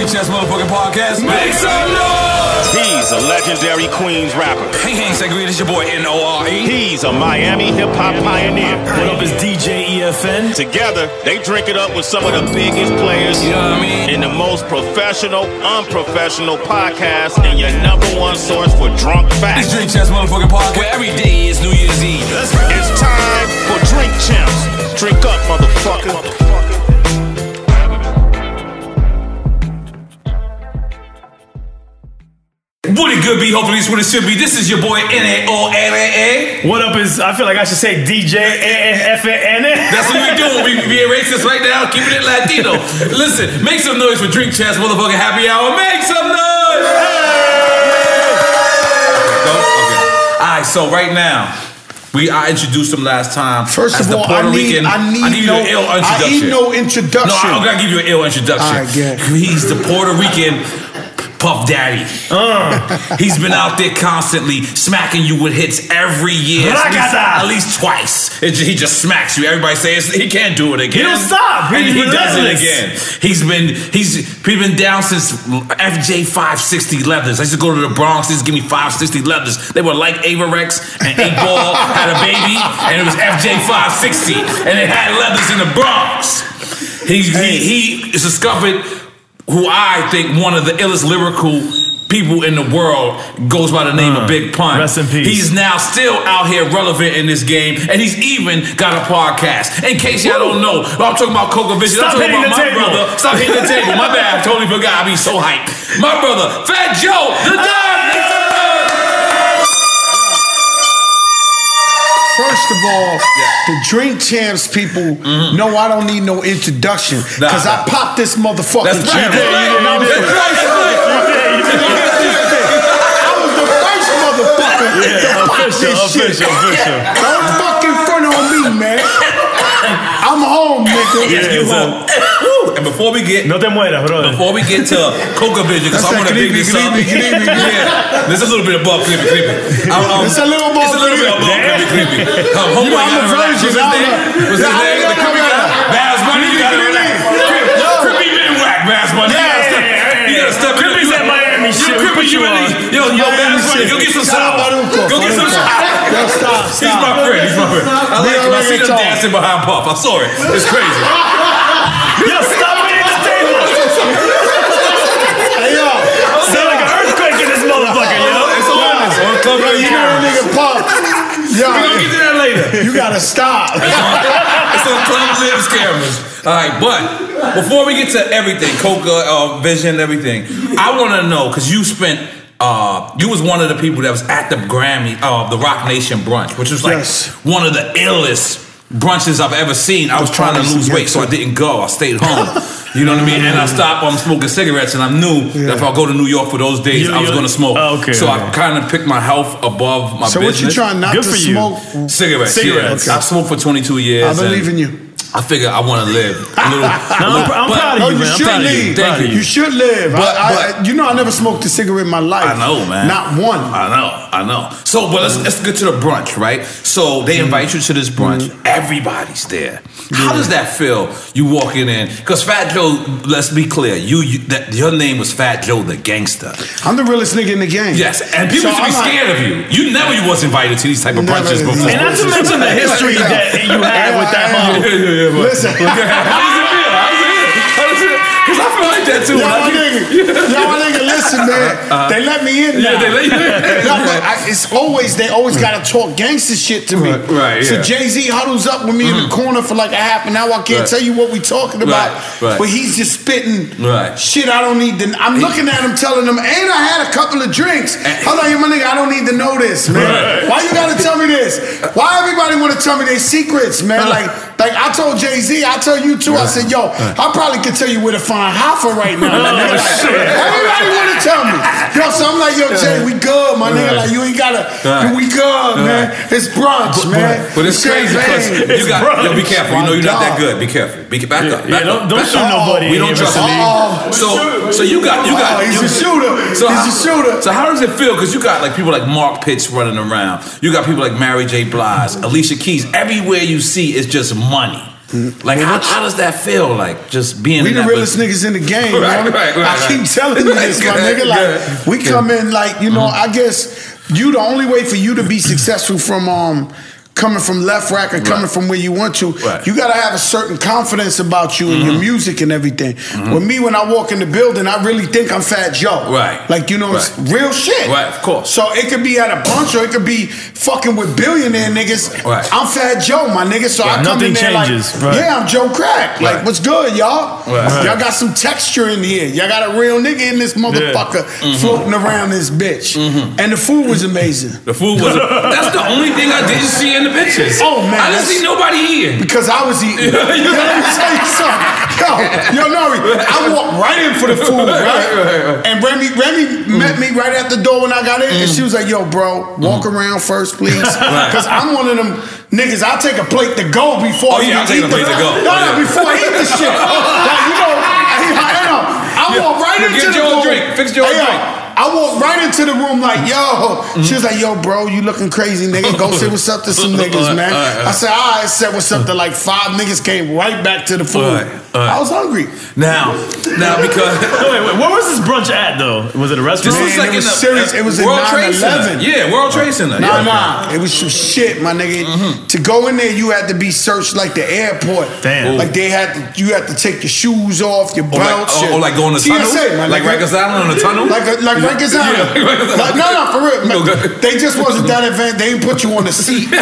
Drink Champs motherfucking podcast. Make some noise! He's a legendary Queens rapper. Hey, Sangria, this your boy N.O.R.E. He's a Miami hip-hop pioneer. What up is DJ EFN? Together, they drink it up with some of the biggest players, you know what I mean, in the most professional, unprofessional podcast, and your #1 source for drunk facts. This Drink Champs motherfucking podcast, where every day is New Year's Eve. It's time for Drink Champs. Drink up, motherfucker. Would it good be? Hopefully it's what it should be. This is your boy N.O.R.E. What up is, I feel like I should say DJ EFN. That's what we doing. We being racist right now, keeping it Latino. Listen, make some noise for Drink Champs motherfucking happy hour. Make some noise! Okay. Alright, so right now, I introduced him last time. First of all, I need no introduction. No, I'm gonna give you an ill introduction. All right, yeah. He's the Puerto Rican Puff Daddy. He's been out there constantly smacking you with hits every year. At least twice. He just smacks you. Everybody says he can't do it again. He don't stop. And he does it again. He's been down since FJ 560 leathers. I used to go to the Bronx. They used to give me 560 leathers. They were like Averex and 8-Ball had a baby, and it was FJ 560, and it had leathers in the Bronx. He discovered who I think one of the illest lyrical people in the world goes by the name of Big Pun. Rest in peace. He's now still out here relevant in this game, and he's even got a podcast. In case y'all don't know, I'm talking about Coca Vision. I'm talking about my brother. Stop hitting the table. My bad. I totally forgot. I be so hyped. My brother, Fat Joe, the Dog. First of all, the Drink Champs people know I don't need no introduction because I popped this motherfucking champ. I was the first motherfucker to pop this shit. Don't fucking front on me, man. I'm home, nigga. Yes, you home. And before we get no te mueras, brother. Before we get to Coca Vision, because I want to big this up. Yeah, there's a little bit above creepy. It's a little above creepy. I'm a virgin. What's his name? The creepy guy. Bass Bunny. You gotta relax. Creepy been whack, Bass Bunny. You gotta step in. Creepy's at Miami shit. Creepy, you really? Yo, Bass Bunny, go get some sour. Go get some sour. Stop. He's my friend. I like him. I see him dancing behind Puff. I saw it. It's crazy. Yo, stop hitting the table. Hey, yo. Sound like an earthquake in this motherfucker, yo. It's on Club You know that nigga Puff. Yo, we're gonna get to that later. You gotta stop. It's on Club Lives cameras. All right, but before we get to everything, Coca, Vision, everything, I want to know, because you spent, you was one of the people that was at the Grammy, the Roc Nation brunch, which was like one of the illest brunches I've ever seen. I was trying to lose weight, so I didn't go. I stayed home. You know what I mean? And I stopped smoking cigarettes, and I knew that if I go to New York for those days, I was going to smoke. So I kind of picked my health above my business. So what you trying not to smoke? Cigarettes. Yeah. I've smoked for 22 years. I believe in you. I figure I want to live. I'm proud of you, man. You should live. Thank you. You should live. But you know, I never smoked a cigarette in my life. I know, man. Not one. I know. So, but let's get to the brunch, right? So they invite you to this brunch. Everybody's there. How does that feel? You walking in, because Fat Joe. Let's be clear. Your name was Fat Joe the Gangster. I'm the realest nigga in the game. Yes, and people should be scared of you. You was invited to these type of brunches before. And not to mention the history that you had with that mom. Listen. How does it feel? Because I feel like that too. Y'all nigga, listen, man. They let me in now. Yeah, they let you in. They always gotta talk gangster shit to me. Right, So Jay-Z huddles up with me in the corner for like a half an hour. I can't tell you what we talking about. But he's just spitting shit I don't need to. I'm looking at him telling him, and I had a couple of drinks. Hold on, my nigga, I don't need to know this, man. Why you gotta tell me this? Why everybody wanna tell me their secrets, man? Like I told Jay-Z, I tell you too, I said, yo, I probably could tell you where to find Hoffa right now. Everybody want to tell me. Yo, so I'm like, yo, Jay, we good, my nigga. Like, you ain't gotta, we good, man. It's brunch, man. But it's crazy because you got, yo, be careful. You know you're not that good. Be careful. Back up. Don't shoot nobody. We don't trust me. So you got. He's a shooter. He's a shooter. So how does it feel? Because you got like people like Mark Pitts running around. You got people like Mary J. Blige, Alicia Keys. Everywhere you see is just money. Like, how does that feel? Like, just being we in the that realest niggas in the game, right, man. I keep telling you this, my nigga. Like, we come in, like, you know, I guess the only way for you to be successful from coming from left rack and coming from where you want to, you gotta have a certain confidence about you and your music and everything. With me, when I walk in the building, I really think I'm Fat Joe. Like, you know, it's real shit. Of course. So it could be at a bunch or it could be fucking with billionaire niggas. I'm Fat Joe, my nigga. So I come in there changes. Like, yeah, I'm Joe Crack. Like, what's good, y'all? Y'all got some texture in here. Y'all got a real nigga in this motherfucker floating around this bitch. And the food was amazing. The food was that's the only thing I didn't see in the pictures. Oh man, I didn't see nobody eating because I was eating. Let me tell you something. Yo, N.O.R.E, I walked right in for the food, right? And Remy met me right at the door when I got in, and she was like, "Yo, bro, walk around first, please," because I'm one of them niggas. I'll take a plate to go before I'll take a plate to go. No, before I eat the shit. Like, you know, I walk right into the room. Fix your drink. I walked right into the room like, yo. She was like, yo, bro, you looking crazy, nigga. Go say what's up to some niggas, man. I said, all right, said what's up to like 5 niggas, came right back to the food. I was hungry. Now because wait, where was this brunch at though? Was it a restaurant? This was like it was in World Trade Center. 9/11. Yeah, World Trade Center. Nah. It was some shit, my nigga. To go in there, you had to be searched like the airport. Damn. Like you had to take your shoes off, your belts. Or like going to the tunnel? Like Rikers Island on the tunnel? Like Rikers Island. Like, no, for real. They just wasn't that advanced. They didn't put you on the seat. See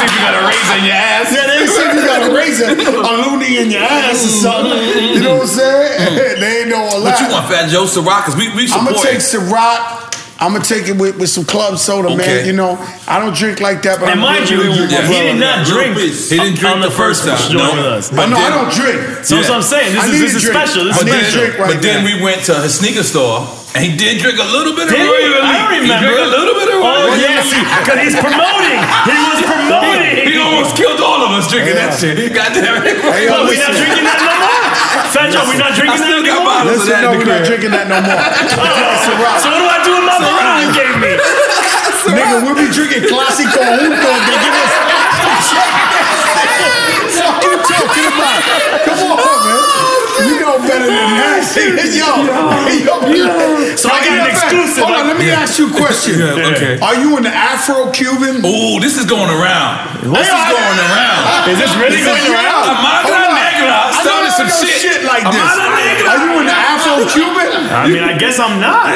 if you got a razor in your ass. Yeah, they didn't see if you got a razor, a loony in your ass or something. You know what I'm saying? They ain't know all that. But you want Fat Joe Ciroc, because we support. I'm going to take Ciroc. I'm going to take it with some club soda, man. You know, I don't drink like that, but and mind you, he did not drink. He didn't drink the first time. No, with us. But no, I don't drink. So that's what I'm saying. This is special. But then we went to his sneaker store, and he did drink a little bit of Royal. I don't remember. He drank a little bit of Royal. Oh, yes, because he's promoting. He was promoting. He almost killed all of us drinking that shit. God damn it. Well, we're not drinking that no more. Fat Joe, we're not drinking that anymore. Listen, no, we're not drinking that no more. So what do I do with my bottle you gave me? Nigga, we'll be drinking Clásico Junto. They give us. What are you talking about? Come on, man. You know better than that. Yo. So I got an exclusive. Hold on, let me ask you a question. Okay. Are you an Afro-Cuban? Ooh, this is going around. This is going around. Is this really going around? Amada Negra started some shit like this. Are you an Afro-Cuban? I mean, I guess I'm not.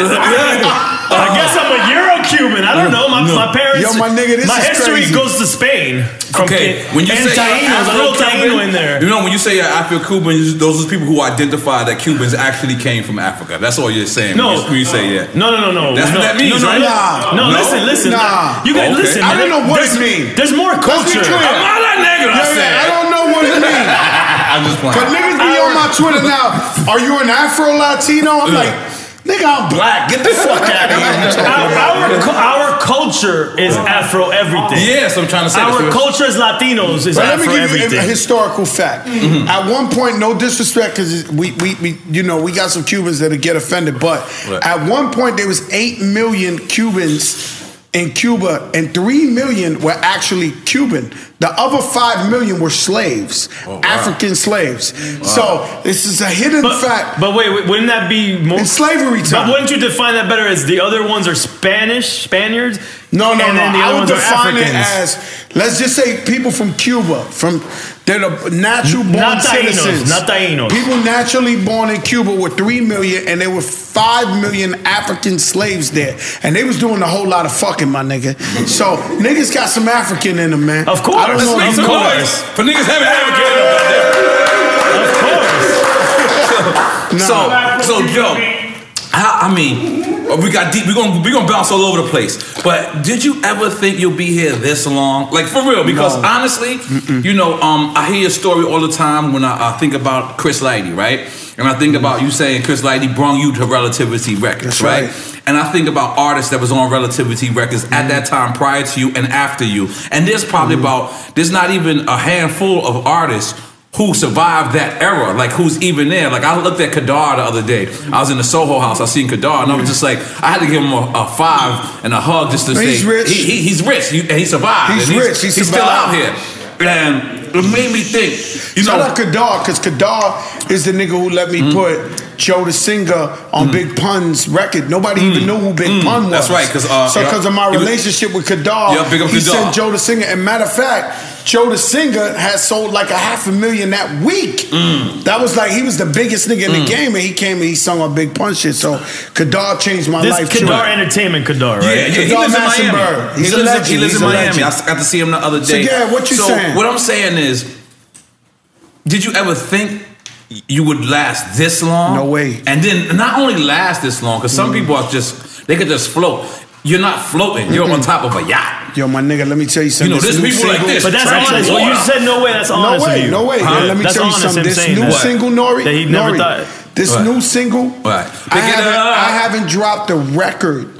I guess I'm a Euro-Cuban. I don't know. My parents. Yo, my nigga, this my is history crazy. goes to Spain. Okay, when you say Taínos, a little Taíno in there. You know, when you say Afro-Cuban, those are people who identify that Cubans actually came from Africa. That's all you're saying. No, when you say yeah. No. That's what that means, right? No, listen. Nah. You guys listen. I don't know what it means. There's more culture. Amada Negra, I said. I don't know what it means. I'm just playing. But niggas be on my Twitter now. Are you an Afro-Latino? I'm like, nigga, I'm black. Get the fuck out of here. Our culture is Afro everything. Yes, I'm trying to say. Our culture as Latinos is Afro everything. Let me give you a historical fact. At one point, no disrespect, because we got some Cubans that'll get offended, but at one point there was 8 million Cubans in Cuba, and 3 million were actually Cuban. The other 5 million were slaves, African slaves. So this is a hidden fact. But wait, wouldn't that be more in slavery time? But wouldn't you define that better as the other ones are Spaniards? No. And then the I other would ones are define it Africans. as, let's just say, people from Cuba, they're the natural born citizens. Not Taínos. People naturally born in Cuba were 3 million, and there were 5 million African slaves there, and they was doing a whole lot of fucking, my nigga. So niggas got some African in them, man. Of course. I don't know. Of course. For niggas having African in them. Of course. So Joe, I mean, we got deep. We're gonna bounce all over the place. But did you ever think you'll be here this long? Like, for real? Because honestly, you know, I hear your story all the time when I think about Chris Lighty, right? And I think about you saying Chris Lighty brung you to Relativity Records, right? And I think about artists that was on Relativity Records at that time, prior to you and after you. And there's probably there's not even a handful of artists who survived that era, like who's even there. Like, I looked at Kadar the other day. I was in the Soho house, I seen Kadar, and I was just like, I had to give him a 5 and a hug just to say, he's rich. He's rich, and he survived. He's rich, he's still out here. And it made me think. Shout out Kadar, because Kadar is the nigga who let me put Joe the Singer on Big Pun's record. Nobody even knew who Big Pun was. That's right, because of my relationship with Kadar, he sent Joe the Singer. And matter of fact, Joe the Singer had sold like 500,000 that week. That was like, he was the biggest nigga in the game, and he came and he sung on Big Pun shit. So Kadar changed my life. This Kadar Entertainment Kadar, right? Yeah, he lives in Miami. He lives in Miami. I got to see him the other day. So yeah, what you saying? What I'm saying is, did you ever think you would last this long? No way. And then not only last this long, because some people are they could just float. You're not floating. You're on top of a yacht. Yo, my nigga, let me tell you something. There's people like this. But that's honest. Well, you said no way. That's honest of you. No way. Let me tell you something. This new single, N.O.R.E. That he never thought. This new single, I haven't dropped a record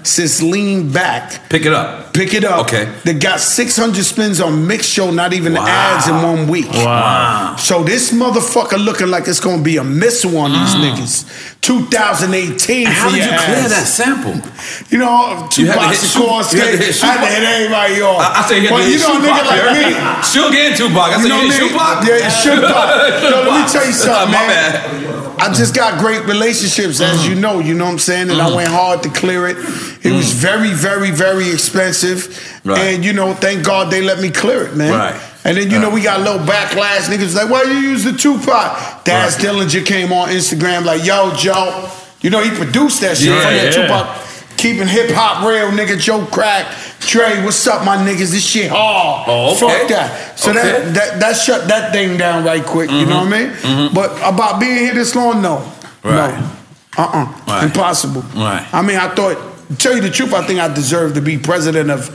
since Lean Back. Pick it up. Okay. That got 600 spins on Mix Show, not even ads in 1 week. Wow. So this motherfucker looking like it's gonna be a missile on these niggas. 2018 How did you clear that sample? You know, Tupac Shakur Skate. I had to hit everybody off. I said you had to hit Tupac. Like me. Suge and Tupac. I said you hit Tupac? Yeah, Tupac. Yo, let me tell you something, my man. bad. I just got great relationships, as you know what I'm saying? And I went hard to clear it. It was very, very, very expensive. And, thank God they let me clear it, man. And then, we got a little backlash. Niggas like, why you use the Tupac? Daz Dillinger came on Instagram like, yo, Joe. He produced that shit from that Tupac. Keeping hip-hop real, nigga. Joe Crack. Trey, what's up, my niggas? This shit hard. Oh, okay. Fuck that. So that shut that thing down right quick, you know what I mean? But about being here this long, no. No. Impossible. I mean, I thought, to tell you the truth, I think I deserve to be president of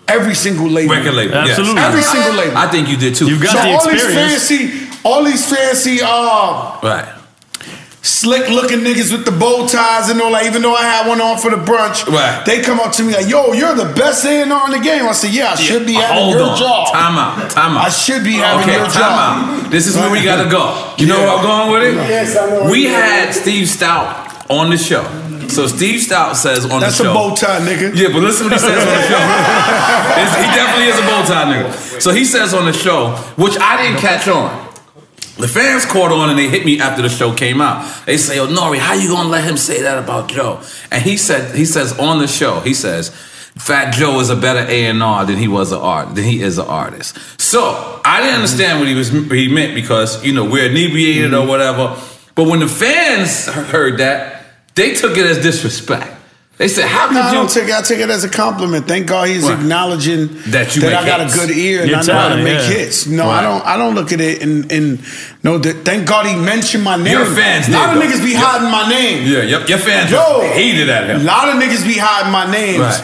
every single label. Record label. Absolutely. Yes. Every single label. I think you did too. You got the experience. All these fancy slick looking niggas with the bow ties and all that, even though I had one on for the brunch, they come up to me like, yo, you're the best A&R in the game. I said, yeah, I should be having your job. Time out. I should be having your job. This is where we gotta go. You know where I'm going with it? Yes, I know. We had Steve Stout on the show. So Steve Stout says on the show. That's a bow tie, nigga. Yeah, but listen what he says on the show. He definitely is a bow tie nigga. So he says on the show, which I didn't catch on. The fans caught on and they hit me after the show came out. They say, N.O.R.E, how you gonna let him say that about Joe? And he says on the show, he says, Fat Joe is a better A&R than he is an artist. So I didn't understand what he meant because we're inebriated or whatever. But when the fans heard that, they took it as disrespect. They said, how could you? I take it as a compliment. Thank God he's acknowledging that I got a good ear and I know how to make hits. No, I don't look at it thank God he mentioned my name. Your fans A lot of niggas be hiding my name. Yeah, your fans hated at him. A lot of niggas be hiding my names.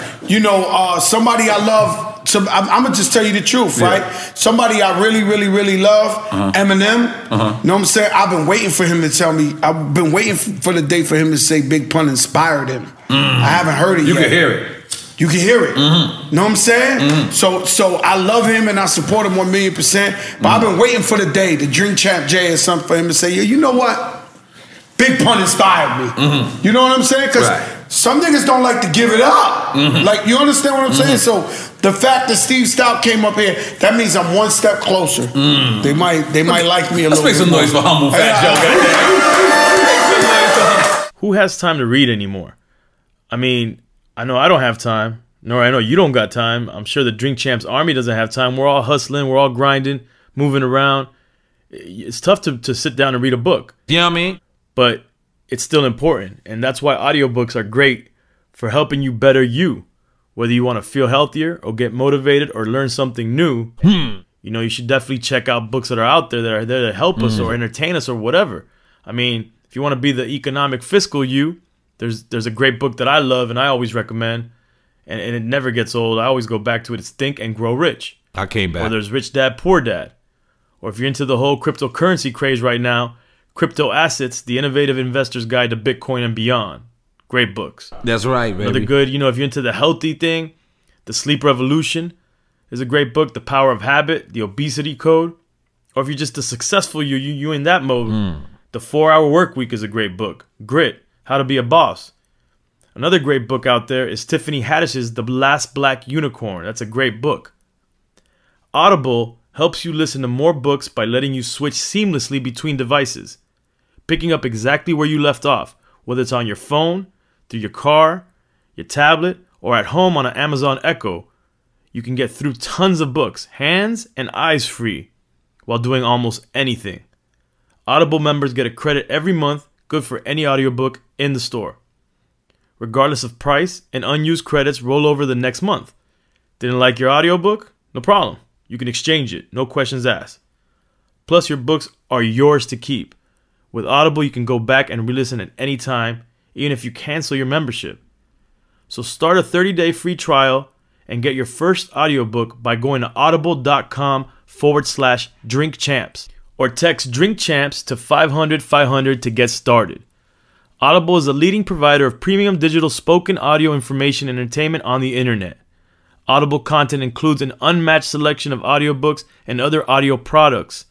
Somebody I love. So I'm gonna just tell you the truth, right? Somebody I really, really, really love, Eminem. Know what I'm saying? I've been waiting for him to tell me. I've been waiting for the day for him to say Big Pun inspired him. I haven't heard it yet. You can hear it. You can hear it. Know what I'm saying? So I love him and I support him 1,000,000%. But I've been waiting for the day, the Drink Champ J or something, for him to say, yeah, you know what? Big Pun inspired me. You know what I'm saying? Because some niggas don't like to give it up. Like, you understand what I'm saying? So the fact that Steve Stout came up here, that means I'm one step closer. They might like me a little bit. Let's make some noise for humble Fat Joe. Who has time to read anymore? I mean, I know I don't have time. N.O.R.E, I know you don't got time. I'm sure the Drink Champs Army doesn't have time. We're all hustling. We're all grinding, moving around. It's tough to sit down and read a book. You know what I mean? But it's still important. And that's why audiobooks are great for helping you better you. Whether you want to feel healthier or get motivated or learn something new, you should definitely check out books that are out there that are there to help us or entertain us or whatever. I mean, if you want to be the economic fiscal you, there's a great book that I love and I always recommend, and it never gets old. I always go back to it. It's Think and Grow Rich. I came back. Or there's Rich Dad, Poor Dad. Or if you're into the whole cryptocurrency craze right now, Crypto Assets, The Innovative Investor's Guide to Bitcoin and Beyond. Great books. That's right, baby. Another good, if you're into the healthy thing, The Sleep Revolution is a great book. The Power of Habit, The Obesity Code. Or if you're just a successful you in that mode, The 4-Hour Work Week is a great book. Grit, How to Be a Boss. Another great book out there is Tiffany Haddish's The Last Black Unicorn. That's a great book. Audible helps you listen to more books by letting you switch seamlessly between devices, picking up exactly where you left off, whether it's on your phone, through your car, your tablet, or at home on an Amazon Echo. You can get through tons of books, hands and eyes free, while doing almost anything. Audible members get a credit every month, good for any audiobook in the store. Regardless of price, and unused credits roll over the next month. Didn't like your audiobook? No problem. You can exchange it, no questions asked. Plus, your books are yours to keep. With Audible, you can go back and re-listen at any time, even if you cancel your membership. So start a 30-day free trial and get your first audiobook by going to audible.com/Drink Champs or text Drink Champs to 500-500 to get started. Audible is a leading provider of premium digital spoken audio information and entertainment on the internet. Audible content includes an unmatched selection of audiobooks and other audio products.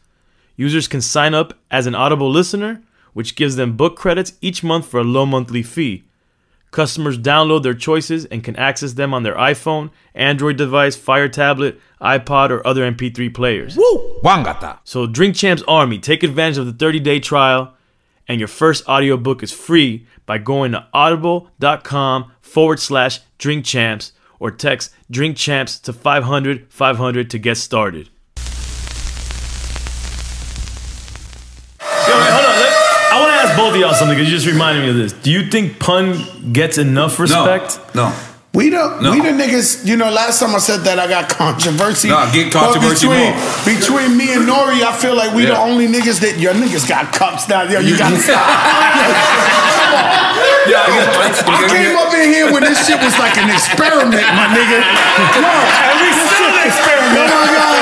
Users can sign up as an Audible listener, which gives them book credits each month for a low monthly fee. Customers download their choices and can access them on their iPhone, Android device, Fire tablet, iPod, or other MP3 players. Woo! Wangata. So Drink Champs Army, take advantage of the 30-day trial, and your first audiobook is free by going to audible.com/Drink Champs or text Drink Champs to 500-500 to get started. Yo, wait, hold on. I want to ask both of y'all something because you just reminded me of this. Do you think pun gets enough respect? No. We the niggas, you know, last time I said that I got controversy. No, get controversy between me and N.O.R.E, I feel like we the only niggas that, your niggas got cups now. Yo, you got I came up in here when this shit was like an experiment, my nigga. No, and we still an experiment. Oh my God.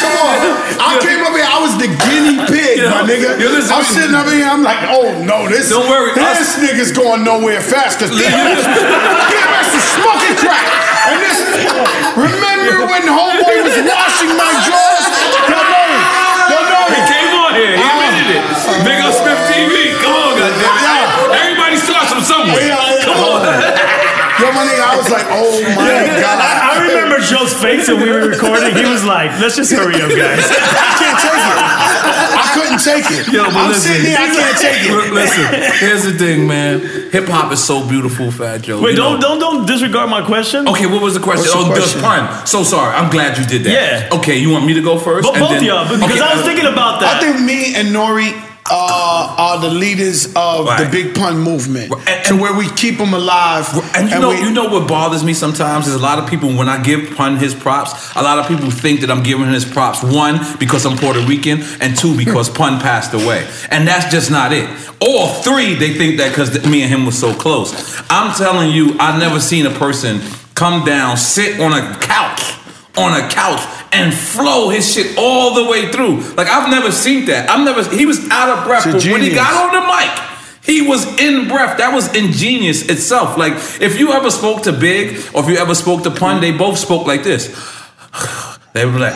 Come on. I came up here, I was the guinea pig, my nigga. I'm sitting up here, I'm like, oh no, this nigga's going nowhere fast, because DMX is smoking crack. And this, remember when homeboy was washing my drawers? He came on here, he admitted it. Big up Smith TV, come on, goddammit. Everybody starts from somewhere. Come on. Yo, my nigga, I was like, oh my God. I remember Joe's face when we were recording. He was like, let's just hurry up, guys. I can't take it. I couldn't take it. Yo, but I'm sitting here, I can't take it. Listen, here's the thing, man. Hip hop is so beautiful, Fat Joe. Wait, don't disregard my question. Okay, what was the question? Just pun. So sorry, I'm glad you did that. Yeah. Okay, you want me to go first? Both of y'all, because I was thinking about that. I think me and N.O.R.E are the leaders of the big pun movement, to where we keep them alive. And you know what bothers me sometimes is a lot of people, when I give Pun his props, a lot of people think that I'm giving him his props, one, because I'm Puerto Rican, and two, because Pun passed away. And that's just not it. Or three, they think that because me and him was so close. I'm telling you, I've never seen a person come down, sit on a couch, and flow his shit all the way through. Like, I've never seen that. He was out of breath, but when he got on the mic, he was in breath. That was ingenious itself. Like, if you ever spoke to Big, or if you ever spoke to Pun, they both spoke like this. They were like,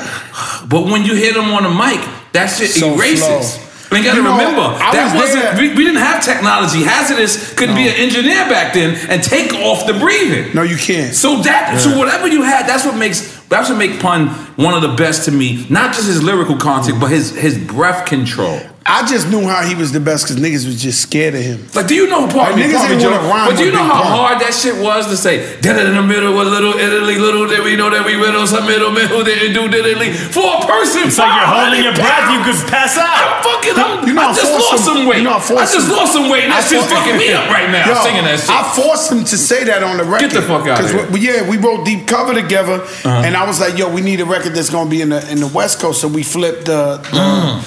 but when you hit them on the mic, that shit erases. You gotta remember, that wasn't, we didn't have technology. Hazardous could be an engineer back then and take off the breathing. No, you can't. So so whatever you had, that's what makes Pun one of the best to me. Not just his lyrical content, but his breath control. I just knew how he was the best because niggas was just scared of him. Like, do you know part of niggas ain't want to rhyme? But do you know how hard that shit was to say? Dead in the middle with little Italy, little did we know that we riddle some middle didn't do diddly for a person. It's like you're holding your breath, you could pass out. I just lost some weight. I just lost some weight, and that shit's fucking me up right now. Singing that shit. I forced him to say that on the record. Get the fuck out of here. Yeah, we wrote Deep Cover together, and I was like, yo, we need a record that's gonna be in the West Coast, so we flipped the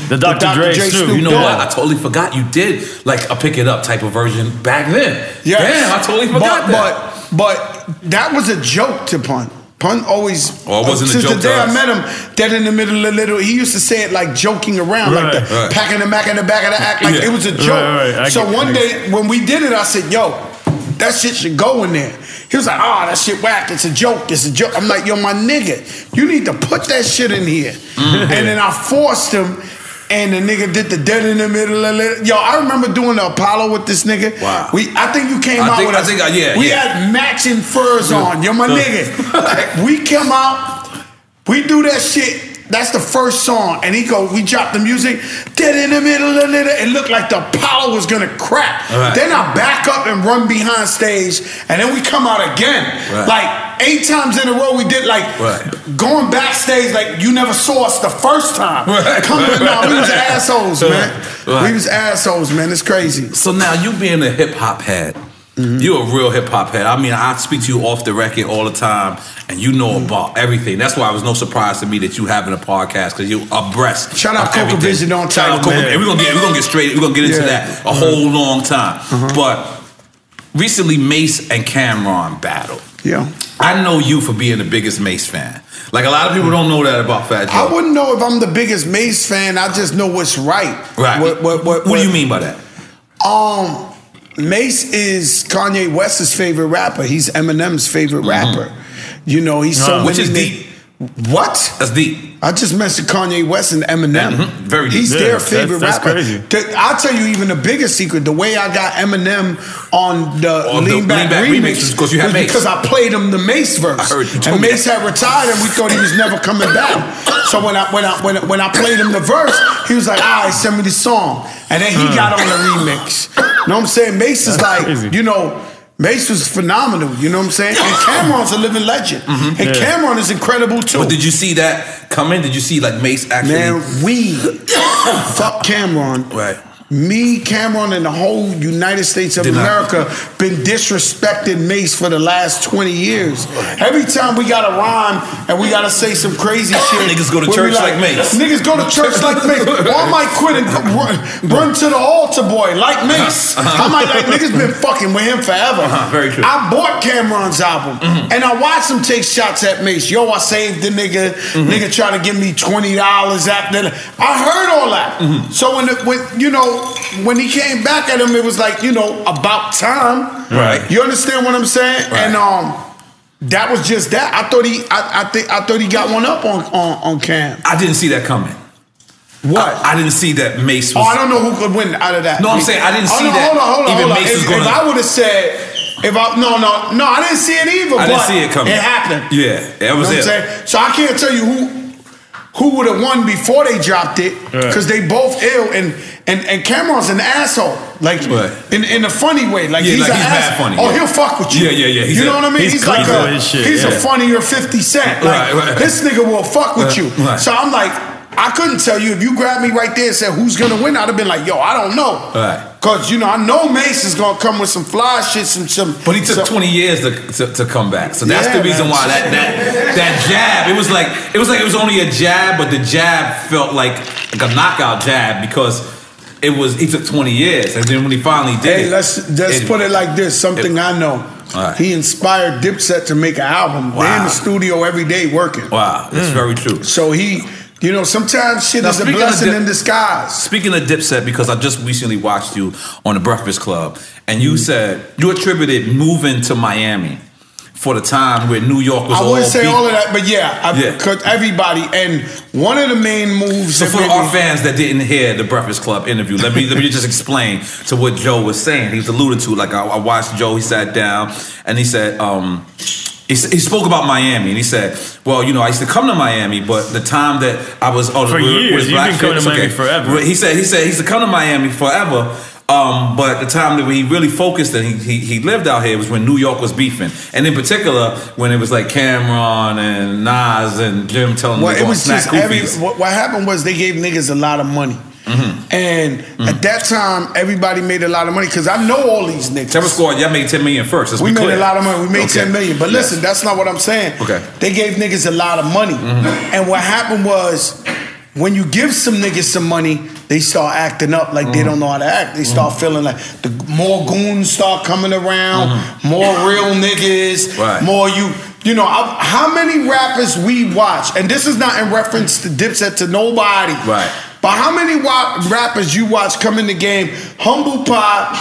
Dr. Dre too. You know what? I totally forgot you did like a Pick It Up type of version back then. Yes. Damn, I totally forgot that. But that was a joke to Pun. Pun always, wasn't a joke since the day I met him, dead in the middle of little, he used to say it like joking around, like the packing the Mac in the back of the act, like it was a joke. So one day when we did it, I said, yo, that shit should go in there. He was like, that shit whack, it's a joke, it's a joke. I'm like, yo, my nigga, you need to put that shit in here. And then I forced him And the nigga did the dead in the middle of it. Yo, I remember doing the Apollo with this nigga. Wow. I think you came out with us. We had matching furs on. Yo, my nigga. Like, we come out, we do that shit. That's the first song. And we dropped the music. Dead in the middle of it. It looked like the Apollo was gonna crack. Right. Then I back up and run behind stage. And then we come out again. Right. Like 8 times in a row we did going backstage like you never saw us the first time. Right. We was assholes, man. Right. We was assholes, man. It's crazy. So now you being a hip hop head, you're a real hip hop head. I mean, I speak to you off the record all the time, and you know about everything. That's why it was no surprise to me that you having a podcast because you abreast. Shout out Coca Vision on time, man. We're gonna get straight. We're gonna get into that a whole long time. But recently, Mace and Cameron battled. Yeah. I know you for being the biggest Mace fan. Like a lot of people don't know that about Fat Joe. I wouldn't know if I'm the biggest Mace fan. I just know what's right. Right. What do you mean by that? Mace is Kanye West's favorite rapper. He's Eminem's favorite rapper. You know, he's so which is deep. What? That's deep. I just mentioned Kanye West and Eminem. Very deep. He's their favorite rapper. Crazy. I'll tell you even the biggest secret. The way I got Eminem on the Lean Back remix because you had Mace. Because I played him the Mace verse. I heard you and Mace had retired and we thought he was never coming back. So when I played him the verse, he was like, all right, send me the song. And then he got on the remix. You know what I'm saying? Mace is like, you know, Mace was phenomenal, you know what I'm saying? And Cameron's a living legend. And Cameron is incredible too. But did you see that coming? Did you see like Mace actually? Man, we fuck Cameron. Right. Me, Cameron, and the whole United States of America been disrespecting Mace for the last 20 years. Every time we got a rhyme and we got to say some crazy shit. Niggas go to church like Mace. Niggas go to church like Mace. Or I might quit and run to the altar boy like Mace. I might like, niggas been fucking with him forever. Very true. I bought Cameron's album and I watched him take shots at Mace. Yo, I saved the nigga. Nigga tried to give me $20 after. I heard all that. So when he came back at him, it was like, you know, about time. Right. You understand what I'm saying? Right. And that was just that. I thought he got one up on Cam. I didn't see that coming. What? I didn't see that Mace was. I don't know who could win out of that. No, I'm saying I didn't see that. Hold on. Mace was if I would have said, no, I didn't see it either. I didn't see it coming. It happened. Yeah, that was it. Saying? So I can't tell you who would have won before they dropped it because they both ill and Cameron's an asshole, like in a funny way, like he's mad funny. Oh, he'll fuck with you. Yeah. You know what I mean? He's like a funnier 50 Cent. Like this nigga will fuck with you. Right. So I'm like, I couldn't tell you if you grabbed me right there and said who's gonna win. I'd have been like, yo, I don't know. Right. Cause you know I know Mace is gonna come with some fly shit, some. But he took 20 years to come back, so that's the reason why that jab. It was like it was only a jab, but the jab felt like a knockout jab because he took 20 years, and then when he finally did it, let's put it like this. Something I know. Right. He inspired Dipset to make an album. Wow. They're in the studio every day working. Wow, that's very true. So you know, sometimes shit is a blessing in disguise. Speaking of Dipset, because I just recently watched you on The Breakfast Club, and you said you attributed moving to Miami for the time where New York was all I wouldn't say all of that, but because everybody, and one of the main moves. So for our fans that didn't hear the Breakfast Club interview, let me just explain to what Joe was saying. He was alluding to, like I watched Joe, he sat down, and he said, he spoke about Miami, and he said, well, you know, I used to come to Miami, but the time that I was... For years, you've been coming to Miami forever. He said he used to come to Miami forever, but the time that he really focused and he lived out here was when New York was beefing. And in particular, when it was like Cameron and Nas and Jim telling them to go snack goofies. What happened was they gave niggas a lot of money. And at that time, everybody made a lot of money because I know all these niggas. Terror Squad, y'all made 10 million first. We made a lot of money. We made 10 million. But listen, that's not what I'm saying. Okay. They gave niggas a lot of money. And what happened was, when you give some niggas some money, they start acting up like they don't know how to act. They start feeling like the more goons start coming around, more real niggas, more you know, how many rappers we watch, and this is not in reference to Dipset to nobody. Right. But how many rappers you watch come in the game, humble pie,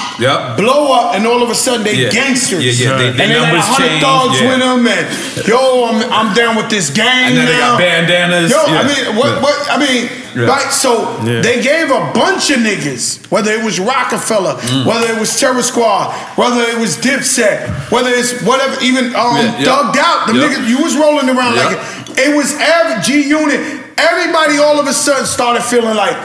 blow up, and all of a sudden they gangsters. Yeah. And they got 100 dogs with them, and yo, I'm down with this gang and then now. They got bandanas. Yo, I mean, right? So they gave a bunch of niggas, whether it was Rockefeller, whether it was Terror Squad, whether it was Dipset, whether it's whatever, even Thugged Out, the niggas you was rolling around like it was every G-Unit. Everybody all of a sudden started feeling like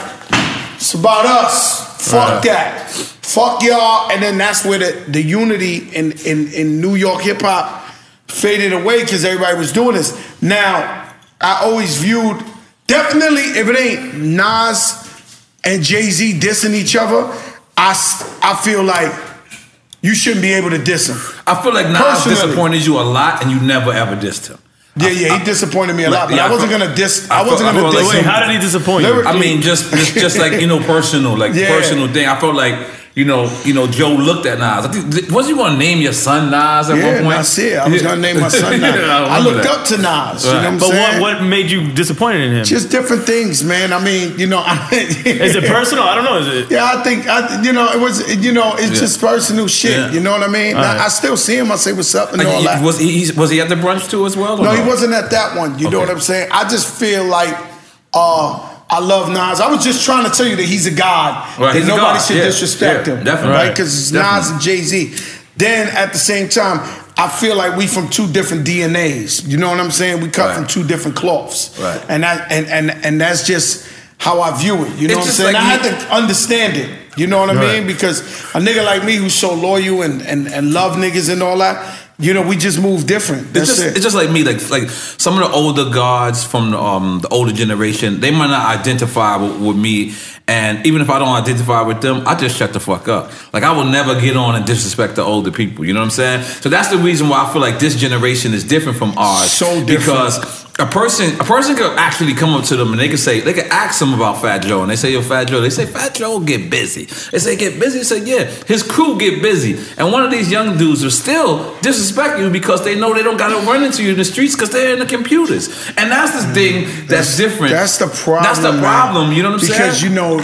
it's about us. Fuck that. Fuck y'all. And then that's where the unity in New York hip hop faded away because everybody was doing this. Now, I always viewed, definitely if it ain't Nas and Jay-Z dissing each other, I feel like you shouldn't be able to diss him. I feel like Nas disappointed you a lot and you never ever dissed him. Yeah, he disappointed me a lot, but I wasn't gonna diss. I wasn't gonna diss him. Wait, how did he disappoint you? I mean, just like personal, personal thing. I felt like Joe looked at Nas. I think, was you gonna name your son Nas at one point? That's it. I was gonna name my son Nas. I looked up to Nas. You know what I'm saying? But what made you disappointed in him? Just different things, man. I mean, is it personal? I don't know. Is it? Yeah, I think it was. It's just personal shit. Yeah. You know what I mean? Right. I still see him. I say what's up and all that. Was he at the brunch too as well? No, he wasn't at that one. You know what I'm saying? I just feel like. I love Nas. I was just trying to tell you that he's a god. Right, that nobody should disrespect him. Definitely. Right? Because it's Nas and Jay-Z. Then at the same time, I feel like we from two different DNAs. You know what I'm saying? We cut from two different cloths. Right. And that's just how I view it. You know what I'm saying? I had to understand it. You know what I mean? Because a nigga like me who's so loyal and love niggas and all that, we just move different. It's just like me. Like some of the older gods from the older generation, they might not identify with me. And even if I don't identify with them, I just shut the fuck up. Like, I will never get on and disrespect the older people. You know what I'm saying? So that's the reason why I feel like this generation is different from ours. So different. Because a person could actually come up to them and they could ask them about Fat Joe. And they say, yo, Fat Joe. They say, Fat Joe get busy. They say, get busy? They say, yeah, his crew get busy. And one of these young dudes will still disrespect you because they know they don't got to run into you in the streets because they're in the computers. And that's the thing that's different. That's the problem. That's the problem. You know what I'm saying? Because,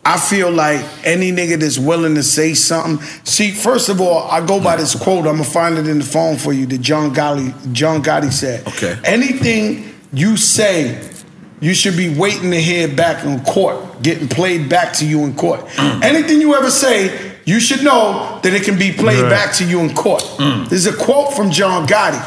I feel like any nigga that's willing to say something. See, first of all, I go by this quote. I'm going to find it in the phone for you that John Gotti said. Okay. Anything you say, you should be waiting to hear back in court, getting played back to you in court. Anything you ever say, you should know that it can be played back to you in court. This is a quote from John Gotti.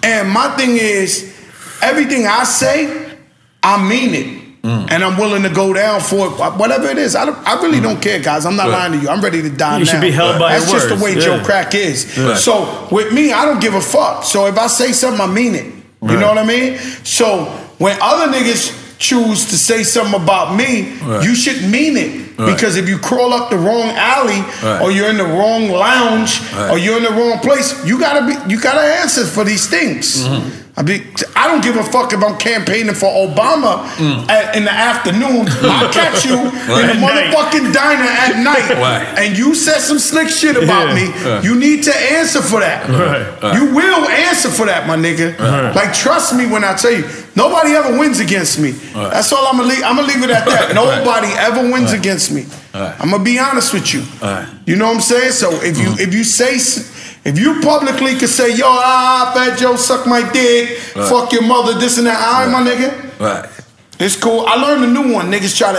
And my thing is, everything I say, I mean it. And I'm willing to go down for it, whatever it is. I really don't care, guys. I'm not lying to you. I'm ready to die now. You should be held by your words. That's just the way Joe Crack is. So with me, I don't give a fuck. So if I say something, I mean it. You know what I mean? So when other niggas choose to say something about me, you should mean it. Because if you crawl up the wrong alley, or you're in the wrong lounge, or you're in the wrong place, you gotta answer for these things. I don't give a fuck if I'm campaigning for Obama in the afternoon. I'll catch you in a motherfucking diner at night, and you said some slick shit about me. You need to answer for that. You will answer for that, my nigga. Like, trust me when I tell you, nobody ever wins against me. That's all I'm gonna leave. I'm gonna leave it at that. Nobody ever wins against me. I'm gonna be honest with you. You know what I'm saying? So if you publicly could say, yo, Fat Joe, suck my dick, fuck your mother, this and that, all right, my nigga? It's cool. I learned a new one. Niggas try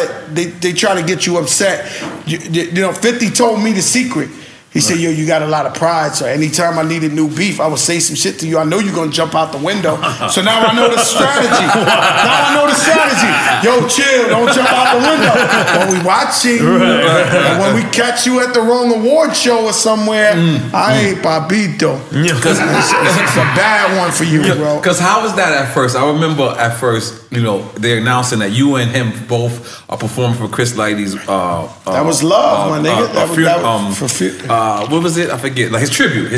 to get you upset. 50 told me the secret. He said, yo, you got a lot of pride, so anytime I needed new beef, I would say some shit to you. I know you're going to jump out the window. So now I know the strategy. Yo, chill, don't jump out the window. When we watching, and when we catch you at the wrong award show or somewhere, I ain't Papito. Because it's a bad one for you, bro. Because how was that at first? I remember at first, they're announcing that you and him both are performing for Chris Lighty's... that was love, my nigga. what was it? I forget. Like his tribute.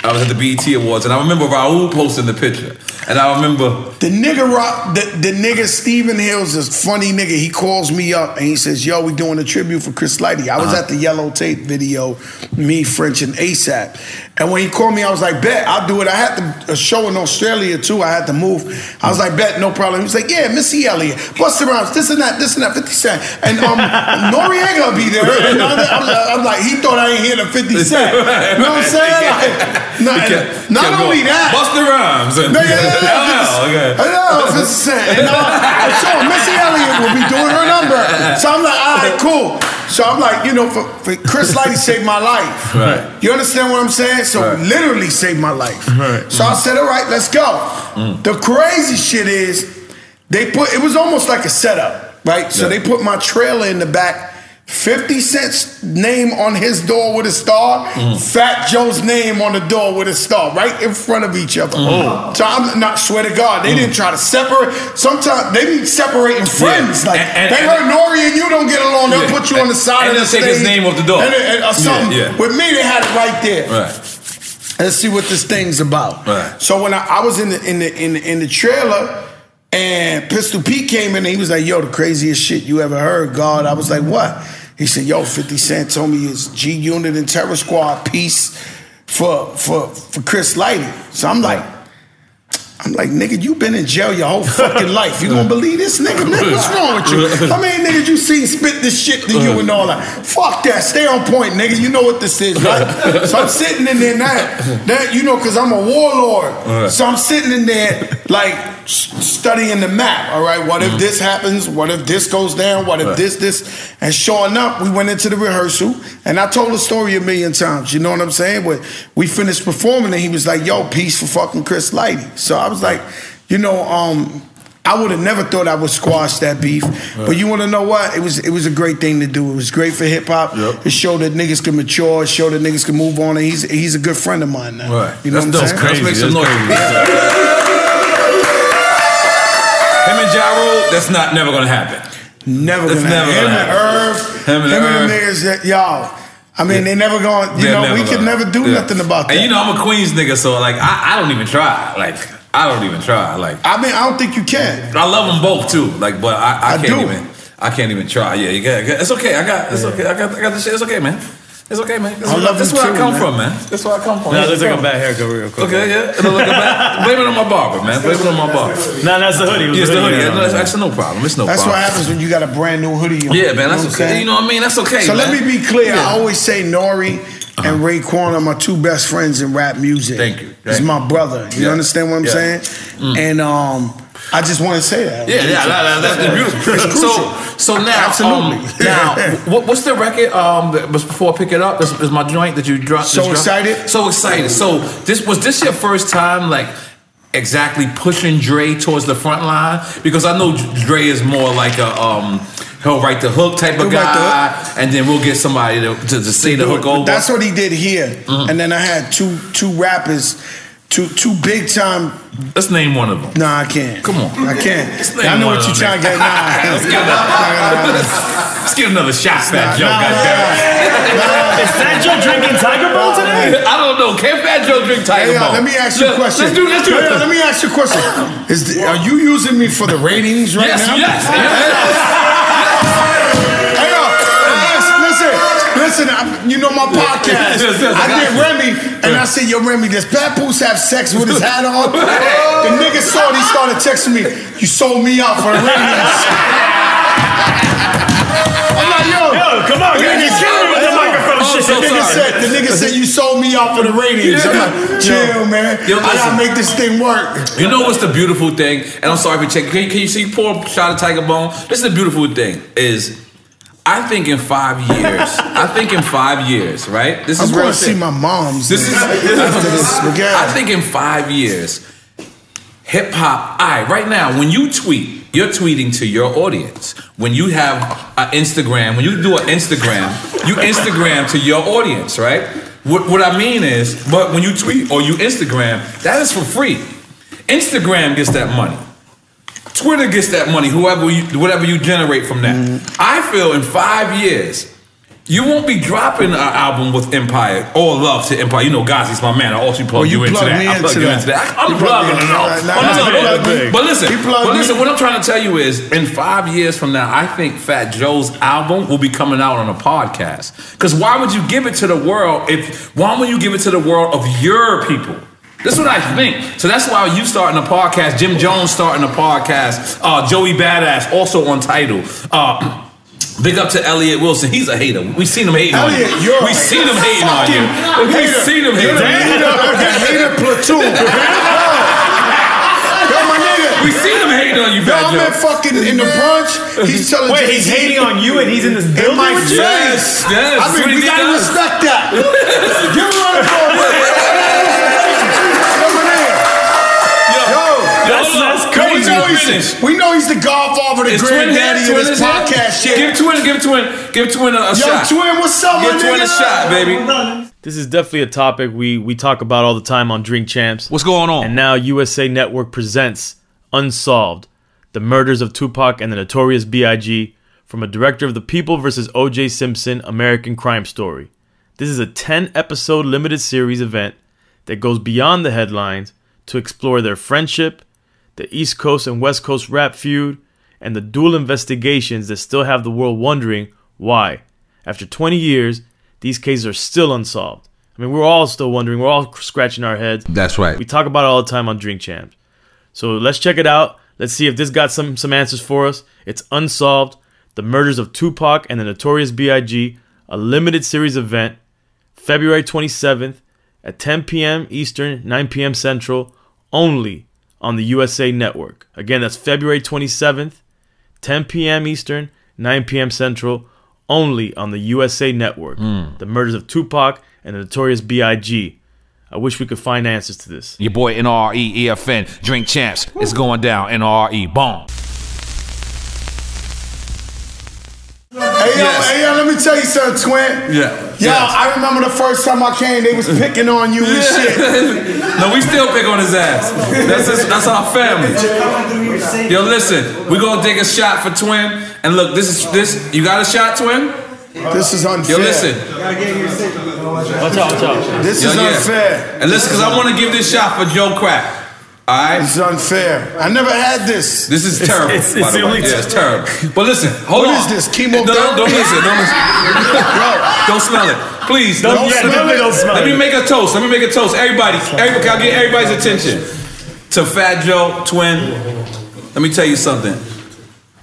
I was at the BET Awards, and I remember Raul posting the picture, and I remember the nigga Stephen Hills is funny nigga. He calls me up and he says, "Yo, we doing a tribute for Chris Lighty." I was at the Yellow Tape video, me, French, and ASAP. And when he called me, I was like, "Bet, I'll do it." I had a show in Australia too. I had to move. I was like, "Bet, no problem." He was like, "Yeah, Missy Elliott, Busta Rhymes, this and that, 50 Cent, and N.O.R.E gonna be there." And I'm like, he thought I ain't hear the 50 Cent. You know what I'm saying? Like, not only that, Busta Rhymes. I know 50 Cent. And so Missy Elliott will be doing her number. So I'm like, all right, cool. So I'm like, you know, for Chris Lighty saved my life. Right. You understand what I'm saying? So literally saved my life. Right. So I said, all right, let's go. The crazy shit is, it was almost like a setup, right? So they put my trailer in the back, 50 Cent's name on his door with a star, Fat Joe's name on the door with a star, right in front of each other. So I'm not, swear to God, they didn't try to separate. Sometimes they be separating friends. Like they heard N.O.R.E and you don't get along, they'll put you on the side of the stage. And they'll take his name off the door. Or something. With me, they had it right there. Right. Let's see what this thing's about. Right. So when I was in the trailer, and Pistol Pete came in and he was like, "Yo, the craziest shit you ever heard, God." I was like, "What?" He said, "Yo, 50 Cent told me his G Unit and Terror Squad piece for Chris Lighty." So I'm like, nigga, you been in jail your whole fucking life. You gonna believe this nigga? Nigga, what's wrong with you? How many niggas you seen spit this shit to you and all that? Fuck that. Stay on point, nigga. You know what this is, right? So I'm sitting in there that you know, because I'm a warlord. So I'm sitting in there like studying the map. All right, what if this happens? What if this goes down? What if this? And sure enough, we went into the rehearsal, and I told the story a million times. You know what I'm saying? But we finished performing, and he was like, "Yo, peace for fucking Chris Lighty." So I was like, you know, I would have never thought I would squash that beef. But you want to know what? It was a great thing to do. It was great for hip hop. It showed that niggas can mature. It showed that niggas can move on. And he's a good friend of mine now. Right. You know what I'm saying? Crazy. Let's make some noise. Him and Ja Rule, that's never gonna happen. Never gonna happen. Him and Irv, him and the niggas that y'all. I mean, they never going. You know, we could never do nothing about that. And you know, I'm a Queens nigga, so like, I don't even try. Like, I don't even try. Like, I mean, I don't think you can. I love them both too. Like, but I can't even. I can't even try. Yeah, you got. It's okay. It's okay. I got the shit. It's okay, man. It's okay, man. That's where I come from, man. That's where I come from. Nah, looks like a bad haircut real quick. Okay, yeah. It look like a bad. Blame it on my barber, man. Blame it on my barber. Nah, that's the hoodie. It's the hoodie. That's no problem. It's no problem. That's what happens when you got a brand new hoodie on. Yeah, man. That's okay. You know what I mean? That's okay. So let me be clear. I always say N.O.R.E and Raekwon are my two best friends in rap music. Thank you. He's my brother. You understand what I'm saying? And I just want to say that. Yeah, that's beautiful. It's crucial. So now, absolutely. Now, what's the record? Before I pick it up, this is my joint that you dropped. So excited. So excited. So was this your first time, like, exactly pushing Dre towards the front line? Because I know Dre is more like a he'll write the hook type of guy, and then we'll get somebody to say the hook over. That's what he did here. And then I had two rappers. Two big time. Let's name one of them. Nah, I can't. Come on. I can't. I know what you're trying to get. Let's get another shot, Fat Joe. Is Fat Joe drinking Tiger Ball today? I don't know. Can Fat Joe drink Tiger Ball? Let me ask you a question. Let's do it. Let me ask you a question. Are you using me for the ratings right now? Yes. Listen, you know my podcast. I did Remy, and I said, "Yo, Remy, does Papoose have sex with his hat on?" The nigga saw it. He started texting me, "You sold me out for the ratings." I'm like, yo, come on, man, you kidding me with the microphone shit. The nigga said, "You sold me out for the ratings." I'm like, chill, man. I gotta make this thing work. You know what's the beautiful thing? And I'm sorry for checking. Can you see? Pour a shot of Tiger Bone. This is the beautiful thing. I think in 5 years. Right? This is I'm going to see my mom's. I think in 5 years, hip hop. Right now, when you tweet, you're tweeting to your audience. When you have an Instagram, when you do an Instagram, you Instagram to your audience, right? What I mean is, but when you tweet or you Instagram, that is for free. Instagram gets that money. Twitter gets that money, whatever you generate from that. I feel in 5 years, You won't be dropping an album with Empire or Love to Empire. You know, Ghazi's my man. I also plug you into that. I plug you into that. I'm plugging it. But listen, what I'm trying to tell you is, in 5 years from now, I think Fat Joe's album will be coming out on a podcast. Because why would you give it to the world why would you give it to the world of your people? This is what I think. So that's why you starting a podcast, Jim Jones starting a podcast, Joey Badass, also Untitled. Big up to Elliot Wilson. He's a hater. We seen him hating on you. We seen him hating on you. We seen him hating on you. Hater platoon. Yo, my nigga. We seen him hating on you, Fat Joe. I'm fucking in the brunch. He's telling Wait, he's hating on you and he's in this building with you? Yes. I mean, we gotta respect that. Give him a round That's crazy. We know he's the godfather, the granddaddy of this podcast shit. Give Twin a shot. Yo, Twin, what's up, Give Twin a shot, baby. This is definitely a topic we talk about all the time on Drink Champs. What's going on? And now USA Network presents Unsolved, the murders of Tupac and the Notorious B.I.G. from a director of the People vs. O.J. Simpson American Crime Story. This is a 10-episode limited series event that goes beyond the headlines to explore their friendship, the East Coast and West Coast rap feud, and the dual investigations that still have the world wondering why, after 20 years, these cases are still unsolved. I mean, we're all still wondering. We're all scratching our heads. That's right. We talk about it all the time on Drink Champs. So let's check it out. Let's see if this got some answers for us. It's Unsolved, the murders of Tupac and the Notorious B.I.G., a limited series event, February 27th at 10 p.m. Eastern, 9 p.m. Central, only on the USA Network. Again, that's February 27th, 10 p.m. Eastern, 9 p.m. Central, only on the USA Network. The murders of Tupac and the Notorious B.I.G. I wish we could find answers to this. Your boy N.O.R.E. EFN, Drink Champs. It's going down. N.O.R.E. Boom. Hey, yo, let me tell you something, Twin. Yo, I remember the first time I came, they was picking on you and shit. No, we still pick on his ass. That's our family. Yo, listen, we're gonna take a shot for Twin. And look, this. You got a shot, Twin? This is unfair. Yo, listen. Watch out. This is unfair. And listen, because I want to give this shot for Joe Crack. All right? This is unfair. I never had this. This is terrible. It's the only it's terrible. But listen, hold on. What is this? Chemo? Don't listen. Don't smell it. Please. Don't smell it. Let me make a toast. Everybody, can I get everybody's attention? To Fat Joe, Twin, let me tell you something.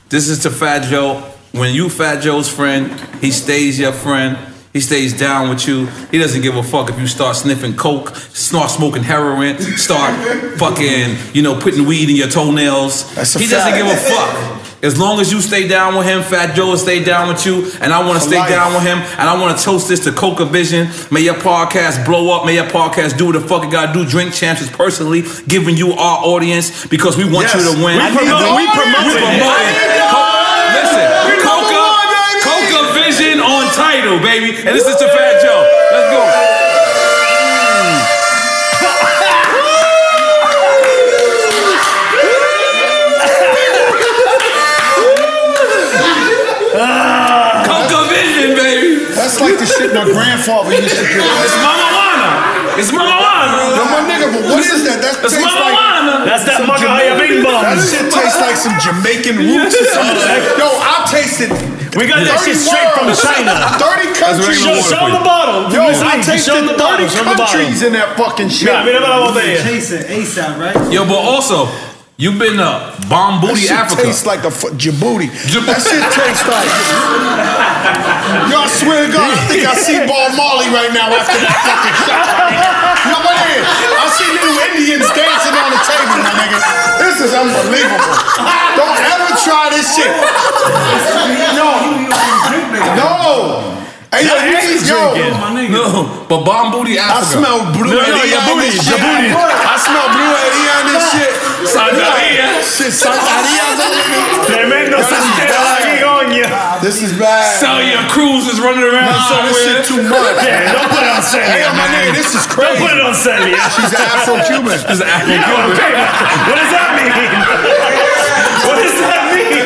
This is to Fat Joe. When you Fat Joe's friend, he stays your friend. He stays down with you. He doesn't give a fuck if you start sniffing coke, start smoking heroin, start fucking, putting weed in your toenails. He doesn't give a fuck. As long as you stay down with him, Fat Joe will stay down with you, and I want to stay down with him, and I want to toast this to Coca Vision. May your podcast blow up. May your podcast do what the fuck it gotta do. Drink Champs is personally giving you our audience because we want you to win. We promote it. Listen, Coca Vision on title, baby. And this is to Fat Joe. Let's go. Coca Vision, baby. That's like the shit my grandfather used to do. It's Mama Wana. It's Mama Wana. No, my nigga, but what is that? That tastes Mama like... Wana. That's that Magahaya Bing Bong. That shit tastes like some Jamaican roots or something. Yo, I'll taste it. We got that shit straight from China. 30 countries. Show them the bottle. Yo, I tasted 30 countries in that fucking shit. Chase it ASAP, right? Yo, but also, you've been bomb booty Africa. That shit tastes like a Djibouti. That shit tastes like... Yo, I swear to God, I think I see Bob Marley right now after that fucking shot. Yo, my nigga, I see little Indians dancing on the table, my nigga. This is unbelievable. Don't ever try this shit. No. Hey, No, but bomb booty Africa. I smell blue Djibouti. I smell blue on this shit. Sandaria. Tremendo Sandaria. This is bad. Celia Cruz is running around somewhere. This shit too much. Yeah, don't put it on Celia. Hey, my nigga, this is crazy. Don't put it on Celia. She's an Afro-Cuban. She's an Afro-Cuban. What does that mean? What does that mean?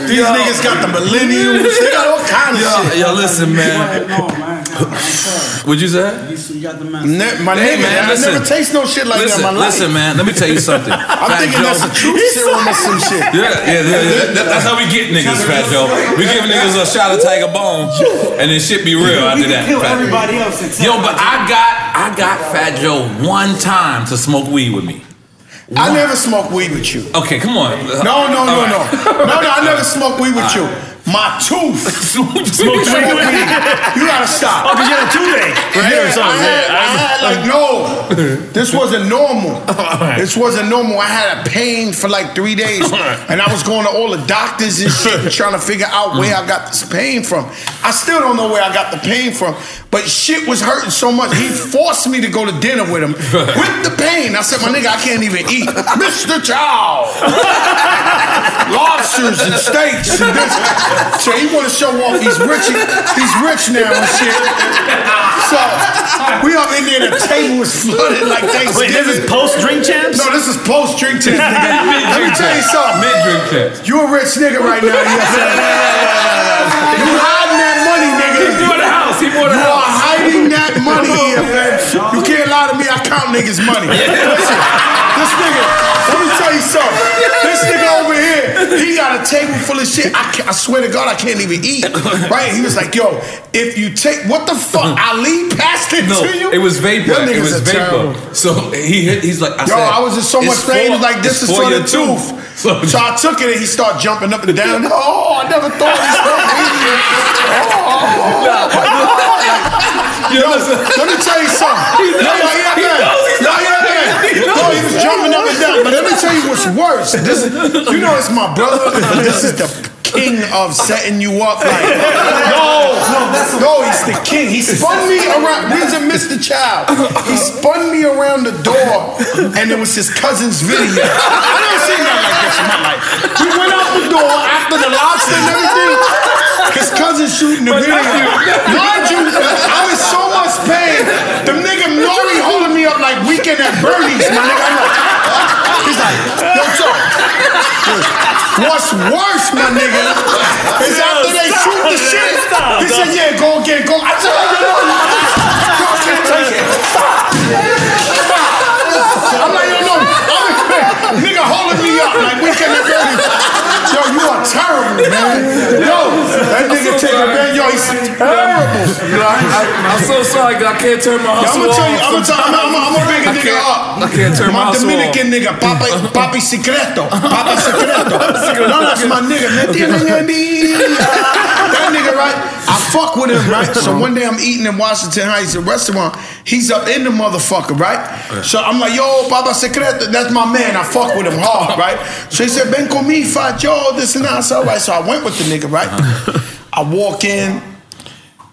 These niggas got the millennials. They got all kinds of shit. Yo, listen, man. What'd you say? You got the My nigga, man, I never taste no shit like that in my life. Listen, man, let me tell you something. I'm thinking that's a truth serum or some shit. Yeah. That's how we get niggas, Fat Joe. We give niggas a shot of Tiger Bone, and then shit be real after that. Kill everybody else except yo, but I got Fat Joe one time to smoke weed with me. I never smoked weed with you. Okay, come on. No, I never smoked weed with you. My tooth smoked weed with me. You gotta stop. Oh, because you had a toothache, right? Yeah, I had like, no, this wasn't normal. This wasn't normal. I had a pain for like 3 days. And I was going to all the doctors and shit and trying to figure out where I got this pain from. I still don't know where I got the pain from. But shit was hurting so much, he forced me to go to dinner with him with the pain. I said, my nigga, I can't even eat. Mr. Chow. Lobsters and steaks and this. So he want to show off he's rich now and shit. So we up in there, the table was flooded like Thanksgiving. Wait, this is post Drink Champs? No, this is post Drink Champs, nigga. Let me tell you something. Mid-Drink Champs. You a rich nigga right now. You hiding that money, nigga. He bought a house. You are hiding that money, EFN. You can't lie to me. I count niggas' money. Listen, this nigga, let me tell you something. This nigga over here, he got a table full of shit. I swear to God, I can't even eat. Right? He was like, yo, if you take, what the fuck? Ali passed it to you? It was vapor. It was vapor. Terrible. So he's like, I was in so much pain. He was like, this is for your tooth. So I took it and he started jumping up and down. Oh, I never thought this Yo, let me tell you something. No, he was jumping up and down. But let me tell you what's worse. You know it's my brother. This is the king of setting you up. Like, no, he's the king. He spun me around. He's a Mr. Child. He spun me around the door, and it was his cousin's video. I never seen nothing like this in my life. We went out the door after the lobster and everything. His cousin shooting the video. Mind you, I was so much pain. The nigga N.O.R.E holding me up like Weekend at Bernie's, my nigga. He's like, yo, Joe. What's worse, my nigga, is after they shoot the shit, he said, yeah, go again, go. I said, I can't take it. Stop. I'm like, yo, no. Nigga holding me up like Weekend at Bernie's. Yo, you are terrible, man. Yo, that nigga take a man. Yo, he's terrible. I'm so sorry, I can't turn my hustle off. I'm gonna bring a nigga up. I can't turn my hustle off. My Dominican nigga, Papi Secreto. Papi Secreto. No, that's my nigga, man. That nigga, right? I fuck with him, right? So one day I'm eating in Washington Heights, a restaurant. He's up in the motherfucker, right? So I'm like, yo, Papi Secreto, that's my man. I fuck with him hard, right? So he said, ven con mi, Fat Joe, this and that. So, right, so I went with the nigga, right? I walk in.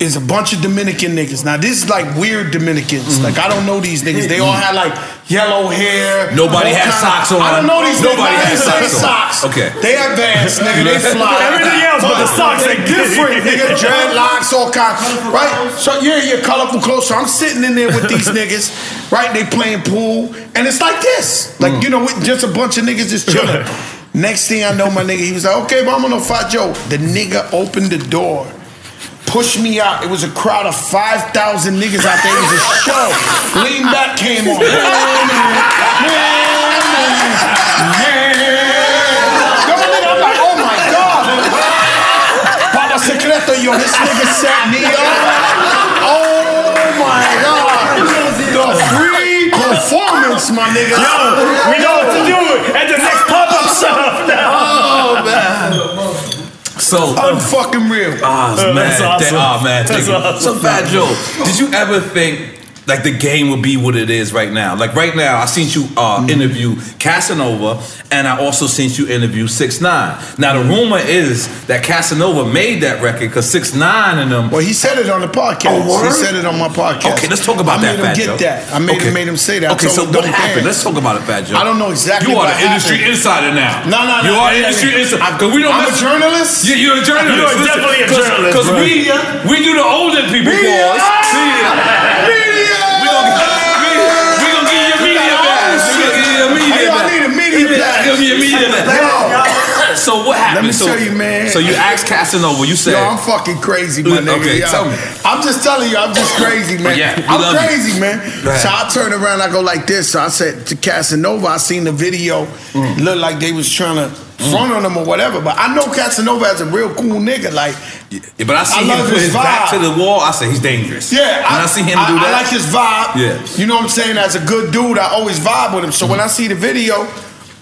Is a bunch of Dominican niggas. Now this is like weird Dominicans. Like I don't know these niggas. They all had like yellow hair. Nobody had socks on. I don't know these niggas. Nobody had socks on. Okay. They advanced, nigga. They fly. Everything else but the socks they different, nigga. Dreadlocks, all kinds. Right? So yeah, colorful clothes. So I'm sitting in there with these niggas. Right? They playing pool, and it's like this. Like you know, just a bunch of niggas just chilling. Next thing I know, my nigga, he was like, okay, but I'm gonna Fat Joe. The nigga opened the door. Pushed me out. It was a crowd of 5,000 niggas out there. It was a show. Lean Back came on. I'm like, oh my God. Papa Secreto, yo, this nigga set me up. Oh my God. The free performance, my nigga. Yo, we know what to do at the next pop-up shop now. Oh, man. So unfucking real. Man. That's awesome. Man. That's awesome. So Fat Joe, did you ever think like the game would be what it is right now? Like right now, I seen you interview Casanova, and I also seen you interview 6ix9ine. Now the rumor is that Casanova made that record because 6ix9ine and them. Well, he said it on the podcast. Oh, he said it on my podcast. Okay, let's talk about that, Fat Joe. I made him get that. I made him say that. Okay, so what happened? Let's talk about it, Fat Joe. I don't know exactly. You are the industry insider now. No. You are the industry insider. I'm a journalist. Yeah, you're a journalist. You are definitely a journalist. Because we do the older people calls. I need a media badge. So what happened? Let me tell you, man. So you asked Casanova. You said, "Yo, I'm fucking crazy, my nigga." Okay, tell me. I'm just telling you, I'm just crazy, man. I'm crazy, man. So I turn around, I go like this. So I said to Casanova, I seen the video. Looked like they was trying to front on him or whatever. But I know Casanova as a real cool nigga. Like, but I see him put his back to the wall. I say he's dangerous. Yeah, when I see him do that, I like his vibe. Yeah, you know what I'm saying. As a good dude, I always vibe with him. So when I see the video.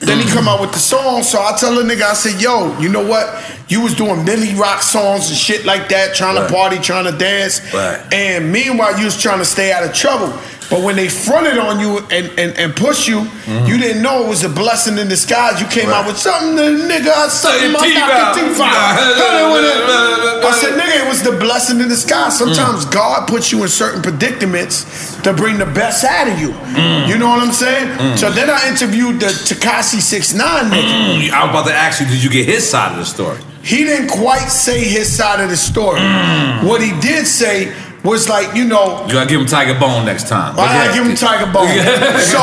Then he come out with the song, so I tell the nigga, I said, yo, you know what? You was doing Millie Rock songs and shit like that, trying to party, trying to dance. And meanwhile, you was trying to stay out of trouble. But when they fronted on you and pushed you, you didn't know it was a blessing in disguise. You came out with something, nigga, something, my teeth out. I said, nigga, it was the blessing in disguise. Sometimes God puts you in certain predicaments to bring the best out of you. You know what I'm saying? So then I interviewed the Tekashi 6ix9ine nigga. I was about to ask you, did you get his side of the story? He didn't quite say his side of the story. What he did say was like, you know, you gotta give him Tiger Bone next time. I gotta give him Tiger Bone. So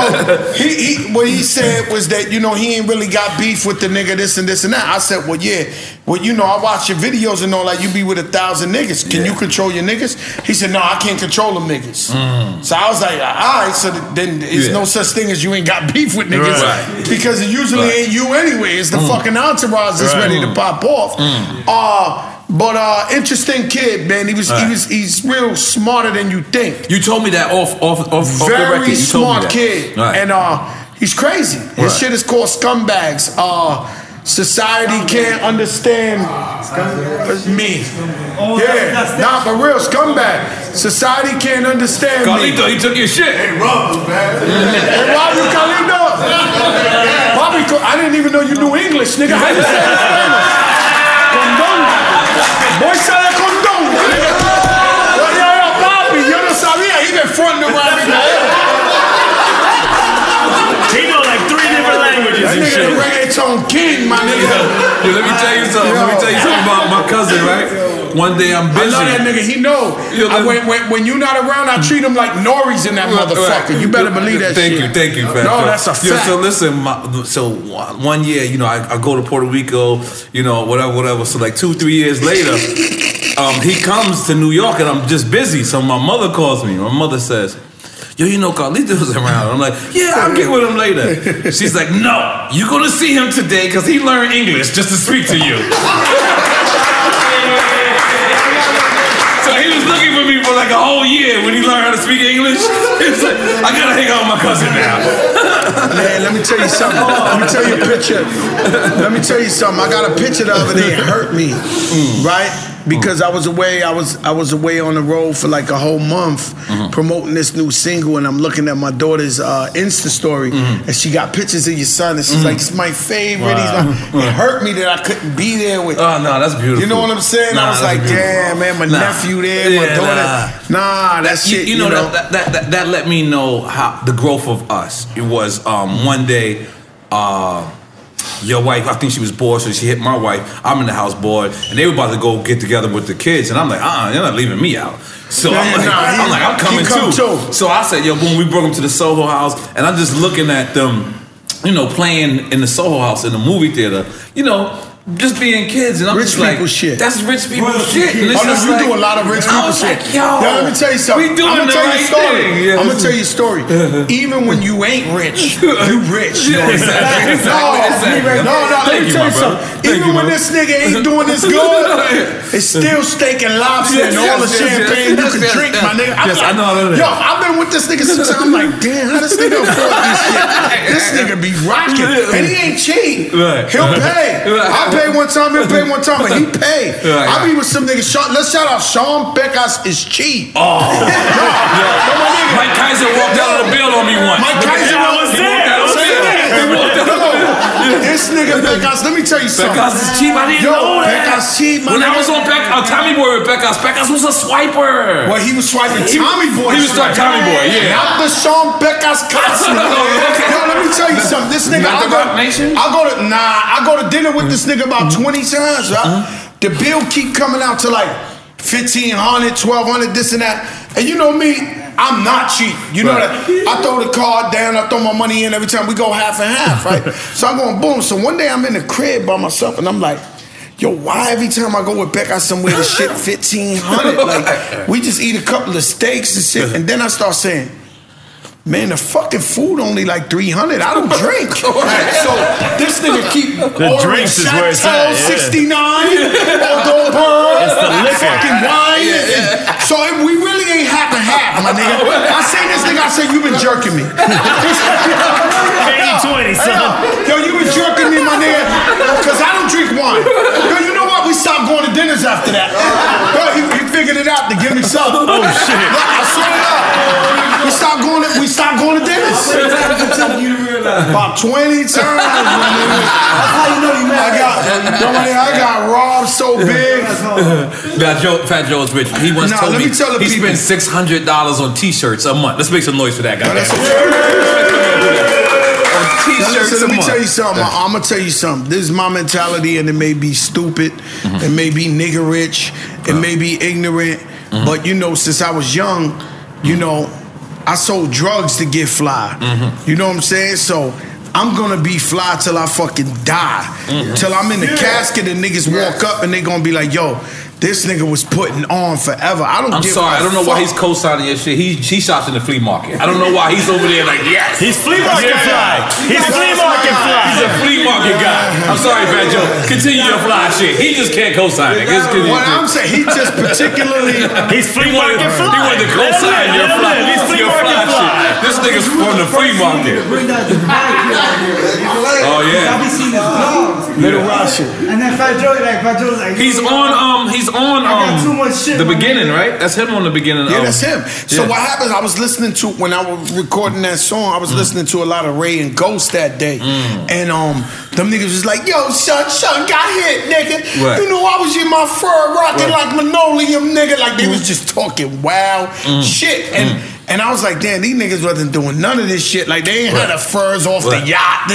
he what he said was that, you know, he ain't really got beef with the nigga this and this and that. I said, well, yeah. Well, you know, I watch your videos and all that. You be with 1,000 niggas. Can you control your niggas? He said, no, I can't control them niggas. So I was like, all right. So then there's no such thing as you ain't got beef with niggas because it usually ain't you anyway. It's the fucking entourage that's ready to pop off. But interesting kid, man. He's real smarter than you think. You told me that off the record. Very smart kid, and he's crazy. His shit is called Scumbags. Society can't understand me. Nah, for real, scumbag. Society can't understand me. Carlito, he took your shit. Hey, Rob, man. Hey, Rob, you Carlito? Bobby, I didn't even know you knew English, nigga. How you say it? Condón. Boy sabe condón. Yo, papi, yo no sabía. He been fronting around me. He know like 3 different languages and shit. That nigga reggaeton king, my nigga. Yo, let me tell you something. Let me tell you something about my cousin, right? One day I'm busy. I know that nigga. He know. When you not around, I treat him like N.O.R.E's in that motherfucker. You better believe that shit. Thank you, fam. No, that's a fact. Yeah, so listen, so one year, you know, I go to Puerto Rico, you know, whatever. So like 2-3 years later, he comes to New York and I'm just busy. So my mother calls me. My mother says, yo, you know Carlito's around. I'm like, yeah, I'll get with him later. She's like, no, you're gonna see him today because he learned English just to speak to you. So he was looking for me for like a whole year when he learned how to speak English. He's like, I gotta hang out with my cousin now. Man, let me tell you something. Let me tell you a picture. Let me tell you something. I got a picture the other day. It hurt me, right? Because I was away. I was away on the road for like a whole month promoting this new single, and I'm looking at my daughter's Insta story, and she got pictures of your son, and she's like, "It's my favorite." It hurt me that I couldn't be there with. Oh no, that's beautiful. You know what I'm saying? I was like, damn, man, my nephew there, my daughter. Nah, that shit. You know that let me know how the growth of us. It was one day. Your wife, I think she was bored, so she hit my wife. I'm in the house bored, and they were about to go get together with the kids, and I'm like, you're not leaving me out. So I'm coming too. So I said, yo, boom, we brought them to the Soho House, and I'm just looking at them, you know, playing in the Soho House in the movie theater, you know, just being kids, and I'm rich just like, people shit. That's rich people shit. And oh, no, you do a lot of rich people shit. Like, yo, let me tell you something. We doing the right thing. Yeah, I'm gonna tell you a story. Even when you ain't rich, you rich. You know exactly. No, let me tell you something. Even when this nigga ain't doing this good, it's still steak and lobster and all the champagne you can drink, my nigga. I know. Yo, I've been with this nigga since I'm like, damn, how this nigga afford this shit? This nigga be rocking, and he ain't cheap. He'll pay. I pay one time, he'll pay one time, but he pay. I be with some niggas. Let's shout out Sean Beckas is cheap. Oh, Mike Kaiser walked out of the bill on me once. Mike Kaiser was there. This nigga Beckas, let me tell you something. Beckas is cheap. I didn't know that. Beckas cheap. When I was on Tommy Boy with Beckas was a swiper. Well, he was swiping Tommy Boy. He was swiping Tommy Boy, yeah. Not the Sean Beckas costume. Yo, let me tell you something. This nigga, not the Roc Nation? I go to dinner with this nigga about 20 times, right? The bill keep coming out to like $1,500, $1,200, this and that. And you know me, I'm not cheap. You know that? I throw the card down, I throw my money in every time. We go half and half, right? So I'm going boom. So one day I'm in the crib by myself and I'm like, yo, why every time I go with Becca somewhere the shit $1,500? Like, we just eat a couple of steaks and shit. And then I start saying, man, the fucking food only like $300. I don't drink. So this nigga keep the drinks is where it's at. 69, it's the liquor, fucking wine. So we really ain't half and half, my nigga. I say this nigga, I say you been jerking me. 80-20, son. Yo, you been jerking me, my nigga, because I don't drink wine. Yo, you know what? We stopped going to dinners after that. Yo, he figured it out to give me something. Oh shit! I swear to God. We stopped going to dinners. About 20 times. That's how you know you mad. I got robbed so big. Fat Joe's rich. He once told me he spends $600 on T-shirts a month. Let's make some noise for that guy. Listen, let me tell you something. I'm gonna tell you something. This is my mentality, and it may be stupid, it may be nigger rich, it may be ignorant, but you know, since I was young, you know, I sold drugs to get fly. You know what I'm saying? So I'm gonna be fly till I fucking die. Till I'm in the casket and niggas walk up and they gonna be like, yo, this nigga was putting on forever. I don't know why he's co-signing your shit. He shops in the flea market. I don't know why he's over there like, yes. He's flea market fly. He's flea market fly. He's a flea market guy. I'm sorry, Fat Joe. Continue your fly shit. He just can't co-sign it. What I'm saying, he just particularly... He's flea market fly. He wanted to co-sign your fly. He's flea market fly. This nigga's from the flea market. Oh, yeah. I be seeing his vlogs. Little Russian. And then Fat Joe's like... He's on too much shit, the beginning, right? That's him on the beginning. Yeah, that's him. So what happens, I was listening to, when I was recording that song, I was listening to a lot of Ray and Ghost that day. And them niggas was like, yo, son got hit, nigga. Right. You know, I was in my fur rocking like linoleum, nigga. Like, they was just talking wild shit. And I was like, damn, these niggas wasn't doing none of this shit. Like, they ain't had the furs off the yacht.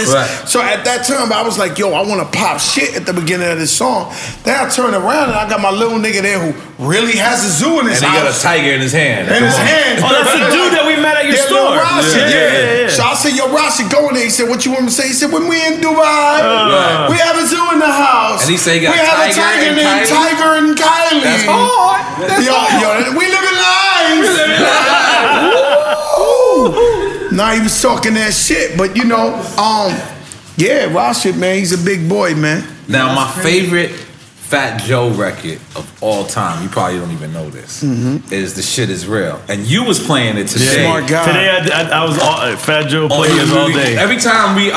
So at that time, I was like, yo, I want to pop shit at the beginning of this song. Then I turned around and I got my little nigga there who really has a zoo in his house. And he got a tiger in his hand. In his hand. Oh, that's the dude that we met at your store. Yeah. So I said, yo, Rashi, go in there. He said, what you want me to say? He said, when we in Dubai, we have a zoo in the house. And he said, we have a tiger named Tiger and Kylie. That's hard. Yo, we living lives. Nah, he was talking that shit, but you know, yeah, Rashi, man, he's a big boy, man. Now, my favorite Fat Joe record of all time, you probably don't even know this, is The Shit Is Real. And you was playing it today. Smart guy. Today I was Fat Joe playing it all day. Every time we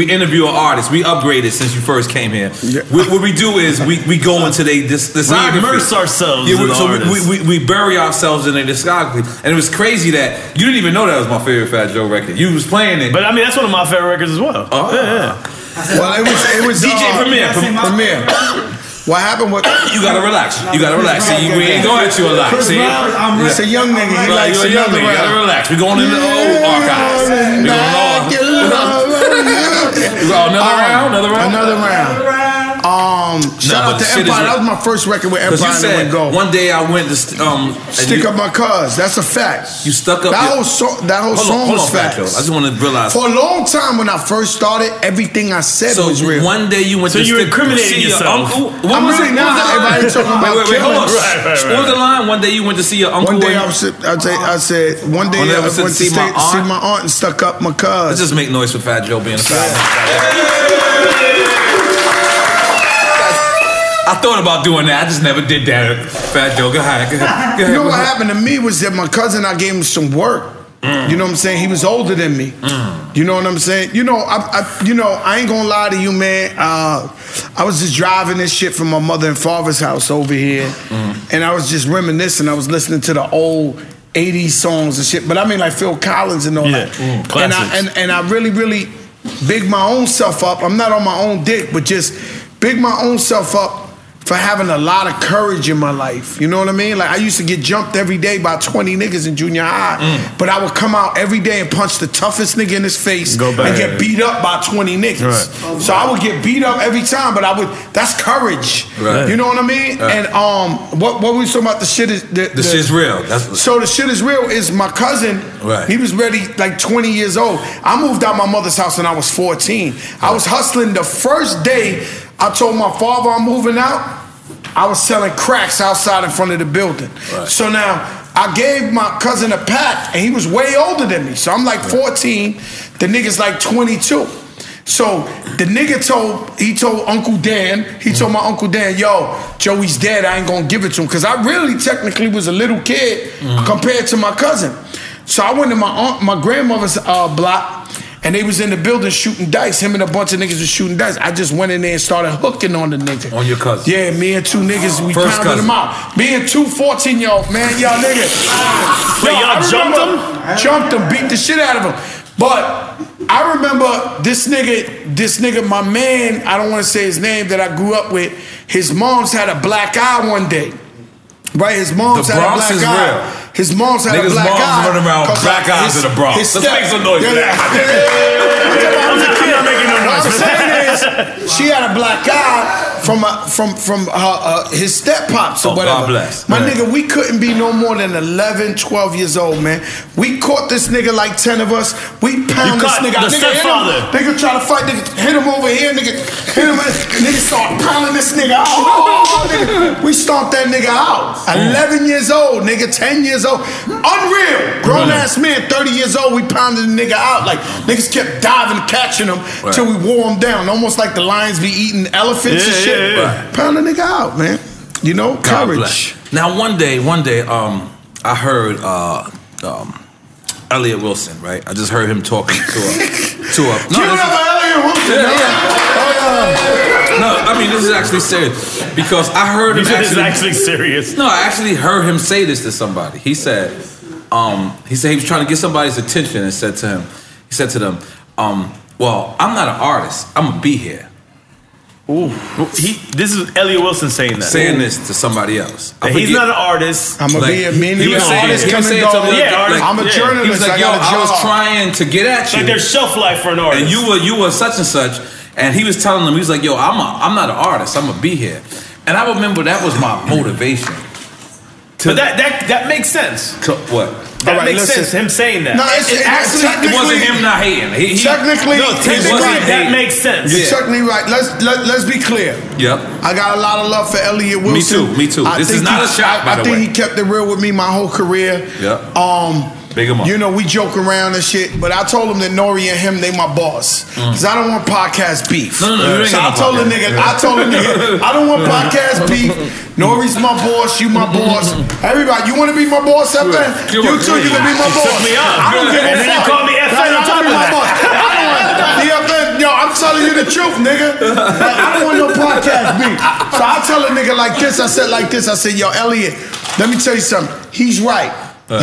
interview an artist, we upgrade it since you first came here. Yeah. What we do is we go into this discography. We immerse ourselves in the artists. we bury ourselves in their discography. And it was crazy that you didn't even know that was my favorite Fat Joe record. You was playing it. But I mean, that's one of my favorite records as well. Oh. Yeah. Well, it was DJ Premier. What happened with... You gotta relax. You gotta relax. See, we ain't going at you a lot. See? It's a young nigga. He likes another round. You gotta relax. We're going into the old archives. Another round. Shout out to Empire. That was my first record with Empire. You said, one day I went to stick up my cuz. That's a fact. You stuck up that whole song was fact. I just want to realize. For a long time when I first started, everything I said was real. One day you went to you incriminating yourself. Your uncle. I'm really not. Everybody talking about wait, hold on. What was the line? One day you went to see your uncle. One day I said one day I went to see my aunt and stuck up my cuz. Let's just make noise for Fat Joe being a fat. I thought about doing that. I just never did that. Fat Joe, go ahead. You know what happened to me was that my cousin, I gave him some work. You know what I'm saying? He was older than me. You know what I'm saying? You know, I ain't gonna lie to you, man. I was just driving this shit from my mother and father's house over here, and I was just reminiscing. I was listening to the old 80s songs and shit, but I mean like Phil Collins and all that. And I really big my own self up. I'm not on my own dick, but just big my own self up for having a lot of courage in my life. You know what I mean? Like I used to get jumped every day by 20 niggas in junior high, but I would come out every day and punch the toughest nigga in his face and get beat up by 20 niggas. Right. So I would get beat up every time, but that's courage. Right. You know what I mean? Right. And what we talking about? The shit is the shit's real. So the shit is real is my cousin. Right. He was ready like 20 years old. I moved out my mother's house when I was 14. I was hustling the first day. I told my father I'm moving out. I was selling cracks outside in front of the building. Right. So now I gave my cousin a pack, and he was way older than me. So I'm like 14. The nigga's like 22. So the nigga told Uncle Dan, he told my Uncle Dan, yo, Joey's dead, I ain't gonna give it to him. Cause I really technically was a little kid compared to my cousin. So I went to my grandmother's block, and they was in the building shooting dice. Him and a bunch of niggas was shooting dice. I just went in there and started hooking on the nigga. On your cousin? Yeah, me and two niggas, we pounded him out. Me and two 14-year-olds, man, y'all niggas. Wait, y'all jumped him? Jumped him, beat the shit out of him. But I remember this nigga, my man, I don't want to say his name, that I grew up with, his mom's had a black eye one day. Right, his mom's had a black eye. His mom's had a black eye. Niggas' moms running around black eyes in the Bronx. Let's make some noise for that. What I'm saying is, she had a black eye from his step pops or whatever. God bless. My nigga, we couldn't be no more than 11, 12 years old, man. We caught this nigga, like 10 of us. We pound this nigga. Nigga try to fight, nigga hit him over here, nigga hit him, nigga start pounding this nigga out. Nigga. We stomped that nigga out. 11 years old, nigga, 10 years old. Unreal. Grown ass man, 30 years old, we pounded the nigga out. Like, niggas kept diving, catching him till we wore him down. Almost like the lions be eating elephants and shit. Yeah. Pound a nigga out, man. You know, courage. Now, one day, I heard Elliot Wilson, right? I just heard him talking to a Elliot Wilson? No, I mean, this is actually serious. Because I heard him actually serious. No, I actually heard him say this to somebody. He said he was trying to get somebody's attention and said to them, well, I'm not an artist. I'm gonna be here. Ooh. This is Elliot Wilson saying that. Saying this to somebody else. He's not an artist. I'm gonna be here. Me and you artists come and go. I'm a journalist. He was like, yo, I was trying to get at you. Like there's shelf life for an artist. And you were such and such. And he was telling them, he was like, yo, I'm not an artist. I'm gonna be here. And I remember that was my motivation. But that makes sense. What? That makes sense, him saying that. No, it wasn't him not hating. Technically, that makes sense. You're technically right. Let's be clear. Yep. I got a lot of love for Elliot Wilson. Me too. This is not a shot, by the way. I think he kept it real with me my whole career. Yep. Big him up. You know, we joke around and shit, but I told him that N.O.R.E and him, they my boss. Because I don't want podcast beef. No, so I told the nigga, I don't want podcast beef. N.O.R.E's my boss, you my boss. Everybody, you want to be my boss up there? You too, you can be my boss. I don't give a fuck. And then you call me FN on top of that. Yo, I'm telling you the truth, nigga. I don't want no podcast beef. So I tell a nigga like this, I said, yo, Elliot, let me tell you something. He's right.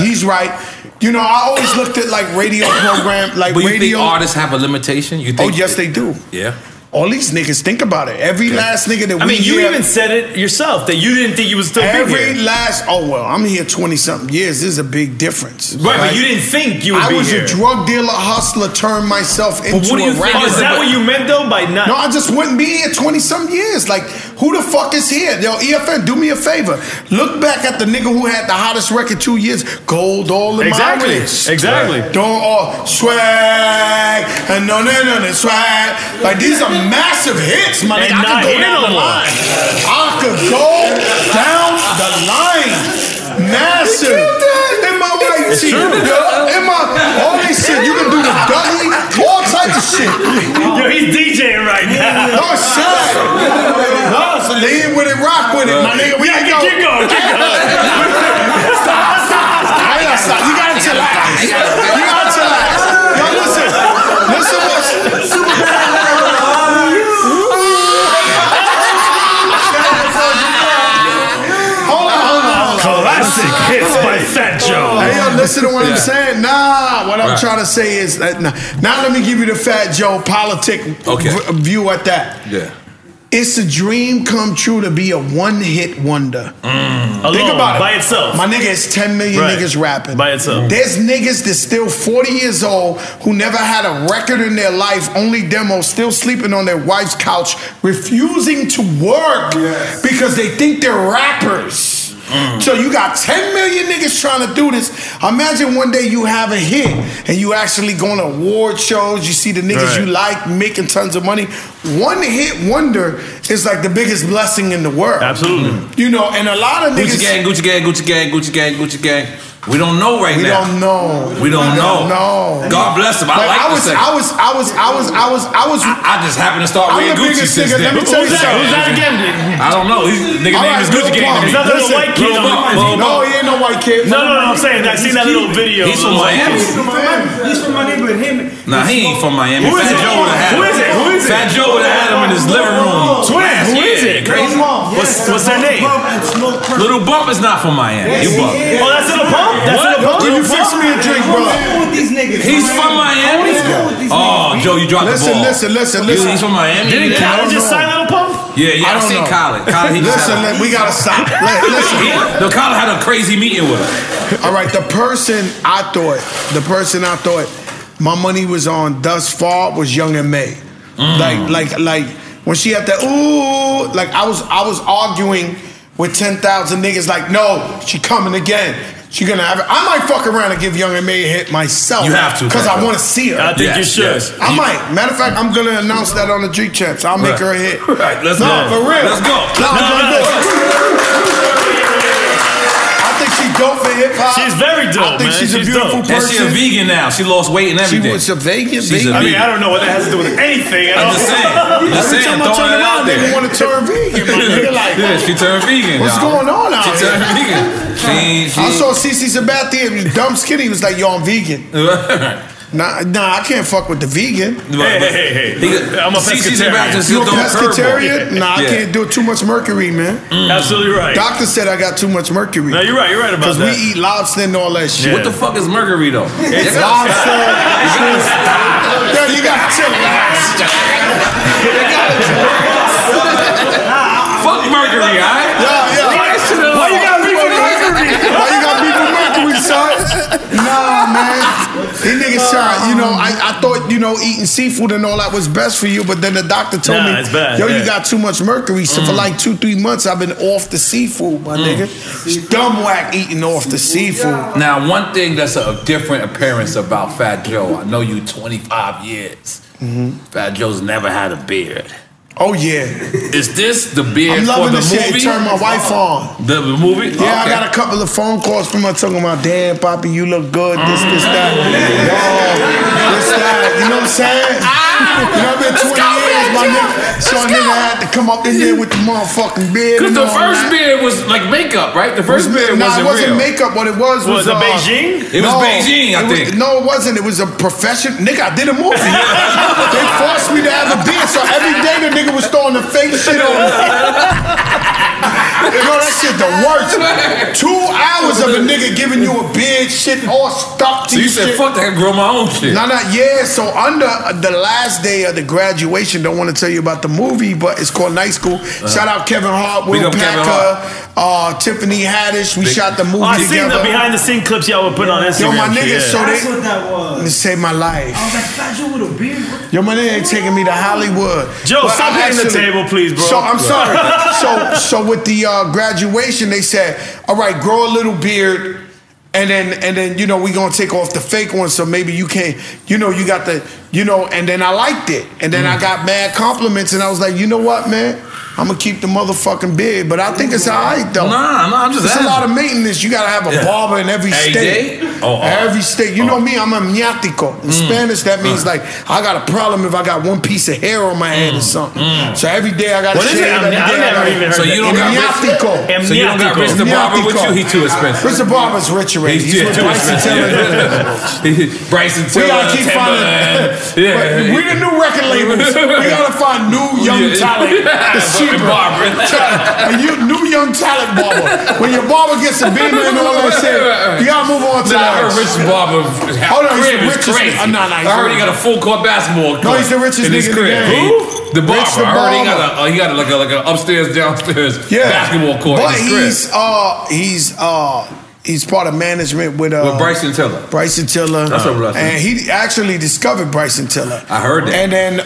He's right. You know, I always looked at like radio program, like but you radio. Think artists have a limitation? You think? Oh yes, they do. Yeah. All these niggas, think about it. Every last nigga that you even said it yourself that you didn't think you would still be here. I'm here 20-something years. This is a big difference. Right, but you didn't think you would be here. I was a drug dealer, hustler, turned myself into a rapper. Is that what you meant though by not? No, I just wouldn't be here 20-something years. Like, who the fuck is here? Yo, EFN, do me a favor. Look back at the nigga who had the hottest record 2 years. Gold, all in my wrist. Exactly. Don't swag and no swag. Like, these are massive hits, my nigga. I could go down the line. I could go down the line. Massive. In my white tee. In my all this shit. You can do the Dougie, all type of shit. Yo, he's DJing right now. No shit. No, so lean with it, rock with it, my nigga. We keep going. Stop. You gotta chillax. Yo, listen what's Classic hits by Fat Joe. Hey, yo, listen to what I'm saying. What I'm trying to say is, now let me give you the Fat Joe politic view at that. Yeah. It's a dream come true to be a one-hit wonder. Think about it. By itself. My nigga, it's 10 million niggas rapping. By itself. There's niggas that's still 40 years old who never had a record in their life, only demos, still sleeping on their wife's couch, refusing to work because they think they're rappers. So you got 10 million niggas trying to do this. Imagine one day you have a hit and you actually go on award shows, you see the niggas you like making tons of money. One hit wonder is like the biggest blessing in the world. Absolutely. You know, and a lot of niggas... Gucci gang, Gucci gang, Gucci gang, Gucci gang, Gucci gang. We don't know now. We don't know. We don't know. God bless him. I just happened to start wearing Gucci since then. Let me tell you something. Who's that again? I don't know. Nigga name is Gucci gang. Is that the little white kid? No, he ain't no white kid. No, I'm saying I seen that little video. He's from Miami. He's from my neighborhood. Nah, he ain't from Miami. Who is it? Who is it? Fat Joe would have had him in his living room. Twins. Who is it? Crazy. What's their name? Little Bump is not from Miami. You bump. Oh, that's Little Pump? That's Little Pump? You fix me a drink, bro. He's from Miami? Oh, Joe, you dropped the ball. Listen. He's from Miami? Didn't Khaled just sign Little Pump? Yeah, I seen Khaled. Listen, we gotta stop. Listen. No, Khaled had a crazy meeting with him. All right, the person I thought my money was on thus far was Young and May. Like when she had that like I was arguing with 10,000 niggas like, no, she coming again. She gonna have it. I might fuck around and give Young and May a hit myself. You have to. Because I want to see her. I think you should. Yes. I might. Matter of fact, I'm gonna announce that on the Drink Champs. I'll make her a hit. Right, let's go. For real. Let's go. I think she's dope for hip hop. She's very dope, I think she's a beautiful person. And she's a vegan now. She lost weight and everything. She was a vegan. I mean, I don't know what that has to do with anything. I'm just saying. Every time I turn around, they want to turn vegan. My nigga, like, she turned vegan. What's going on out here? She turned vegan. I saw CeCe Sabathia. He was dumb skinny. He was like, yo, I'm vegan. Nah, I can't fuck with the vegan. Hey. I'm a pescatarian. You a pescatarian? Nah, I can't do too much mercury, man. Absolutely right. Doctor said I got too much mercury. No, you're right about that. Because we eat lobster and all that shit. What the fuck is mercury, though? It's lobster. You gotta chill. Fuck mercury, alright? Why you got beef with mercury? Why you got beef with mercury, son? Nah, man. These niggas try, I thought, eating seafood and all that was best for you, but then the doctor told me, it's bad. you got too much mercury. So for like 2-3 months, I've been off the seafood, my nigga. It's dumb whack eating off the seafood. Now, one thing that's a different appearance about Fat Joe, I know you 25 years. Fat Joe's never had a beard. Oh yeah. Is this the beard I'm loving for the the shit. movie? Turn my wife on. The movie? Yeah, I got a couple of phone calls from her talking about, damn, Poppy, you look good, this, that. Yo, this, that. You know what I'm saying? I've been 20 years, my nigga. So a nigga had to come up in there with the motherfucking beard. Because the first beard was like makeup, right? The first beard wasn't real. It wasn't makeup. What it was it Beijing? It was Beijing, I think. No, it wasn't. It was a profession. Nigga, I did a movie. They forced me to have a beard, so every day the nigga was throwing the fake shit on me. That shit the worst. 2 hours of a nigga giving you a beard, shit all stuck to you. So you said, fuck that, I can grow my own shit. So under the last day of the graduation, don't want to tell you about the movie, but it's called Night School. Shout out Kevin Hart, Will Packer, Tiffany Haddish. We shot the movie together. I seen the behind the scene clips y'all would put on Instagram. Yo, my nigga, that's what that was. It saved my life. I was like, Fat Joe with a beard? Yo, my nigga ain't taking me to Hollywood. Joe, stop hitting the table, please, bro. So I'm sorry. So with the graduation, they said, all right, grow a little beard. And then we gonna take off the fake one, so maybe you can't, you got the, and then I liked it. And then I got mad compliments, and I was like, you know what, man? I'm gonna keep the motherfucking beard, but I think it's alright though. Nah, I'm just asking. It's a lot of maintenance. You gotta have a barber in every state. Every state. You know me, I'm a ñático. In Spanish, that means like I got a problem if I got one piece of hair on my head or something. So every day I gotta shave. So you don't got ñático. So you don't got Rich the Barber with you? He too expensive. Rich the Barber's rich already. He's with Bryson Tiller. Bryson Tiller. We gotta keep finding. We the new record labels. We gotta find new young talent. Barber. New young talent barber. When your barber gets a beamer and all that shit, you gotta move on to I heard Rich Barber. Hold on, he's the richest. I heard he got a full court basketball court. No, he's the richest nigga in the game. Who? The barber. Rich the I heard barber. he got like an upstairs, downstairs basketball court. But he's part of management with Bryson Tiller. Bryson Tiller. That's what and he actually discovered Bryson Tiller. I heard that. And then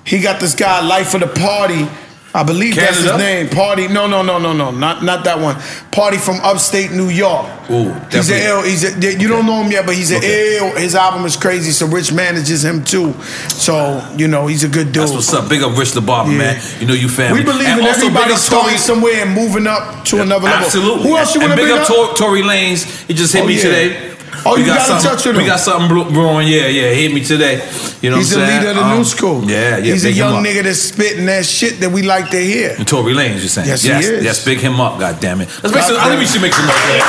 he got this guy, Life of the Party. I believe Canada? that's his name. Party. No. Not that one. Party from upstate New York. Ooh, he's an ill. You don't know him yet, but he's an ill. His album is crazy. So Rich manages him too. So he's a good dude. That's what's up. Big up Rich the Barber, man. You know you family. We believe in everybody starting somewhere and moving up to another level. Absolutely. Who else you want to bring up? Big up Tory Lanez. He just hit me today. Oh, you got in touch with him? We got something brewing. Yeah. He hit me today. You know he's what I'm saying? He's a leader of the new school. Yeah. He's a young nigga that's spitting that shit that we like to hear. And Tory Lanez, you're saying? Yes, he is. Yes, big him up, goddammit. I think we should make some noise.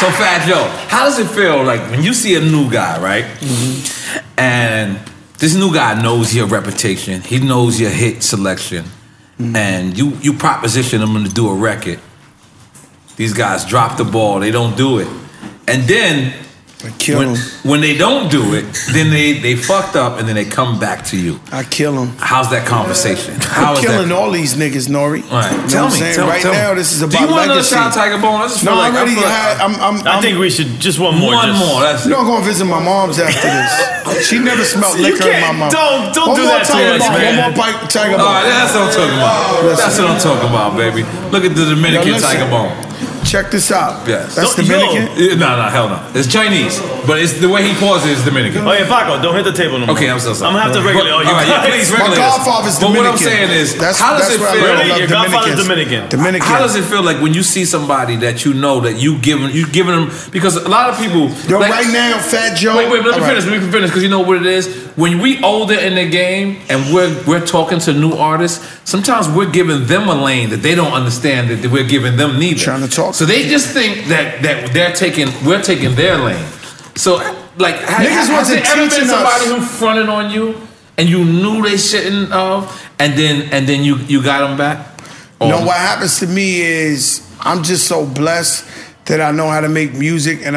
So Fat Joe, how does it feel like when you see a new guy, right? Mm-hmm. And this new guy knows your reputation. He knows your hit selection. Mm-hmm. And you proposition him to do a record. These guys drop the ball. They don't do it. And then when they don't do it, then they fucked up and then they come back to you. I kill them. How's that conversation? I'm killing all these niggas, N.O.R.E. All right. Tell me. Right now, this is about legacy. Do you want another legacy. shot, Tiger Bone? I think we should just one more. One more. That's I'm going to visit my mom's after this. She never smelled liquor in my mouth. Don't do that to us, man. One more Tiger Bone. All right, that's what I'm talking about. That's what I'm talking about, baby. Look at the Dominican Tiger Bone. Check this out. Yes. That's Dominican? No, hell no. It's Chinese. But it's the way he pauses is Dominican. Oh, yeah, Paco, don't hit the table no more. Okay, I'm so sorry. I'm going to have to regulate all you guys. Please regulate. My godfather's Dominican. But what I'm saying is, how does it feel? Really? Your godfather's Dominican. How does it feel like when you see somebody that you know that you giving them, because a lot of people. Yo, like, right now, Fat Joe. Wait, let me finish because you know what it is? When we older in the game and we're talking to new artists, sometimes we're giving them a lane that they don't understand that we're giving them neither. Trying to talk. So they just think that we're taking their lane. So like, has there ever been somebody who fronted on you and you knew they shouldn't have, and then you got them back? No, what happens to me is I'm just so blessed that I know how to make music, and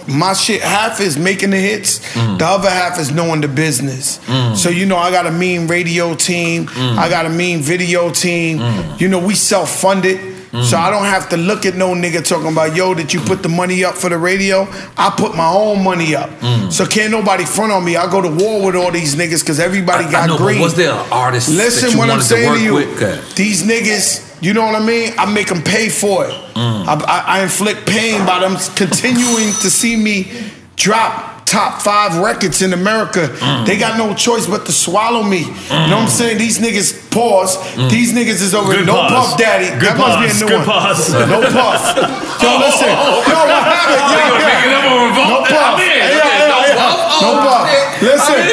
my shit, half is making the hits, the other half is knowing the business. So, I got a mean radio team, I got a mean video team, we self-funded. So I don't have to look at no nigga talking about, yo, did you put the money up for the radio? I put my own money up. So can't nobody front on me. I go to war with all these niggas because everybody got green. But was there an artist Listen that you what I'm wanted saying to work to you. with? These niggas, you know what I mean? I make them pay for it. I inflict pain by them continuing to see me drop top 5 records in America. They got no choice but to swallow me. You know what I'm saying? These niggas, pause. These niggas is over. No Puff Daddy. That must be a new one. No Puff. Yo, listen. Yo, what happened? No Puff. No Puff. Listen.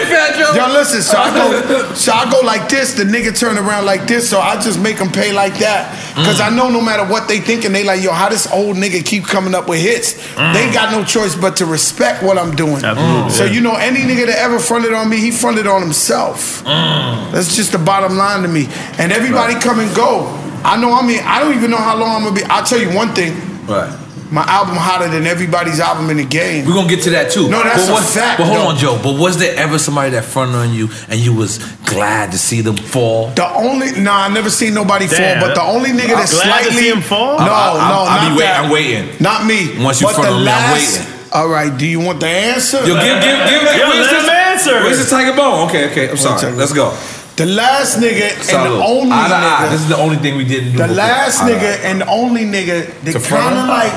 Yo, listen. So I go like this. The nigga turn around like this. So I just make them pay like that. Because I know no matter what they thinking, they like, yo, how this old nigga keep coming up with hits? They got no choice but to respect what I'm doing. So any nigga that ever fronted on me, he fronted on himself. That's just the bottom line to me. And everybody come and go. I don't even know how long I'm gonna be. I'll tell you one thing. Right. My album hotter than everybody's album in the game. We're gonna get to that too. No, that's a fact. But hold on, Joe. But was there ever somebody that fronted on you and you was glad to see them fall? I never seen nobody fall. But the only nigga that slightly to see him fall. I'm waiting. Not me. Once you front on me, I'm waiting. All right, do you want the answer? Yo, give the answer. Where's the Tiger Bone? Okay, I'm sorry. Let's go. The last nigga and the only nigga. This is the only thing we didn't do. The last nigga and the only nigga that kind of like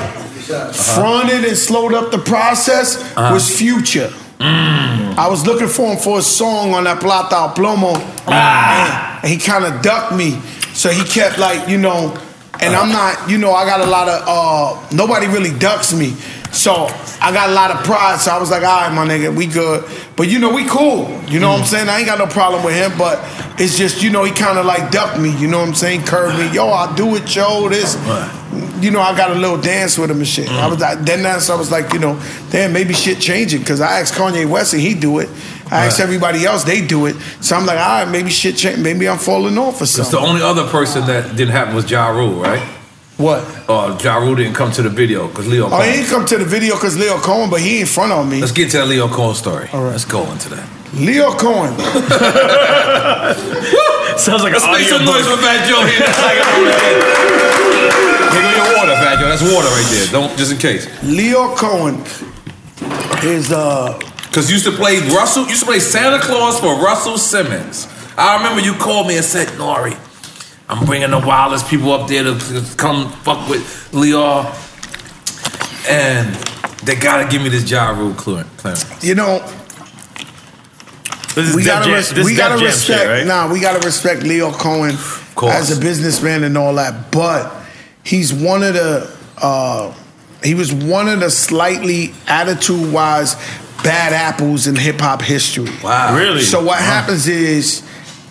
fronted and slowed up the process was Future. I was looking for him for a song on that Plata al Plomo, and he kind of ducked me. So he kept like, and I'm not, I got a lot of, nobody really ducks me. So I got a lot of pride. So I was like, all right, my nigga, we good. But we cool. You know what I'm saying? I ain't got no problem with him, but it's just, he kind of like ducked me. You know what I'm saying? Curved me. Yo, I'll do it, yo, this. I got a little dance with him and shit. I was like, damn, maybe shit changing. Because I asked Kanye West and he do it. I asked everybody else, they do it. So I'm like, all right, maybe shit changed. Maybe I'm falling off or something. Because the only other person that didn't happen was Ja Rule, right? What? Ja Rule didn't come to the video because Leo Cohen. Oh, he didn't come to the video because Leo Cohen, but he in front of me. Let's get to that Leo Cohen story. All right. Let's go into that. Leo Cohen. Sounds like Let's make some noise for Fat Joe here. Give me your water, Fat Joe. That's water right there. Don't, just in case. Leo Cohen is because you used to play Santa Claus for Russell Simmons. I remember you called me and said, N.O.R.E, I'm bringing the wildest people up there to come fuck with Leo, and they gotta give me this Ja Rule clearance. You know, we gotta respect. Shit, right? We gotta respect Leo Cohen as a businessman and all that. But he's one of the he was one of the slightly attitude-wise bad apples in hip hop history. Wow, really? So what happens is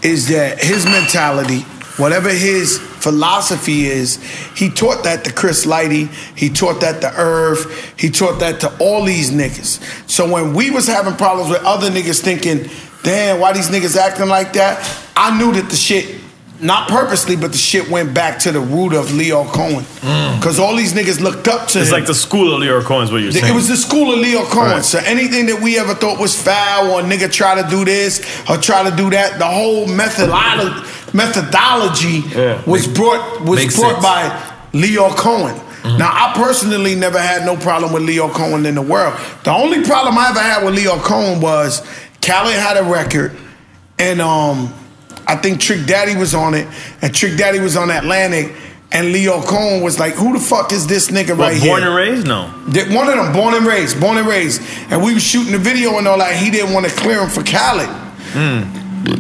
that his mentality, whatever his philosophy is, he taught that to Chris Lighty, he taught that to Irv, he taught that to all these niggas. So when we was having problems with other niggas thinking, damn, why these niggas acting like that? I knew that the shit, not purposely, but the shit went back to the root of Leo Cohen. Because all these niggas looked up to him. It's like the school of Leo Cohen is what you're saying. It was the school of Leo Cohen. Right. So anything that we ever thought was foul or nigga try to do this or try to do that, the whole methodology was brought by Leo Cohen. Now, I personally never had no problem with Leo Cohen in the world. The only problem I ever had with Leo Cohen was Khaled had a record, and I think Trick Daddy was on it, and Trick Daddy was on Atlantic, and Leo Cohen was like, who the fuck is this nigga right here? Born and Raised? No. One of them, Born and Raised. And we was shooting the video and all that. He didn't want to clear him for Khaled.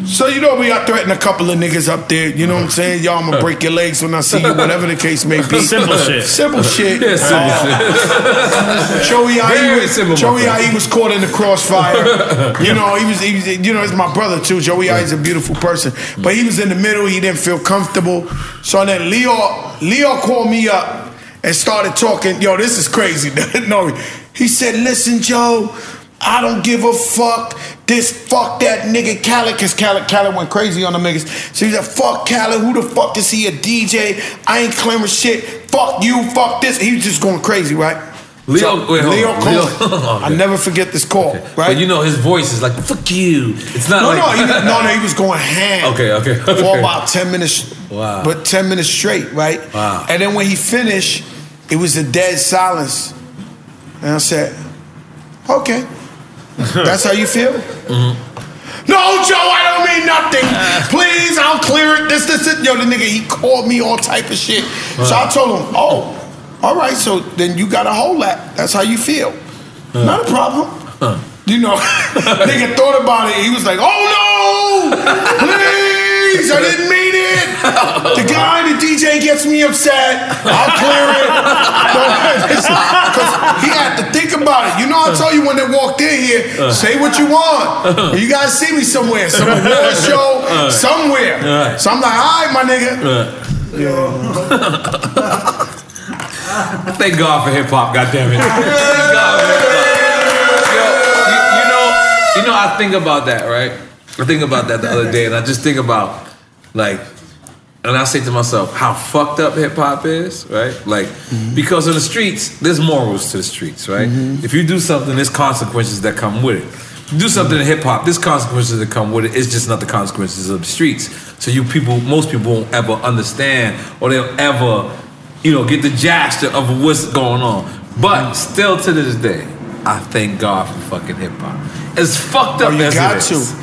So, you know, we got threatening a couple of niggas up there. You know what I'm saying? Y'all, I'm going to break your legs when I see you, whatever the case may be. Simple shit. Simple shit. Yeah, simple shit. Joey I was caught in the crossfire. You know, he was, you know, he's my brother too. Joey I is a beautiful person. But he was in the middle. He didn't feel comfortable. So then Leo called me up and started talking. Yo, this is crazy. No, he said, listen, Joe, I don't give a fuck. Fuck that nigga Khaled, because Khaled went crazy on the niggas. So he said, fuck Khaled, who the fuck is he, a DJ? I ain't claiming shit. Fuck you, fuck this. He was just going crazy, right? Leo Cohen. I'll never forget this call, right? But you know his voice is like, fuck you. It's not he was going ham. Okay. For about 10 minutes. Wow. But 10 minutes straight, right? Wow. And then when he finished, it was a dead silence. And I said, okay. That's how you feel? No, Joe, I don't mean nothing. Please, I'll clear it. This. Yo, the nigga, he called me all type of shit. So I told him, oh, all right, so then you got a hold that. That's how you feel. Not a problem. You know, nigga thought about it. He was like, oh no, please, I didn't mean it. The guy, the DJ gets me upset. I'll clear it. Because he had to think about it. You know, I told you when they walked in here, say what you want. You guys see me somewhere, some award show, somewhere. So I'm like, all right, my nigga. Thank God for hip hop, goddammit. Thank God for hip hop. You know, I think about that, right? I think about that the other day, and I just think about, like, and I say to myself, how fucked up hip hop is, right? Like, because in the streets, there's morals to the streets, right? If you do something, there's consequences that come with it. If you do something in hip hop, there's consequences that come with it. It's just not the consequences of the streets. So most people won't ever understand, or they'll ever, you know, get the gist of what's going on. But still to this day, I thank God for fucking hip hop. As fucked up as it is.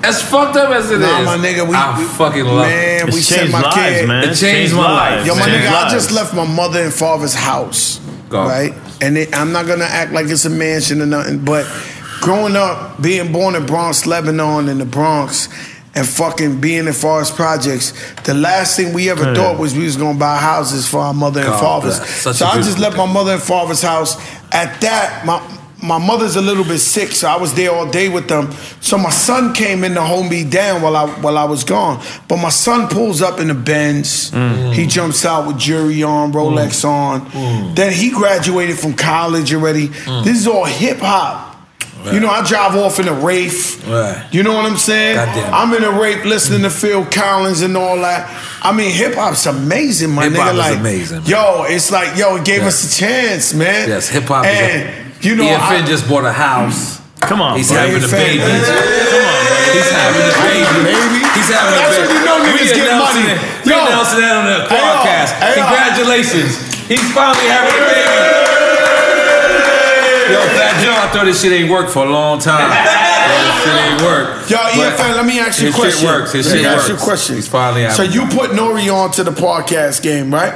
As fucked up as it is, my nigga, I fucking love it. Man, we sent my kid. Man. It changed my life. Yo, my nigga, I just left my mother and father's house, right? And I'm not gonna act like it's a mansion or nothing, but growing up, being born in Bronx, Lebanon, in the Bronx, and fucking being in Forest Projects, the last thing we ever thought was we was gonna buy houses for our mother and fathers. So I just left my mother and father's house. At that, my mother's a little bit sick, so I was there all day with them. So my son came in to hold me down while I was gone. But my son pulls up in the Benz. He jumps out with jewelry on, Rolex on. Then he graduated from college already. This is all hip hop. Right. You know, I drive off in a Wraith. Right. You know what I'm saying? Goddamn. I'm in a Wraith listening to Phil Collins and all that. I mean, hip hop's amazing, my nigga. Hip-hop Like, is amazing, man. Yo, it's like, yo, it gave us a chance, man. Yes, hip hop is you know, EFN just bought a house. Come on, he's bro. having a EFN, baby. man. Come on, man. He's having a baby. He's having a That's baby. when you know niggas get money. We announcing that on the podcast. Congratulations. He's finally having a baby. Yo, Fat Joe, I thought this shit ain't worked for a long time. This shit ain't worked. Yo, EFN, let me ask you a question. His shit works. His shit works. Ask you a question. He's finally having So you put N.O.R.E on to the podcast game, right?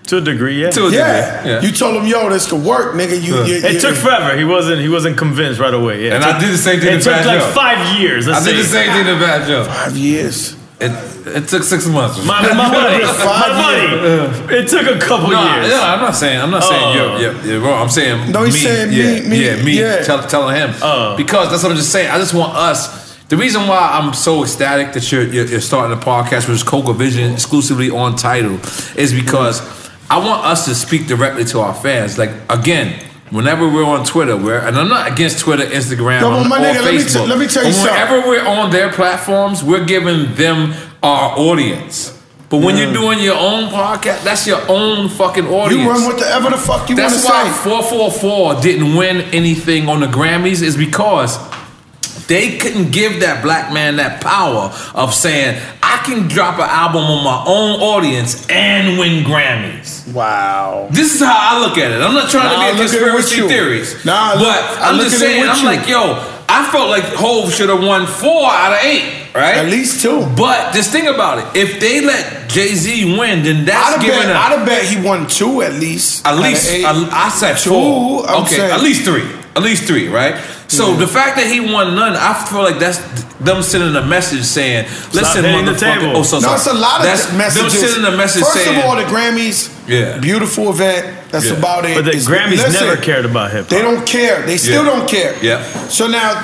To a degree, yeah. To a degree, yeah. You told him, yo, this could work, nigga. It took forever. He wasn't convinced right away. Yeah. And I did the same thing to Fat Joe. It took like 5 years. I did the same thing to Fat Joe. 5 years. It took 6 months. My money. It took a couple years. No, I'm not saying you're wrong. I'm saying no, he's saying me. Telling him because that's what I'm just saying. I just want us. The reason why I'm so ecstatic that you're starting a podcast, which is Coca Vision exclusively on Tidal, is because I want us to speak directly to our fans. Like, again, whenever we're on Twitter, and I'm not against Twitter, Instagram, or Facebook. Let me tell you something. Whenever we're on their platforms, we're giving them our audience. But when you're doing your own podcast, that's your own fucking audience. You run whatever the fuck you want to say. That's why 444 didn't win anything on the Grammys, is because they couldn't give that black man that power of saying, I can drop an album on my own audience and win Grammys. Wow. This is how I look at it. I'm not trying to be a conspiracy theories. But I'm just saying, I'm like, yo, I felt like Hov should have won 4 out of 8, right? At least 2. But just think about it. If they let Jay-Z win, then that's giving up. I'd have bet he won 2 at least. At least, I said 4. Okay, at least 3. At least 3, right? So the fact that he won none, I feel like that's them sending a message saying, "Listen, motherfucker." Oh, so it's a lot of messages. Them sending a message saying, first of all, the Grammys, beautiful event. That's about it. But the Grammys never cared about hip hop. They don't care. They still don't care. Yeah. So now,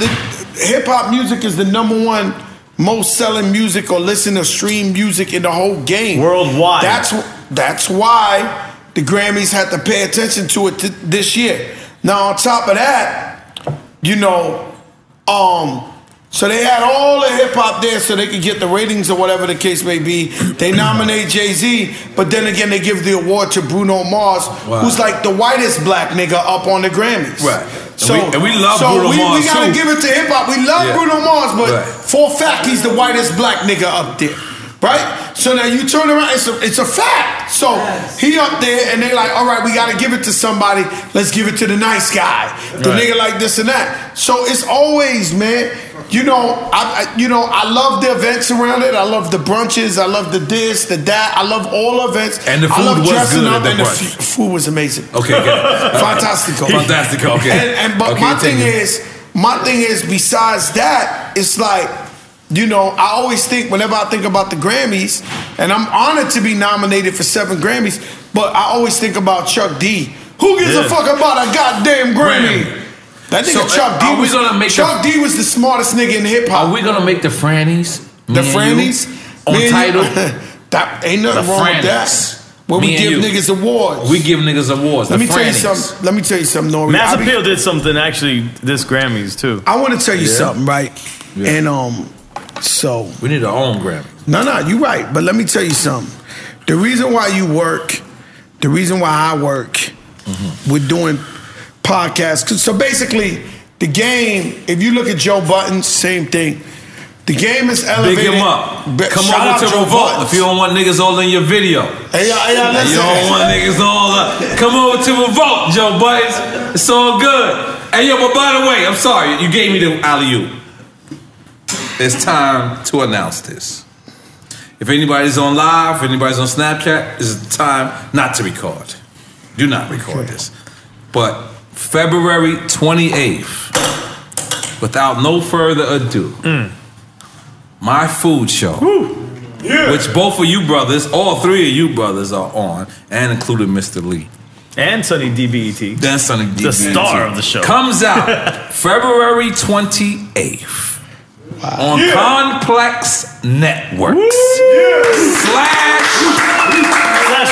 hip hop music is the #1 most selling music or listen to stream music in the whole game worldwide. That's why the Grammys had to pay attention to it this year. Now, on top of that, you know, so they had all the hip hop there so they could get the ratings or whatever the case may be. They nominate Jay-Z, but then again they give the award to Bruno Mars, who's like the whitest black nigga up on the Grammys. Right. So and we love Bruno Mars. We gotta give it to hip hop. We love Bruno Mars, but for a fact he's the whitest black nigga up there. Right? So now you turn around, it's a fact. So he up there and they like, all right, we gotta give it to somebody. Let's give it to the nice guy. The nigga like this and that. So it's always, man, you know, I love the events around it. I love the brunches. I love the this, the that. I love all events. And the food was good at the brunch. The food was amazing. Okay, good. Fantastico. Fantastico, okay. But my thing is, besides that, it's like, you know, I always think, whenever I think about the Grammys, and I'm honored to be nominated for 7 Grammys, but I always think about Chuck D. Who gives a fuck about a goddamn Grammy? That nigga Chuck D was the smartest nigga in hip hop. Are we gonna make the Frannies? The Frannies? On Tidal? That ain't nothing wrong with that. Where we give niggas awards. We give niggas awards. Let me tell you something, N.O.R.E. Mass Appeal did something actually this Grammys too. I want to tell you something, right? Yeah. And so we need our own Grammy. No, you right. But let me tell you something. The reason why you work, the reason why I work, we're doing podcasts. So basically, the game, if you look at Joe Budden, same thing. The game is elevated. Big him up. Come over to Revolt if you don't want niggas all in your video. Hey, listen. You don't want niggas all come over to Revolt, Joe Buttons. It's all good. Hey, yo, but by the way, I'm sorry. You gave me the alley-oop. It's time to announce this. If anybody's on live, if anybody's on Snapchat, this is the time not to record. Do not record this. But February 28th, without no further ado, my food show, which both of you brothers, all 3 of you brothers are on, and including Mr. Lee. And Sonny DBET. Then Sonny DBET. The star of the show. Comes out February 28th. On Complex Networks. Slash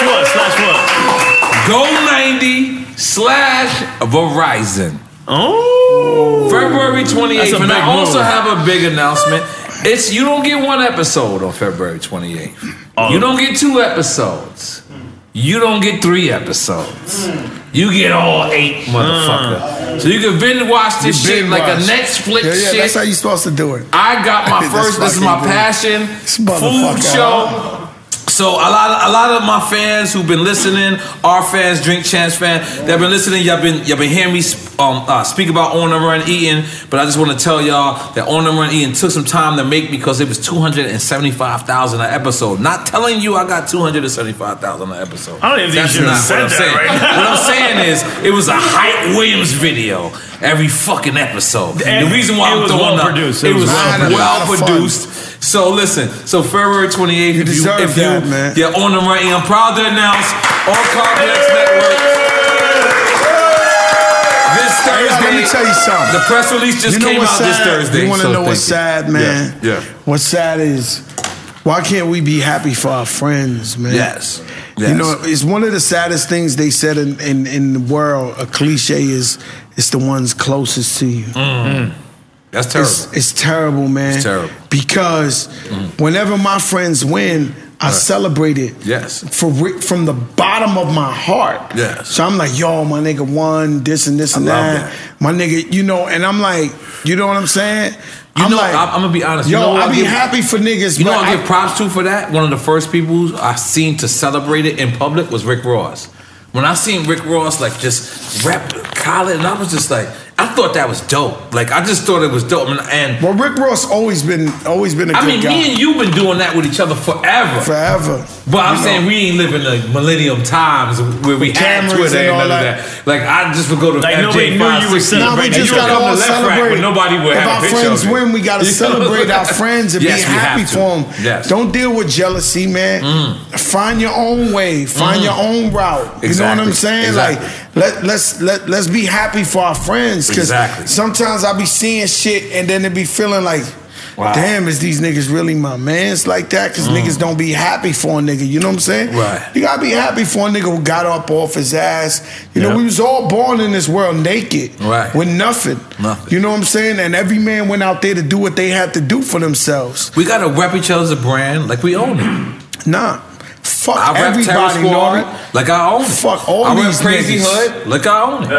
what? Go 90 / Verizon. Oh, February 28th, and I also have a big announcement. It's you don't get one episode on February 28th. You don't get 2 episodes. You don't get 3 episodes. You get all 8, motherfucker. So you can binge watch this shit like a Netflix shit. That's how you supposed to do it. I got my first. This is my passion. Food show. So a lot of my fans who've been listening, our fans, Drink Champs fans, they've been listening. Y'all been hearing me speak about On-the-Run Eating, but I just want to tell y'all that On-the-Run Eating took some time to make because it was $275,000 an episode. Not telling you I got $275,000 an episode. I don't even think you should have said that right now. What I'm saying is, it was a Hype Williams video every fucking episode. The reason why I'm throwing up, it was well produced. So listen, so February 28th, if you're on the right, I'm proud to announce on Complex Network this Thursday. Let me tell you something. The press release just came out this Thursday. You want to know what's sad, man? Yeah. What's sad is, why can't we be happy for our friends, man? Yes. You know, it's one of the saddest things they said in the world. A cliche is, it's the ones closest to you. That's terrible. It's terrible, man. It's terrible. Because whenever my friends win, I celebrate it. Yes. From the bottom of my heart. Yes. So I'm like, yo, my nigga won this and this and that. My nigga, you know, and I'm like, you know what I'm saying? I'm gonna be honest. Yo, I be happy for niggas. You know what I give props to for that? One of the first people I seen to celebrate it in public was Rick Ross. When I seen Rick Ross like just rap Khaled, and I was just like, I thought that was dope. Like I just thought it was dope. And well, Rick Ross always been a good guy. I mean, me and you been doing that with each other forever. But I'm saying we ain't living the millennium times where we had Twitter and all that. Like I just would go to FJ 516. No, we just gotta all celebrate. Nobody would have a picture of it. If our friends win, we gotta celebrate our friends and be happy for them. Yes. Don't deal with jealousy, man. Find your own way. Find your own route. You know what I'm saying? Like let's be happy for our friends. Because sometimes I be seeing shit and then it be feeling like, damn, is these niggas really my mans like that? Because niggas don't be happy for a nigga, you know what I'm saying? Right. You gotta be happy for a nigga who got up off his ass. You know, we was all born in this world naked. With nothing. You know what I'm saying? And every man went out there to do what they had to do for themselves. We gotta rep each other as a brand like we own it. Nah. Fuck I everybody, N.O.R.E. Like I own it. Fuck all these rep Crazy niggas. Hood like I own it.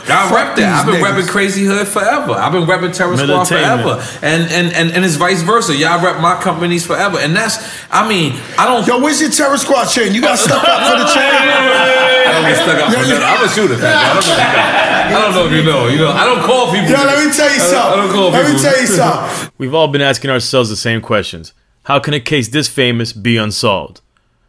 I rep that. I've been repping Crazy Hood forever. I've been repping Terror Squad forever. And it's vice versa. Y'all rep my companies forever. And that's, I mean, I don't. Yo, where's your Terror Squad chain? You got stuck up for the chain? I don't get stuck up for that. I'm a shooter, fam. I don't know if you know. You know, I don't call people. Yo, let me tell you something. I don't call people. Let me tell you something. We've all been asking ourselves the same questions. How can a case this famous be unsolved?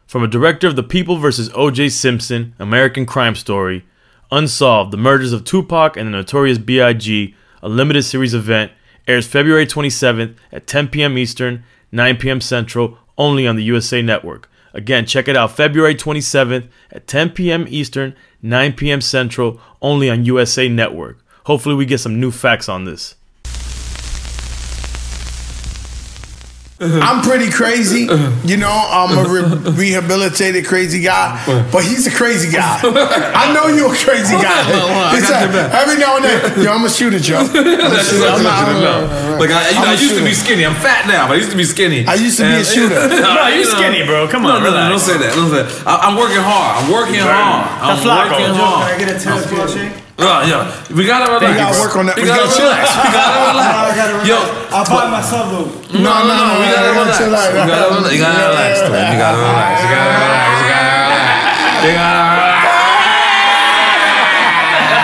From a director of The People vs. O.J. Simpson, American Crime Story, Unsolved, The Murders of Tupac and the Notorious B.I.G., a limited series event, airs February 27th at 10 p.m. Eastern, 9 p.m. Central, only on the USA Network. Again, check it out February 27th at 10 p.m. Eastern, 9 p.m. Central, only on USA Network. Hopefully we get some new facts on this. I'm pretty crazy, you know. I'm a rehabilitated crazy guy, but he's a crazy guy. I know you're a crazy guy. Every now and then, yo, I'm a shooter, Joe. Like I used to be skinny. I'm fat now, but I used to be skinny. I used to be a shooter. No, you're skinny, bro. Come on, relax. Don't say that. Don't say that. I'm working hard. I'm working hard. I'm working hard. Can I get a Terror Squad shake? Yeah, we gotta relax. We gotta work on that. We gotta relax. We gotta relax. Yo, I'll buy myself though. No. We gotta relax. You gotta relax. You gotta relax. You gotta relax. You gotta relax. You gotta relax. You gotta relax.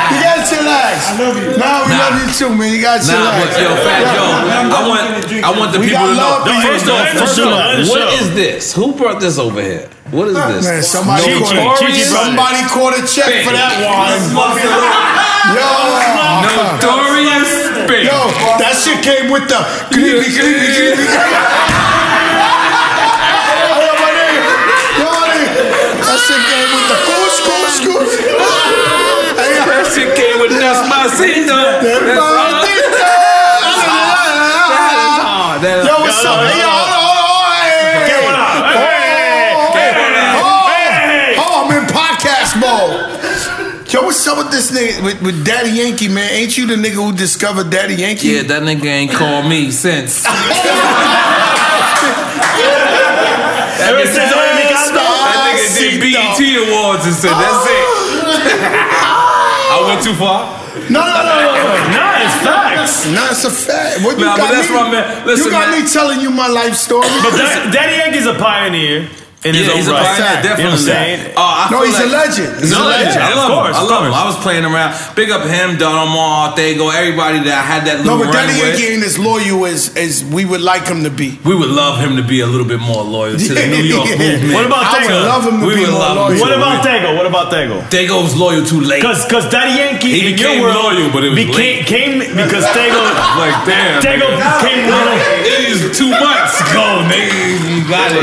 You gotta chillax. I love you. Nah, we love you too, man. You gotta chillax. Yo, Fat Joe, I want the people to know. First off, what is this? Who brought this over here? What is this? Man, somebody caught a check for that wine. Yo, Notorious Big. Yo, that shit came with the that shit came with the scooch. That shit came with Despacito. Yo, what's up? Yo, what's up with this nigga, with Daddy Yankee, man? Ain't you the nigga who discovered Daddy Yankee? Yeah, that nigga ain't called me since. Ever since that nigga did BET Awards and said, that's it. I went too far? No, it's facts. No, it's a fact. What Nah, but that's what I meant. Listen, you got me telling you my life story. But Daddy Yankee's a pioneer. In his own he's a right. pioneer, definitely. You know what I'm saying? No, he's a legend. He's a legend. I love him. I was playing around. Big up him, N.O.R.E, Tego, everybody that I had that little No, but run Daddy with. Yankee ain't as loyal as we would like him to be. We would love him to be a little bit more loyal to the New York movement. What about Tego? I would love him to be more loyal. What about Tego? Tego was loyal too late. Because Daddy Yankee, he became loyal, but it was late. Came because Tego, like damn, Tego came loyal. It is 2 months ago, nigga. You got it.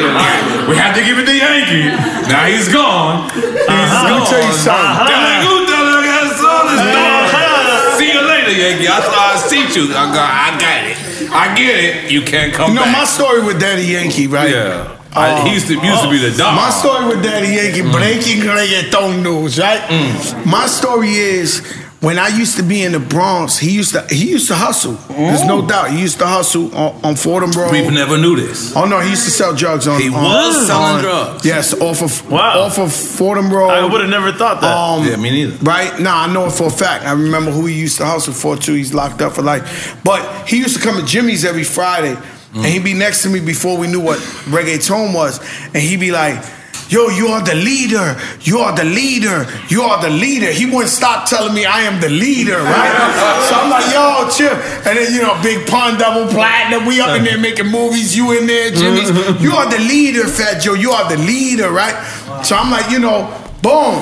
We had to give it to Yankee. Now he's gone. He's gone. Let me tell you something. See you later, Yankee. I see you. I got it. I get it. You can't come back. My story with Daddy Yankee, right? Yeah. He used to be the dog. My story with Daddy Yankee, breaking reggaeton news, right? My story is when I used to be in the Bronx, he used to hustle. There's no doubt. He used to hustle on Fordham Road. We never knew this. Oh no, he used to sell drugs on. He was selling drugs. Yes, off of Fordham Road. I would have never thought that. Yeah, me neither. Right? Nah, I know it for a fact. I remember who he used to hustle for too. He's locked up for life. But he used to come to Jimmy's every Friday, and he'd be next to me before we knew what reggaeton was, and he'd be like, yo, you are the leader. You are the leader. You are the leader. He wouldn't stop telling me I am the leader, right? So I'm like, yo, chill. And then, Big Pun, Double Platinum. We up in there making movies. You in there, Jimmy's. You are the leader, Fat Joe. You are the leader, right? So I'm like, boom.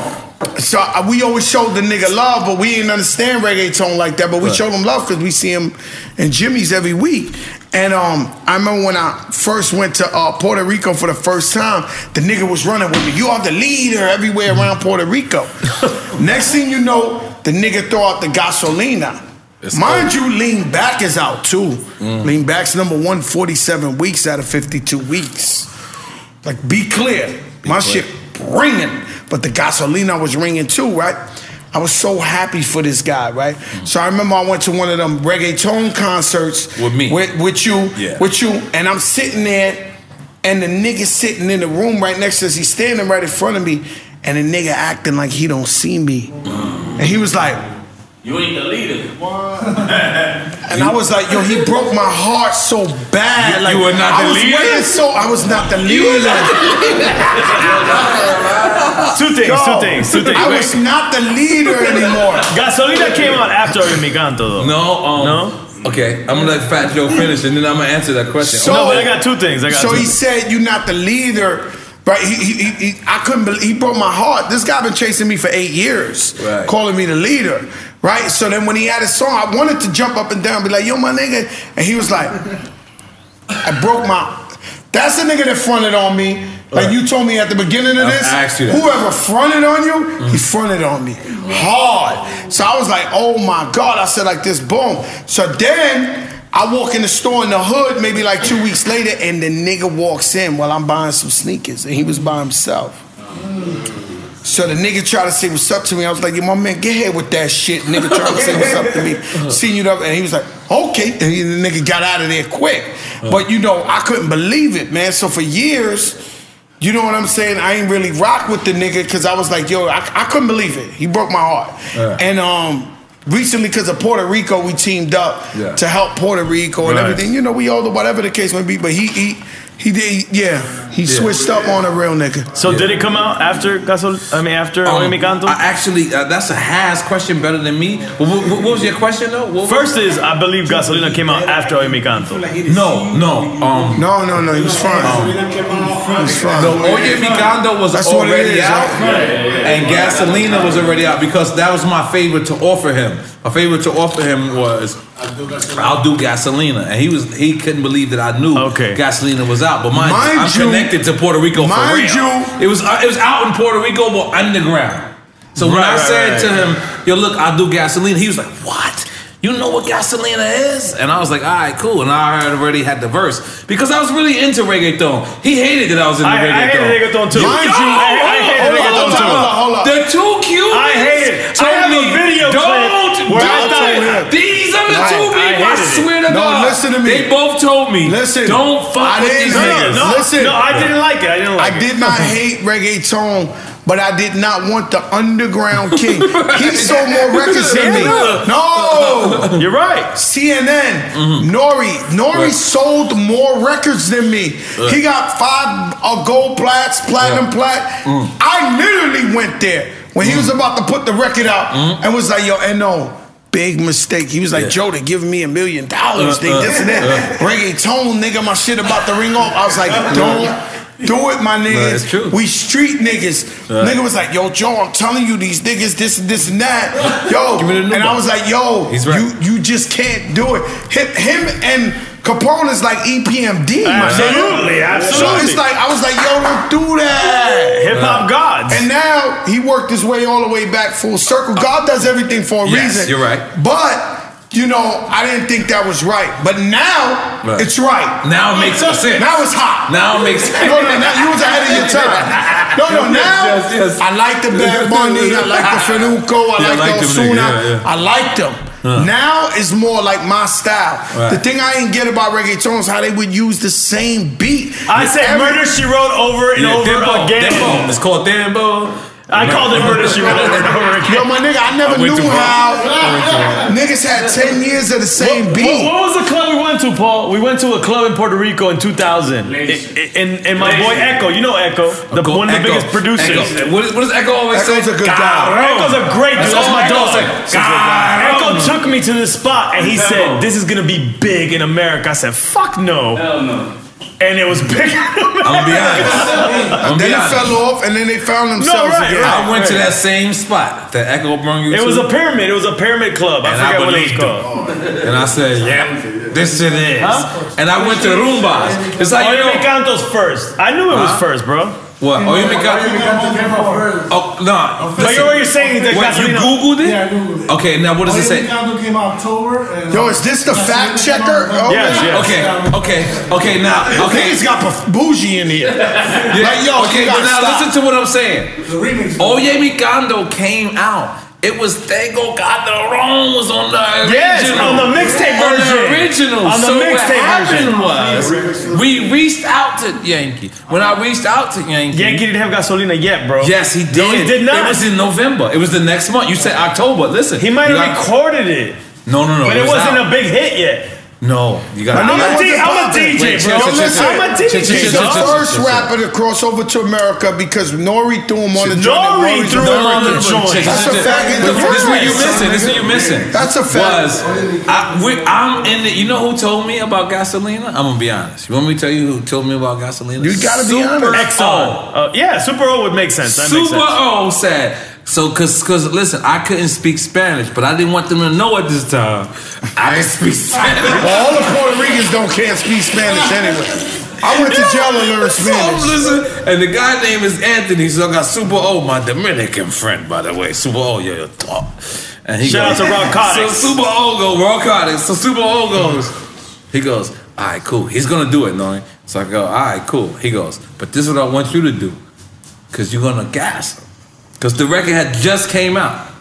So we always showed the nigga love, but we didn't understand reggaeton like that. But we showed him love because we see him in Jimmy's every week. And I remember when I first went to Puerto Rico for the first time, the nigga was running with me. You are the leader everywhere around Puerto Rico. Next thing you know, the nigga throw out the gasolina. Mind you, Lean Back is out too. Lean Back's number 147 weeks out of 52 weeks. Like, be clear. My shit ringing, but the gasolina was ringing too, right? I was so happy for this guy, right? So I remember I went to one of them reggaeton concerts with me, with you, and I'm sitting there, and the nigga sitting in the room right next to us. He's standing right in front of me, and the nigga acting like he don't see me, and he was like, "You ain't the leader." And I was like, yo, he broke my heart so bad. You were not the leader? I was not the leader. Two things. I was not the leader anymore. Gasolina came out after Mi Canto, though. No? Okay, I'm gonna let Fat Joe finish, and then I'm gonna answer that question. So, but I got two things. He said, you're not the leader. Right, I couldn't believe, he broke my heart. This guy been chasing me for 8 years, calling me the leader, right? So then when he had his song, I wanted to jump up and down, be like, yo, my nigga. And he was like, that's the nigga that fronted on me. Like you told me at the beginning of this, I asked you that. Whoever fronted on you, he fronted on me hard. So I was like, oh my God. I said like this, boom. So then I walk in the store in the hood maybe like 2 weeks later, and the nigga walks in while I'm buying some sneakers, and he was by himself. So the nigga tried to say what's up to me. I was like, yo, my man, get here with that shit. Nigga tried to say what's up to me. Seen you up, and he was like, okay. And the nigga got out of there quick. But I couldn't believe it, man. So for years, you know what I'm saying? I ain't really rock with the nigga because I was like, yo, I couldn't believe it. He broke my heart. And recently, because of Puerto Rico, we teamed up to help Puerto Rico and everything. We all, whatever the case may be, but he switched up on a real nigga. So did it come out after Oye Mi Canto? Actually, that's a has question better than me. What was your question though? First is, I believe Gasolina came out after Oye Mi Canto. No. He was fine. Oye Mi Canto was already out, and Gasolina was already out because that was my favorite to offer him. My favorite to offer him was I'll do Gasolina, and he couldn't believe that I knew Gasolina was out. But mind you, I'm connected to Puerto Rico for real. It was out in Puerto Rico, but underground. So when I said to him, yo, look, I'll do Gasolina, he was like, what? You know what Gasolina is? And I was like, all right, cool. And I already had the verse because I was really into reggaeton. He hated that I was into reggaeton. I hated reggaeton too. Mind you, I hated reggaeton too. They're too cute. I hate it. So listen to me. They both told me, don't fuck with these niggas. No, I didn't like it. I did not hate reggaeton, but I did not want the underground king. He sold more records than me. No, you're right. CNN, N.O.R.E sold more records than me. He got 5 gold plats, platinum plat. I literally went there when he was about to put the record out and was like, yo, N.O., big mistake. He was like, Joe, they giving me $1 million. They this and that. Reggaeton, nigga, my shit about to ring off. I was like, don't do it, my niggas. No, we street niggas. Nigga was like, yo, Joe, I'm telling you, these niggas, this and that. Yo, and I was like, yo, you just can't do it. Him and Capone is like EPMD, my nigga. Absolutely. So it's like, I was like, yo, don't do that. Hip hop gods. And now he worked his way all the way back full circle. God does everything for a reason. You're right. But you know, I didn't think that was right. But now, it's right. Now it makes sense. Now it's hot. Now it makes sense. No, now you was ahead of your time. No, now, I like the Bad Bunny, I like the Fenuco, I like the Ozuna. I liked them. Now it's more like my style. The thing I didn't get about reggaeton is how they would use the same beat. I said Murder, She Wrote over and over again. Dembo. It's called Dembo. I called it Murder, She Wrote over and over again. Yo, my nigga, I never knew how niggas had 10 years of the same beat. What was the club we went to, Paul? We went to a club in Puerto Rico in 2000. And my boy Echo, you know Echo, one of the biggest producers. What does Echo always say? Echo's a good guy. Echo's a great dude. That's my dog. Echo took me to this spot and he said, this is going to be big in America. I said, fuck no. Hell no. And it was big. I'm gonna be honest. Then it fell off, and then they found themselves again. I went to that same spot that Echo brought you to. It was a pyramid. It was a pyramid club. I forget what it was called. And I said, yeah, this shit is. And I went to Rumbas. It's like, Oye Me Canto's first. I knew it was first, bro. What? Oye Me Canto? Oh, no. But what you're saying is that what, you Googled it? Yeah, I Googled it. Okay, now what does it say? Oye Me Canto came out October. Yo, is this the fact checker? Yes. Okay, now. Okay. Niggas got bougie in here. Like, yo, okay, but now listen to what I'm saying. The remix. Oye Mi Canto came out. It was Tego Calderón was on the original. Yes, on the mixtape version. On the original. On the so mixtape version. What happened was, we reached out to Yankee. When I reached out to Yankee didn't have gasolina yet, bro. Yes, he did. No, he did not. It was in November. It was the next month. You said October. Listen. He might have recorded it. No. But it wasn't a big hit yet. No, you got. I'm a DJ, bro. I'm a DJ. He's the first rapper to cross over to America because N.O.R.E threw him on the joint. N.O.R.E threw him on the joint. That's a fact. This is what you missing. This is what you missing. That's a fact. I'm in the. You know who told me about Gasolina? I'm gonna be honest. You want me to tell you who told me about Gasolina? You gotta be honest. Exxon. Yeah, Super O would make sense. Super O said. So, cause listen, I couldn't speak Spanish, but I didn't want them to know at this time. I didn't speak Spanish. Well, all the Puerto Ricans can't speak Spanish anyway. I went to jail to learn Spanish. So, listen, and the guy name is Anthony, so I got Super O, my Dominican friend, by the way. Super O, yeah, talk. And he shout out to Roc. So Super O goes, Roc. So Super O goes, he goes, all right, cool. He's gonna do it, no? So I go, all right, cool. He goes, but this is what I want you to do, cause you're gonna gas him. Because the record had just came out.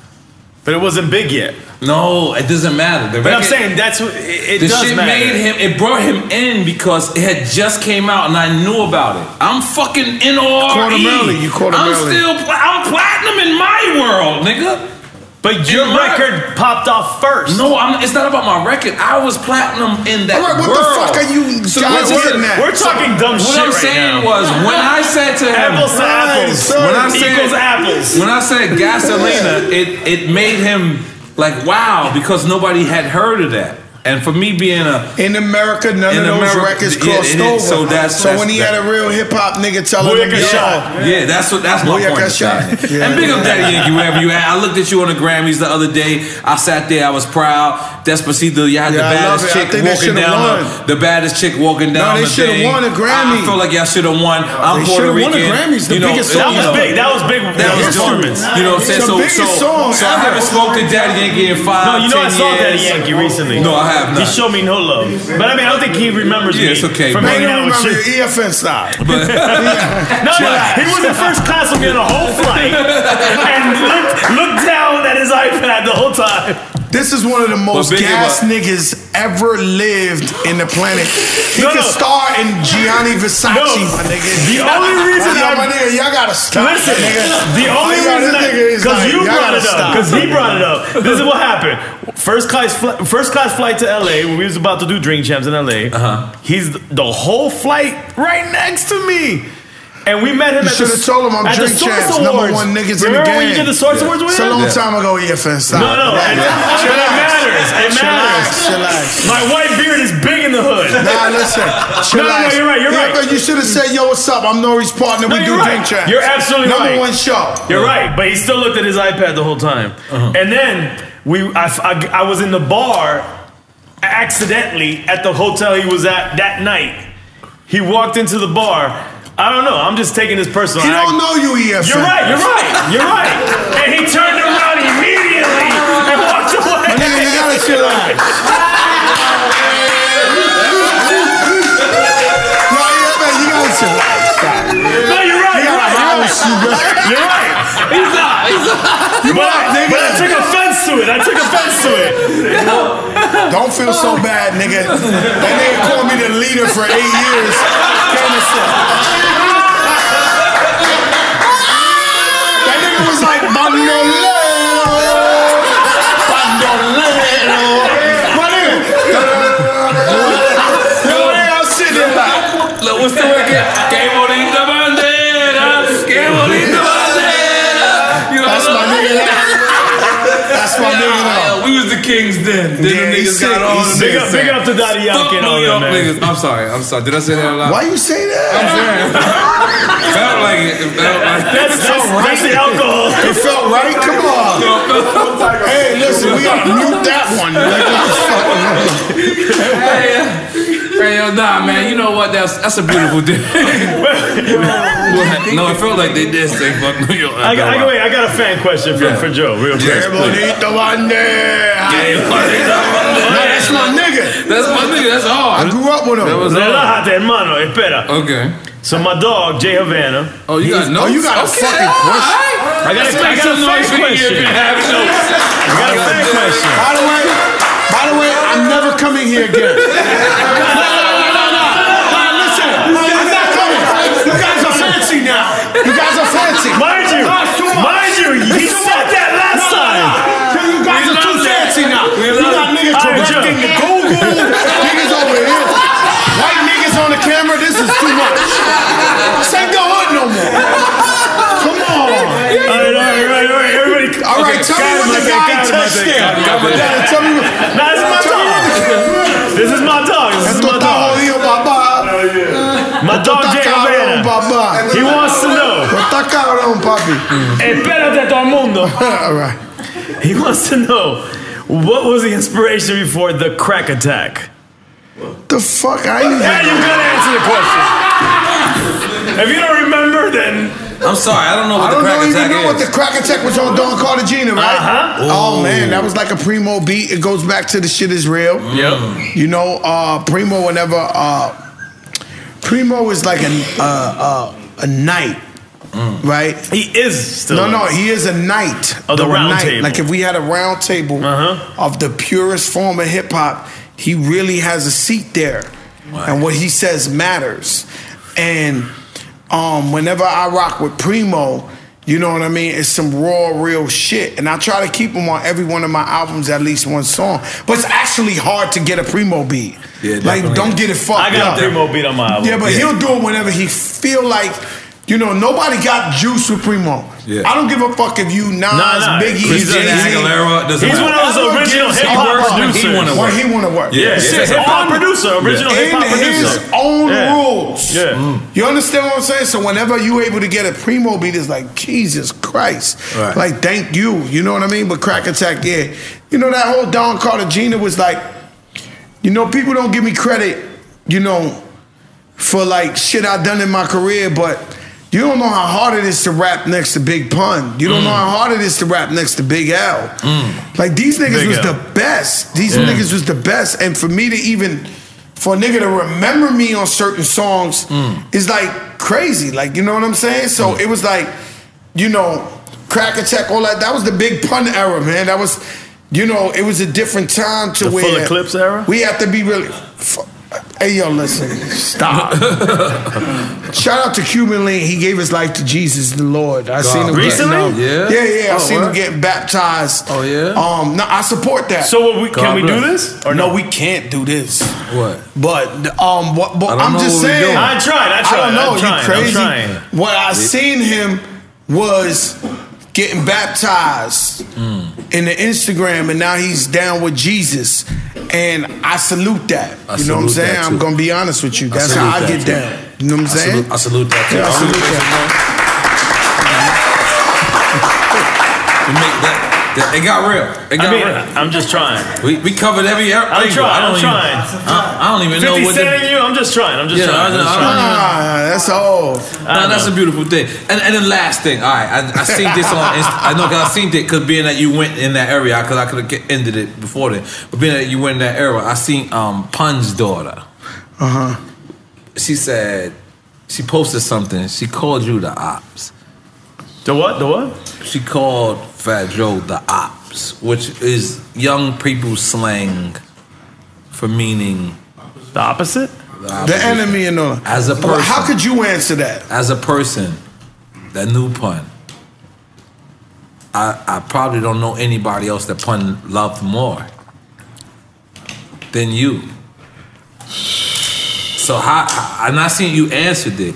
But it wasn't big yet. No, it doesn't matter. The but record, I'm saying that's what it the does shit matter. made him. It brought him in because it had just came out and I knew about it. I'm fucking N.O.R.E. You caught him early. I'm platinum in my world, nigga. But your record popped off first. No, it's not about my record. I was platinum in that world. What the fuck are you guys getting at? We're talking dumb shit right now. What I'm saying was, when I said to him, apples to apples, apples. When I said Gasolina, it made him like, wow, because nobody had heard of that. And for me being in America, none of those records crossed over. So when he had a real hip hop nigga telling him, that's my point. And big up Daddy Yankee wherever you at. I looked at you on the Grammys the other day. I sat there. I was proud. Despacito, you had the baddest chick walking down. The baddest chick walking down. No, they should have won a Grammy. I feel like y'all should have won. I'm Puerto Rican. They should have won a Grammy. The biggest song. That was big. That was performance. You know what I'm saying? So I haven't spoke to Daddy Yankee in 5 years. No, you know I saw Daddy Yankee recently. No, I have not. He showed me no love. But I mean, I don't think he remembers me. It's okay. From hanging out with your EFN side. No, he was in first class with me on the whole flight and looked down at his iPad the whole time. This is one of the most gas niggas ever lived in the planet. He could star in Gianni Versace, my nigga. The only reason my nigga, y'all gotta stop. Listen, nigga. The only reason because you brought it up. Because he brought it up. This is what happened. First class flight to LA when we was about to do Drink Champs in LA. He's the whole flight right next to me. And we met him at the told him I'm Drink Champs, #1 niggas in the game. Remember when you did the Source Awards with him? It's a long time ago, EFN. Stop. No. It matters. It matters. Chillax. My white beard is big in the hood. Nah, listen. Chillax. No, you're right. You should have said, yo, what's up? I'm N.O.R.E.'s partner. We do Drink Champs. You're absolutely right. #1 show. You're right. But he still looked at his iPad the whole time. And then I was in the bar accidentally at the hotel he was at that night. He walked into the bar. I don't know. I'm just taking this personal. He don't know you, EFN. You're right. And he turned around immediately and walked away. My nigga, you gotta chill out. No, EFN, you gotta chill out. Stop. No, you're right. You're right. He's not. But I took offense to it. Don't feel so bad, nigga. That nigga called me the leader for 8 years. That nigga was like, bandolero. My nigga. I'm sitting there like, look, what's the record? Que bonita bandera. Que bonita bandera. That's my nigga. That's my nigga. We was the kings then. Then the niggas got all the niggas. Big up to Daddy Yankee and all that, man. Niggas. I'm sorry. Did I say that out loud? Why you say that? I'm saying. Felt like it. That's the alcohol. It felt right? Come on. Hey, listen, we gotta mute that one. Hey, nah, man. You know what? That's a beautiful day. No, it felt like they did say fuck New York. I got a fan question for Joe, real quick. That's my nigga. That's my nigga. That's all. I grew up with him. Relájate, hermano. Espera. Okay. So my dog, Jay Havana. Oh, you got notes? Oh, you got a fucking question? I got a fan question. By the way, I'm never coming here again. No, listen. I'm not coming. You guys are fancy now. Mind you, he said that last time. You guys are too fancy now. You got niggas correcting the Google. Niggas over here. White niggas on the camera. This is too much. This ain't the hood no more. Come on. Alright, everybody. All right, tell me what the guy touched there. Tell me what. This is my dog. This is my dog. My dog Jay Havana. He wants to know. Espérate todo el mundo. All right. He wants to know, what was the inspiration before the crack attack? The fuck? I ain't Yeah, you gotta answer the question. If you don't remember, then I'm sorry, I don't know what the crack attack is. I don't even know what the crack attack was on Don Cartagena, right? Oh man, that was like a Primo beat. It goes back to the shit is real. Yep. You know, Primo whenever Primo is like a knight. Right? He is still. No, he is a knight of the round table. Like if we had a round table of the purest form of hip hop, he really has a seat there. Wow. And what he says matters. And whenever I rock with Primo, you know what I mean? It's some raw, real shit. And I try to keep him on every one of my albums, at least one song. But it's actually hard to get a Primo beat. Yeah, like, don't get it fucked up. I got a Primo beat on my album. Yeah, but he'll do it whenever he feel like, you know, nobody got juice with Primo. Yeah. I don't give a fuck if you Nas, Biggie, He's one of those original hip hop producers. He want to work. Yeah, his own producer, original hip hop producer. His own rules. Yeah. You understand what I'm saying? So whenever you able to get a Primo beat, it's like, Jesus Christ. Right. Like, thank you. You know what I mean? But Crack Attack, yeah. You know, that whole Don Cartagena was like, you know, people don't give me credit, you know, for like shit I done in my career, but you don't know how hard it is to rap next to Big Pun. You don't know how hard it is to rap next to Big L. Like, these niggas was the best. These niggas was the best. And for me to even, for a nigga to remember me on certain songs is like crazy. Like, you know what I'm saying? So it was like, you know, Crack Attack, all that. That was the Big Pun era, man. That was, you know, it was a different time to the where full eclipse era. We have to be really. Hey yo, listen, stop. Shout out to Cuban Link. He gave his life to Jesus the Lord. I seen him recently. Yeah. I seen him getting baptized. Oh yeah. No, I support that. So can we do this? Or no, we can't do this. What? But I'm just saying. I tried. I don't know. You crazy? I'm trying. What I seen him was getting baptized in the Instagram, and now he's down with Jesus, and I salute that. You know what I'm saying? I'm gonna be honest with you. That's how I get down. You know what I'm saying? I salute that too. Yeah, I salute that. It got real. It got real. I'm just trying. We covered every. I'm trying. I don't even know 50 what. Cent you. I'm just trying. That's all. That's a beautiful thing. And the last thing. All right, I seen this on. I know because I seen it because being that you went in that area, because I could have ended it before then. But being that you went in that area, I seen Pun's daughter. She said she posted something. She called you the ops. The what? The what? She called Fat Joe the ops, which is young people's slang for meaning the opposite. The enemy and all. As a person, how could you answer that? As a person that knew Pun, I probably don't know anybody else that Pun loved more than you. So and I seen you answered it,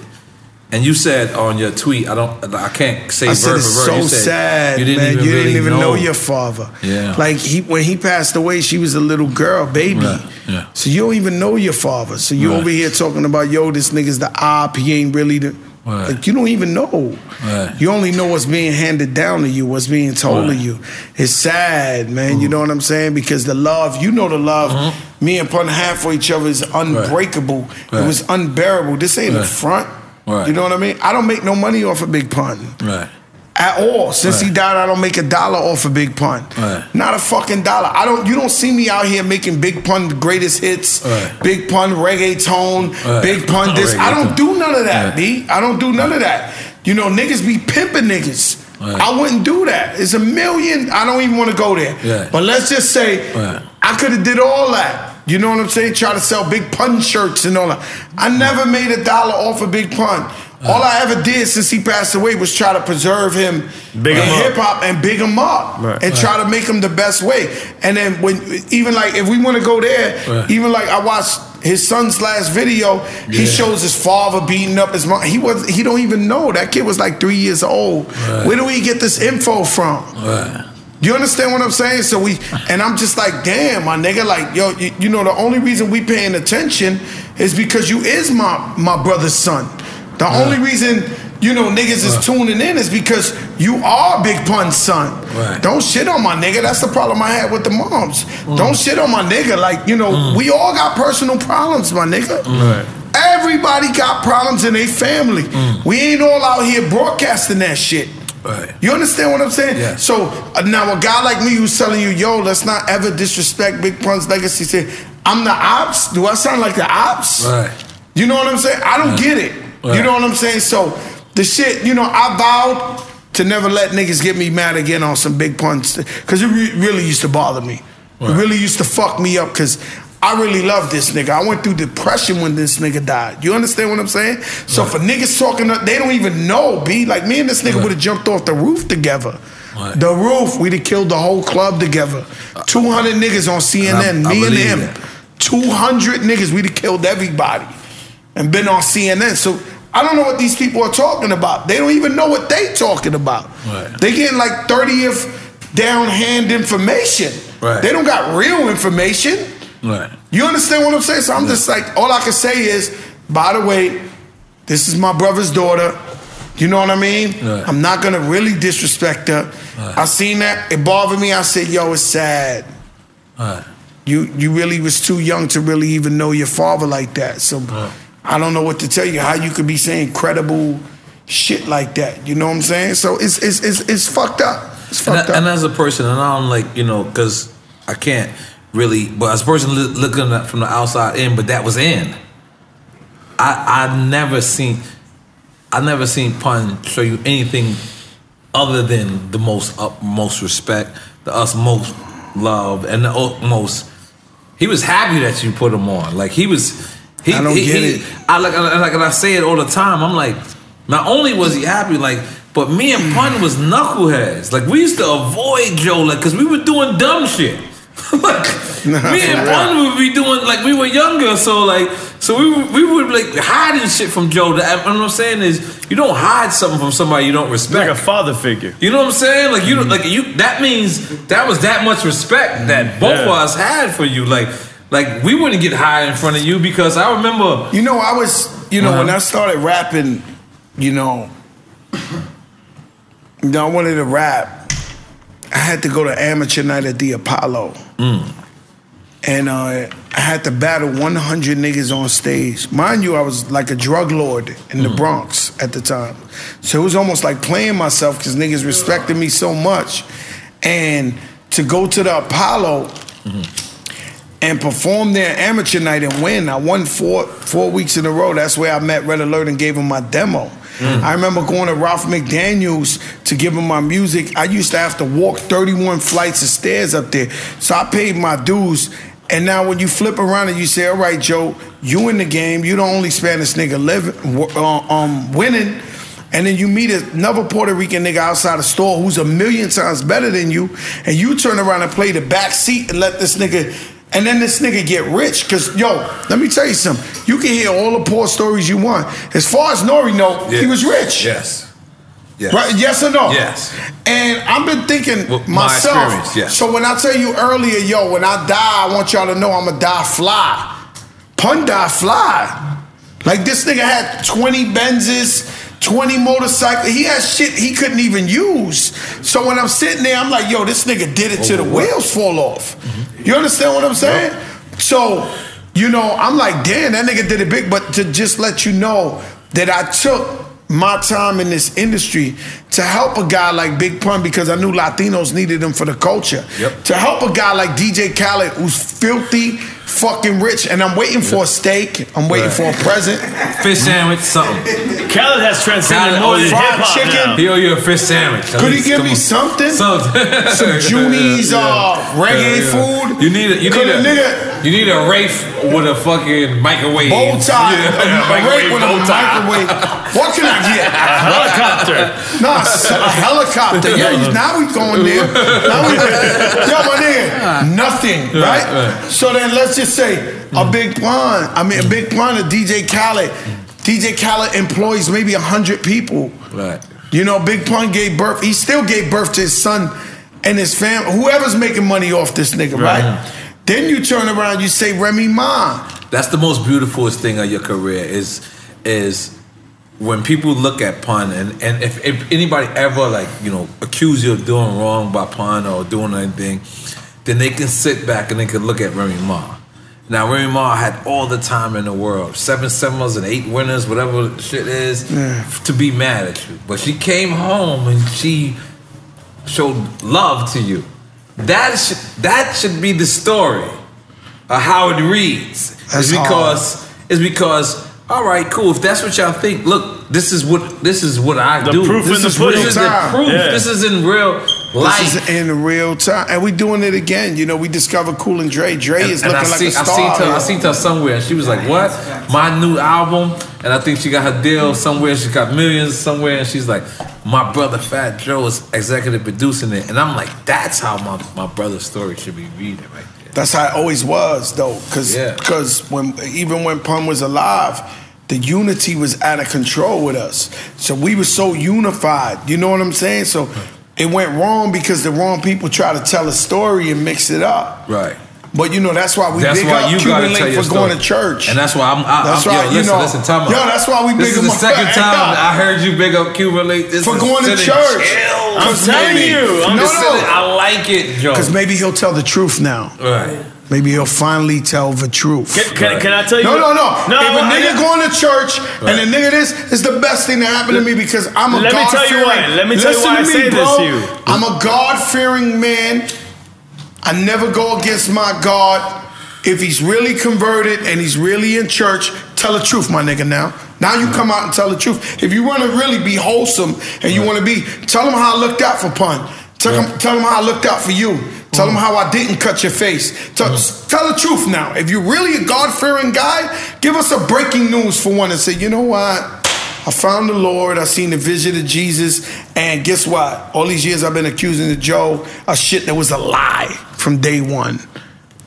and you said on your tweet, I can't say verse for verse. So sad, you didn't man. even You didn't really even know your father. Yeah. Like when he passed away, she was a little girl, baby. Right. Yeah. So you don't even know your father. So you over here talking about, yo, this nigga's the op. He ain't really the. Right. Like you don't even know. Right. You only know what's being handed down to you, what's being told to you. It's sad, man. You know what I'm saying? Because the love, you know the love me and Pun have for each other is unbreakable. It was unbearable. This ain't a front. Right. You know what I mean? I don't make no money off of Big Pun. Right. At all. Since he died, I don't make $1 off of Big Pun. Right. Not a fucking dollar. You don't see me out here making Big Pun the greatest hits, Big Pun reggaeton, Big Pun this. I don't do none of that, B. I don't do none of that. You know, niggas be pimping niggas. I wouldn't do that. It's a million. I don't even want to go there. But let's just say I could have did all that. You know what I'm saying? Try to sell Big Pun shirts and all that. I never made $1 off of Big Pun. All I ever did since he passed away was try to preserve him in hip hop and big him up and try to make him the best way. And then even like if we want to go there, even like I watched his son's last video, he shows his father beating up his mom. He don't even know. That kid was like 3 years old. Where do we get this info from? You understand what I'm saying? So and I'm just like, damn, my nigga, like, yo, you know, the only reason we paying attention is because you is my brother's son. The only reason, you know, niggas is tuning in is because you are Big Pun's son. Don't shit on my nigga. That's the problem I had with the moms. Don't shit on my nigga. Like, you know, we all got personal problems, my nigga. Everybody got problems in their family. We ain't all out here broadcasting that shit. You understand what I'm saying? So now a guy like me who's telling you, yo, let's not ever disrespect Big Pun's legacy. Say, I'm the ops. Do I sound like the ops? You know what I'm saying? I don't get it. You know what I'm saying? So the shit, you know, I vowed to never let niggas get me mad again on some Big Pun, because it really used to bother me. It really used to fuck me up because I really love this nigga. I went through depression when this nigga died. You understand what I'm saying? So for niggas talking, they don't even know, B. Like me and this nigga would have jumped off the roof together. The roof, we'd have killed the whole club together. 200 niggas on CNN, me and him. 200 niggas, we'd have killed everybody and been on CNN. So I don't know what these people are talking about. They don't even know what they talking about. They getting like 30th down hand information. They don't got real information. You understand what I'm saying? So I'm just like, all I can say is, by the way, this is my brother's daughter. You know what I mean? I'm not gonna really disrespect her. I seen that, it bothered me. I said, yo, it's sad. You really was too young to really even know your father like that. So I don't know what to tell you, how you could be saying credible shit like that. You know what I'm saying? So it's fucked up. It's fucked up. And as a person, and I don't like, you know, because I can't really, but as a person looking at from the outside in, but that was in. I never seen Pun show you anything other than the most respect, the utmost love and the utmost. He was happy that you put him on. Like he was. I don't get it. And I say it all the time. I'm like, not only was he happy, like, but me and Pun was knuckleheads. Like we used to avoid Joe, like, cause we were doing dumb shit. Like me and Pun would be doing, like, we were younger, so we would like hiding shit from Joe. What I'm saying is, you don't hide something from somebody you don't respect. Like a father figure. You know what I'm saying? Like you don't, like you. That means that was that much respect that both of us had for you. Like we wouldn't get high in front of you because I remember. You know, I was. You know, when I started rapping, you know, I wanted to rap. I had to go to amateur night at the Apollo. And I had to battle 100 niggas on stage. Mind you, I was like a drug lord in the Bronx at the time. So it was almost like playing myself because niggas respected me so much. And to go to the Apollo and perform there amateur night and win. I won four weeks in a row. That's where I met Red Alert and gave him my demo. I remember going to Ralph McDaniels to give him my music. I used to have to walk 31 flights of stairs up there. So I paid my dues. And now when you flip around and you say, all right, Joe, you in the game. You the only Spanish nigga winning. And then you meet another Puerto Rican nigga outside the store who's 1,000,000 times better than you. And you turn around and play the back seat and let this nigga... And then this nigga get rich, cause yo, let me tell you something. You can hear all the poor stories you want. As far as N.O.R.E. know, he was rich. Yes. Yes. Right? Yes or no? Yes. And I've been thinking myself. My experience, yes. So when I tell you earlier, yo, when I die, I want y'all to know I'ma die fly. Pun die fly. Like this nigga had 20 Benzes, 20 motorcycles. He had shit he couldn't even use. So when I'm sitting there, I'm like, yo, this nigga did it till the wheels fall off. You understand what I'm saying? So, you know, I'm like, damn, that nigga did it big. But to just let you know that I took my time in this industry to help a guy like Big Pun because I knew Latinos needed him for the culture. To help a guy like DJ Khaled who's filthy, fucking rich, and I'm waiting for a steak. I'm waiting for a present. Fish sandwich, something. Khaled has transcended more than fried chicken. He owe you a fish sandwich. Could he give me something? Some Juni's reggae food. You need a Wraith with a fucking microwave. Bow tie. A Wraith with a microwave. What can I get? A helicopter. Nah, a helicopter. Yeah, now we going there. Now we yo, my nigga, nothing, right? So then let's just say a Big Pun. I mean, a Big Pun, a DJ Khaled. DJ Khaled employs maybe 100 people. Right. You know, Big Pun gave birth. He still gave birth to his son and his family. Whoever's making money off this nigga, right? Then you turn around, you say Remy Ma. That's the most beautiful thing of your career is when people look at Pun and if anybody ever, like, you know, accuse you of doing wrong by Pun or doing anything, then they can sit back and they can look at Remy Ma. Now, Remy Ma had all the time in the world, 7 semis and 8 winners, whatever the shit is, to be mad at you. But she came home and she showed love to you. That should be the story of how it reads. It's because all right, cool. If that's what y'all think, look, this is what I do. Proof This in the is pudding. the proof. Yeah. This is in real life. This is in real time, and we doing it again. You know, we discovered Cool and Dre. Dre is looking like a star. I seen her somewhere, and she was like, "What? My new album?" And I think she got her deal somewhere. She got millions somewhere, and she's like, "My brother Fat Joe is executive producing it," and I'm like, "That's how my brother's story should be reading right there." That's how it always was, though, because even when Pun was alive, the unity was out of control with us. So we were so unified. You know what I'm saying? So it went wrong because the wrong people try to tell a story and mix it up. Right. But you know, that's why we big up Cuban Link for going to church. And that's why listen, time out. Yo, that's why we big up. This is the second time I heard you big up Cuban Link. For going to church. I'm telling you. I like it, Joe. Because maybe he'll tell the truth now. Right. Maybe he'll finally tell the truth. Can I tell you? No. If a nigga going to church and a nigga this is the best thing that happened to me because I'm a God-fearing. Let me tell you why I say this to you. I'm a God-fearing man. I never go against my God. If he's really converted and he's really in church, tell the truth, my nigga, now. Now you come out and tell the truth. If you want to really be wholesome and you want to be, tell him how I looked out for Pun. Tell him how I looked out for you. Tell them how I didn't cut your face. Tell the truth now. If you're really a God-fearing guy, give us a breaking news for one and say, you know what? I found the Lord. I seen the vision of Jesus. And guess what? All these years I've been accusing the Joe of shit that was a lie from day one.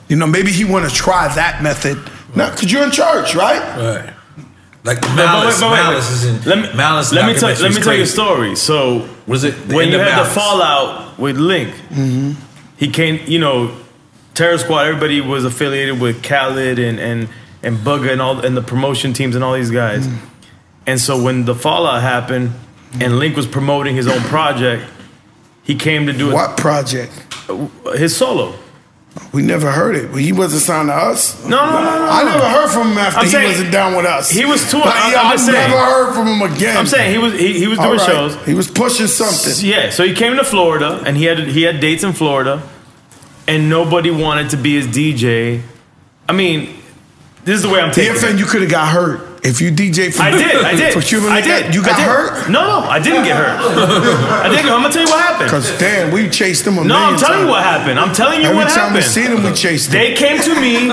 You know, maybe he want to try that method. Now, because you're in church, right? Right. Like Malice. Malice is in. Malice. Let me tell you a story. So was it when you had the fallout with Link? He came. You know, Terror Squad. Everybody was affiliated with Khaled and Bugga and the promotion teams and all these guys. And so when the fallout happened and Link was promoting his own project, he came to do what project? His solo. We never heard it. He wasn't signed to us. No. I never heard from him after he wasn't down with us. He was touring. I never heard from him again. I'm saying he was doing shows. He was pushing something. Yeah, so he came to Florida and he had dates in Florida, and nobody wanted to be his DJ. I mean, this is the way I'm taking EFN, you could have got hurt. If you DJ for I did. For Cuban I did. You got hurt? No, I didn't get hurt. I didn't. I'm gonna tell you what happened. Because damn, we chased them a million I'm telling times. you what happened. I'm telling you what happened. Every time we seen them, we chased them. They came to me,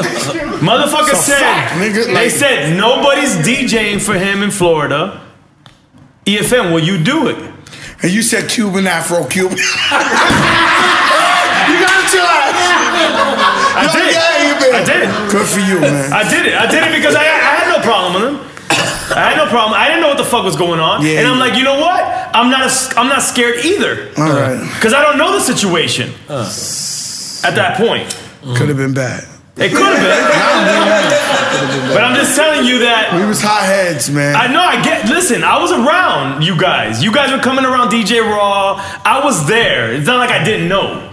motherfucker they said nobody's DJing for him in Florida. EFN, will you do it? And you said Cuban, Afro-Cuban. You got to I did. Good for you, man. I did it because I had no problem with him. I had no problem. I didn't know what the fuck was going on, and I'm like, you know what? I'm not scared either. All right. Because I don't know the situation at that point. Could have been bad. It could have been. But I'm just telling you that we was hot heads, man. I know. Listen, I was around you guys. You guys were coming around DJ Raw. I was there. It's not like I didn't know.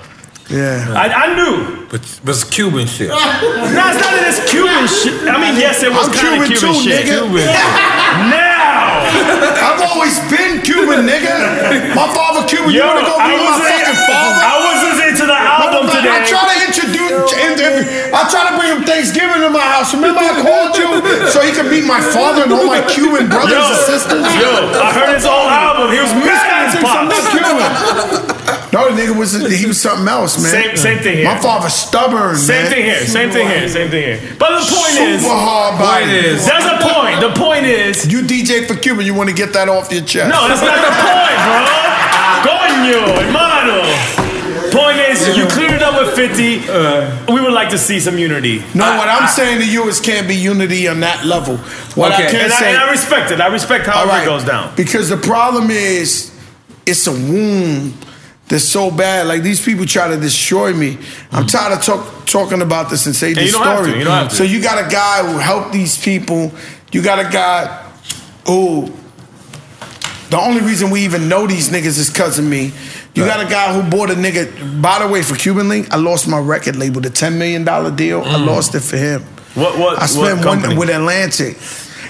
Yeah. I knew. But it's Cuban shit. No, it's not that it's Cuban shit. I mean, yes, it was kind of Cuban shit. Nigga. Now. I've always been Cuban, nigga. My father Cuban. You want to go be my fucking father? I was listening to the album today. I try to introduce. I try to bring him Thanksgiving to my house. Remember I called you so he could meet my father and all my Cuban brothers and sisters? I heard his whole album. He was mad as I'm not Cuban. No, the nigga was something else, man. Same thing here. My father's stubborn, Same thing here. But the point is, super hard body. There's a point. The point is, you DJ for Cuban. You want to get that off your chest? No, that's not the point, bro. Coño, hermano. Point is, you cleared it up with 50. We would like to see some unity. No, what I'm saying to you is can't be unity on that level. What I can say, and I respect it. I respect how it goes down. Because the problem is, it's a wound that's so bad. Like, these people try to destroy me. I'm tired of talking about this and say this story. You don't have to. So you got a guy who helped these people. You got a guy who, the only reason we even know these niggas is because of me. You got a guy who bought a nigga. By the way, for Cuban Link, I lost my record label, the $10 million deal. I lost it for him. What? I spent what with Atlantic.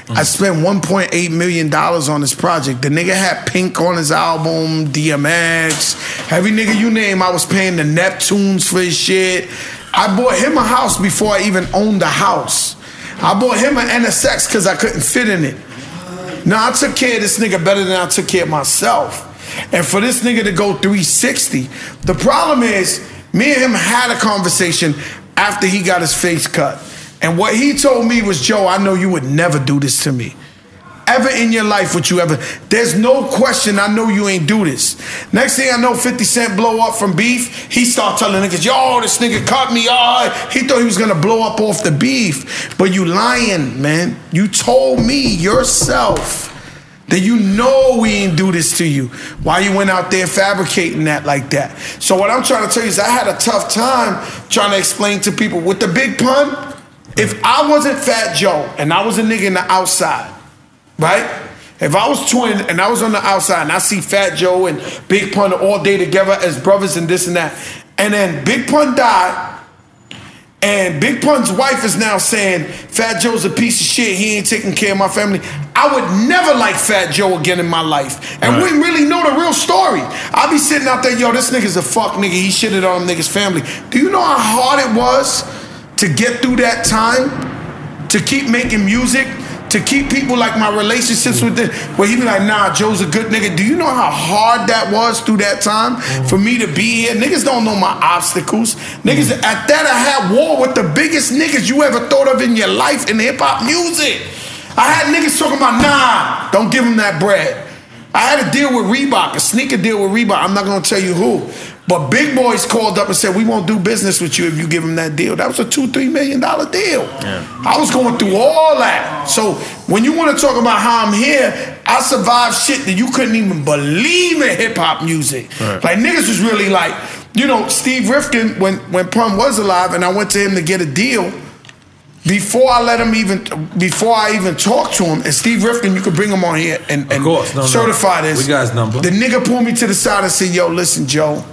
I spent $1.8 million on this project. The nigga had Pink on his album, DMX, every nigga you name. I was paying the Neptunes for his shit. I bought him a house before I even owned the house. I bought him an NSX because I couldn't fit in it. Now, I took care of this nigga better than I took care of myself. And for this nigga to go 360, the problem is, me and him had a conversation after he got his face cut. And what he told me was, Joe, I know you would never do this to me. Ever in your life would you ever. There's no question I know you ain't do this. Next thing I know, 50 Cent blow up from beef. He start telling niggas, yo, this nigga cut me. He thought he was going to blow up off the beef. But you lying, man. You told me yourself that you know we ain't do this to you. Why you went out there fabricating that like that? So what I'm trying to tell you is I had a tough time trying to explain to people with the big pun. If I wasn't Fat Joe and I was a nigga in the outside, right? If I was twin and I was on the outside and I see Fat Joe and Big Pun all day together as brothers and this and that, and then Big Pun died, and Big Pun's wife is now saying Fat Joe's a piece of shit, he ain't taking care of my family, I would never like Fat Joe again in my life. And wouldn't really know the real story. I'd be sitting out there, yo, this nigga's a fuck nigga, he shitted on them niggas' family. Do you know how hard it was to get through that time, to keep making music, to keep people like my relationships with them, where he be like, nah, Joe's a good nigga. Do you know how hard that was through that time for me to be here? Niggas don't know my obstacles. Niggas, at that I had war with the biggest niggas you ever thought of in your life in hip-hop music. I had niggas talking about, nah, don't give him that bread. I had a deal with Reebok, a sneaker deal with Reebok. I'm not gonna tell you who. But big boys called up and said, we won't do business with you if you give them that deal. That was a $2-3 million deal. Yeah. I was going through all that. So when you want to talk about how I'm here, I survived shit that you couldn't even believe in hip-hop music. Right. Like niggas was really like, you know, Steve Rifkin, when Pun was alive and I went to him to get a deal, before I even talked to him, and Steve Rifkin, you could bring him on here and certify this. We got his number. The nigga pulled me to the side and said, yo, listen, Joe,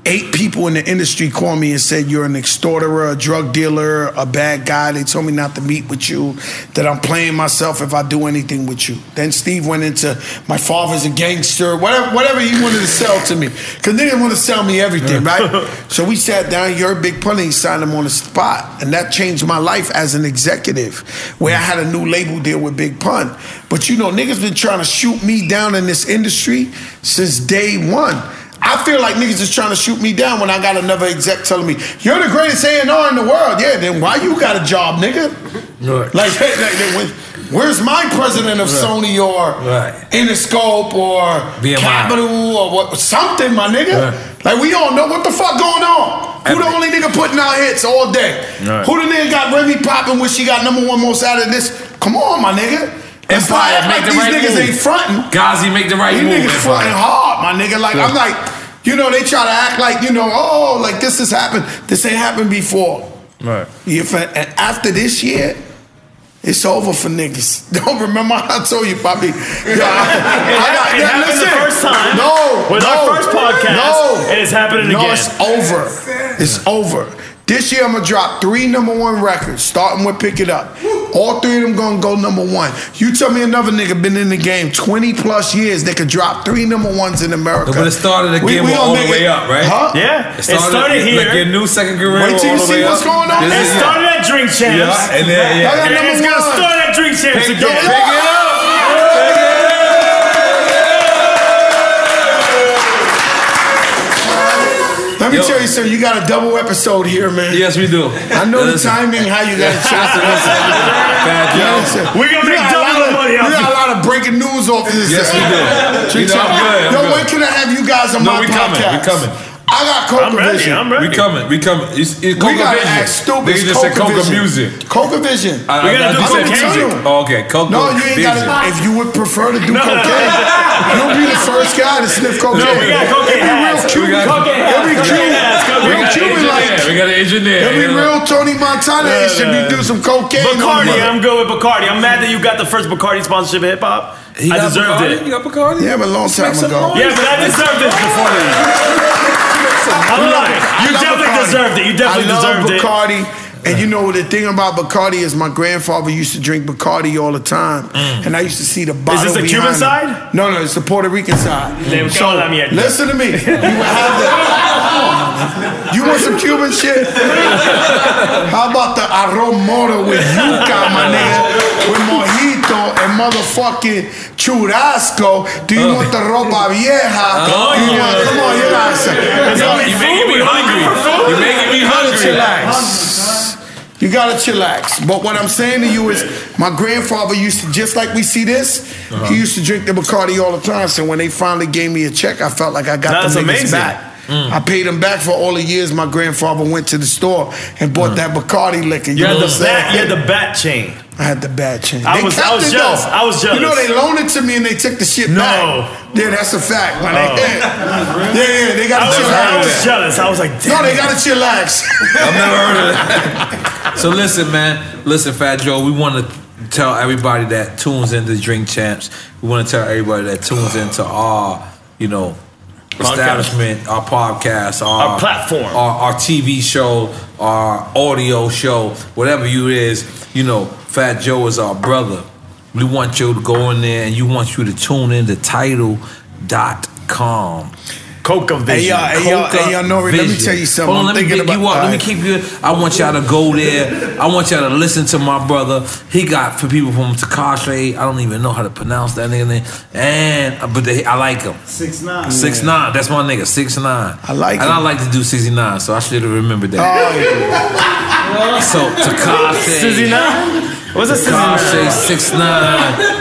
8 people in the industry called me and said you're an extorter, a drug dealer, a bad guy. They told me not to meet with you, that I'm playing myself if I do anything with you. Then Steve went into my father's a gangster, whatever he wanted to sell to me. Because they didn't want to sell me everything, right? So we sat down, you heard Big Pun, and he signed him on the spot. And that changed my life as an executive, where I had a new label deal with Big Pun. But you know, niggas been trying to shoot me down in this industry since day one. I feel like niggas is trying to shoot me down when I got another exec telling me, you're the greatest A&R in the world. Yeah, then why you got a job, nigga? Right. Like where's my president of Sony or Interscope or BMI. Capital or what? Something, my nigga. Right. Like we all know what the fuck going on. Who the only nigga putting out hits all day? Right. Who the nigga got Remy popping when she got #1 most out of this? Come on, my nigga. Empire, make the right move. These niggas ain't fronting. Ghazi, make the right move. These niggas fronting hard, my nigga. Like, I'm like, you know, they try to act like, you know, oh, like this has happened. This ain't happened before. Right. And after this year, it's over for niggas. Don't remember I told you, Poppy. It happened the first time. With our first podcast. And it's happening again. No, it's over. It's over. This year I'm gonna drop 3 #1 records, starting with Pick It Up. All 3 of them gonna go #1. You tell me another nigga been in the game 20+ years that could drop 3 #1s in America. But it started again all the way up, right? Huh? Yeah. It started here. Like your new second career. Wait till you see what's going on. It started at Drink Champs. Yeah, and then it's gonna start at Drink Champs again. Pick it up. Let me tell you something. You got a double episode here, man. Yes, we do. I know the timing, how you got a chance to listen. We're going to make double the money. We got a lot of breaking news off of this. Yes, we do. Yo, when can I have you guys on my podcast? We coming. I got Coca Vision. I'm ready. We coming. We gotta act stupid. They just said Coca Music. Coca Vision. We gotta do cocaine. Oh, okay, Coca. No, you ain't gotta. If you would prefer to do cocaine, you'll be the first guy to sniff cocaine. No, we got cocaine hats. It'll be Cuban like. We got an engineer. It'll be real Tony Montana. Should be do some cocaine. Bacardi, I'm good with Bacardi. I'm mad that you got the first Bacardi sponsorship in hip hop. I deserved it. You got Bacardi? Yeah, but a long time ago. Yeah, but I deserved it before you. I'm lying. You definitely deserved it. You definitely deserved it. Bacardi. And you know, the thing about Bacardi is my grandfather used to drink Bacardi all the time. And I used to see the bottle. Is this the Cuban side? No, it's the Puerto Rican side. Listen to me. You would have that. You want some Cuban shit? How about the arroz moro with yuca, my nigga? With mojito and motherfucking churrasco. Do you want the ropa vieja? Come on, you guys. You're making me hungry. You're making me hungry. You gotta chillax. But what I'm saying to you is, my grandfather used to, just like we see this, he used to drink the Bacardi all the time. So when they finally gave me a check, I felt like I got the niggas back. I paid him back for all the years my grandfather went to the store and bought that Bacardi liquor. You had the bat chain. I had the bat chain. I was jealous. I was jealous. You know, they loaned it to me and they took the shit back. Yeah, that's a fact, man. Yeah, they got to chillax. I was jealous. I was like, damn. No, they got to chillax. I've never heard of that. So listen, man. Listen, Fat Joe, we want to tell everybody that tunes into Drink Champs. We want to tell everybody that tunes into our, you know, establishment, our podcast, our platform, our TV show, our audio show, whatever you is, you know, Fat Joe is our brother. We want you to go in there and you want you to tune in to Tidal.com. Coca Vision. Hey, N.O.R.E, let me tell you something. Hold on, let me pick you up. Let me keep you. I want y'all to go there. I want y'all to listen to my brother. He got for people from Tekashi. I don't even know how to pronounce that nigga name. But I like him. 6ix9ine. 6ix9ine. That's my nigga. 6ix9ine. I like him. And I like to do 69, so I should have remembered that. So Tekashi. 69? What's a 69? 6ix9ine.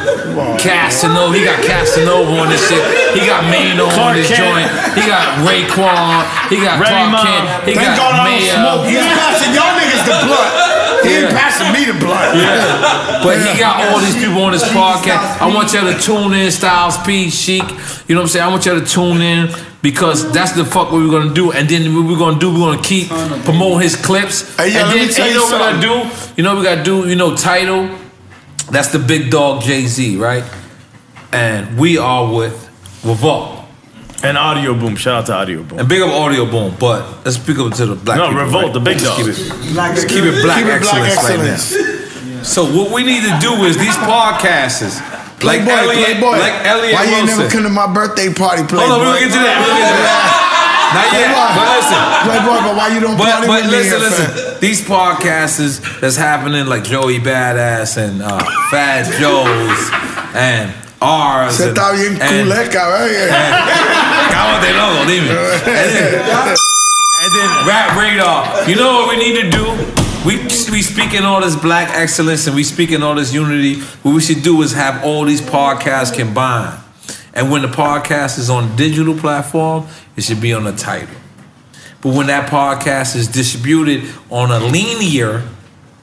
Casanova. He got Casanova on this shit. He got Mano on this joint. He got Raekwon. He got Clark Kent. He got Mayo. He's passing y'all niggas the blood. He ain't passing me the blood. Yeah. But he got all these people on his podcast. I want y'all to tune in, Styles P, Chic. You know what I'm saying? I want y'all to tune in because that's the fuck what we're gonna do. And then what we're gonna do, we're gonna keep promoting his clips. Hey, and then you know what we gotta do? You know what we gotta do? You know, Tidal. That's the big dog Jay-Z, right? And we are with Revolt. And Audio Boom. Shout out to Audio Boom. And big up Audio Boom, but let's speak up to the black people. No, Revolt, right? the big dog. Let's keep it black excellence right now. So what we need to do is these podcasters, like Elliot Why Wilson. you never come to my birthday party, Playboy? Hold on, we'll get to that. Not yet, but listen. Playboy, but why you don't party with me? Listen. These podcasters that's happening like Joey Badass and Fat Joe's and ours. Se está bien culeca, right? Cállate loco, dime. And then Rap Radar. You know what we need to do? We speaking all this black excellence and we speaking all this unity. What we should do is have all these podcasts combined. And when the podcast is on digital platform, it should be on the Tidal. But when that podcast is distributed on a linear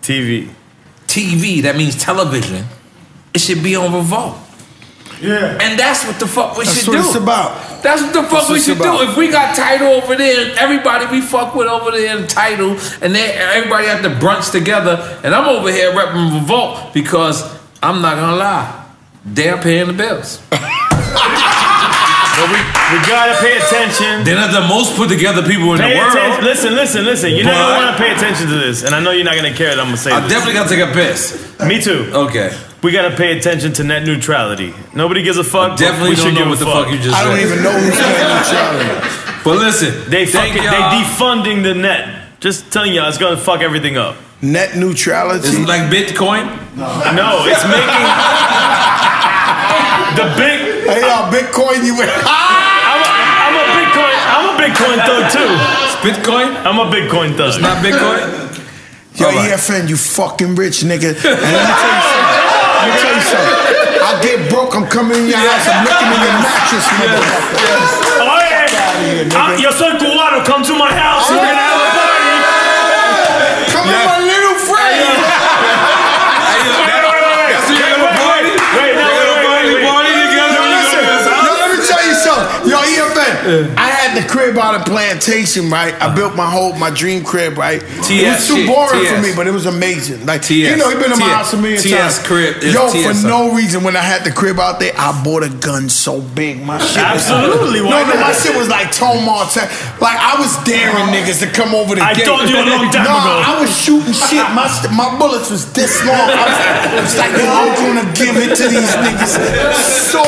TV, that means television, it should be on Revolt. Yeah. And that's what the fuck we should do. That's what it's about. That's what the fuck we should do. If we got Tidal over there, and everybody we fuck with over there in Tidal, and everybody at the brunch together, and I'm over here repping Revolt because I'm not gonna lie, they're paying the bills. But we gotta pay attention. They're not the most put together people in the world. Listen. You're not gonna want to pay attention to this, and I know you're not gonna care that I'm gonna say this. I definitely gotta take a piss. Me too. Okay. We gotta pay attention to net neutrality. Nobody gives a fuck. I definitely don't know what the fuck you just said. I don't even know who's net neutrality. But listen, they defunding the net. Just telling y'all, it's gonna fuck everything up. Net neutrality. It's like Bitcoin. No, it's making the big. Hey, Bitcoin, you went. I'm a Bitcoin thug too. It's Bitcoin? I'm a Bitcoin thug. It's not Bitcoin? Yo, EFN, you fucking rich nigga. And let me tell you something. I'll get broke, I'm coming in your house, I'm looking in your mattress, motherfucker. Oye, yo soy cubano, come to my house, we're gonna have a party. Come in my little friend. Yo, EFN, I had the crib out of Plantation, right? I built my dream crib, right? It was too boring for me, but it was amazing. Like, you know, you've been in my house a million times. Crib Yo, for no reason, when I had the crib out there, I bought a gun so big. My shit Absolutely. my shit was like Tom Martin. Like, I was daring niggas to come over the gate. I told you a long time ago. I was shooting shit. My bullets was this long. I was like, yo, I'm gonna give it to these niggas so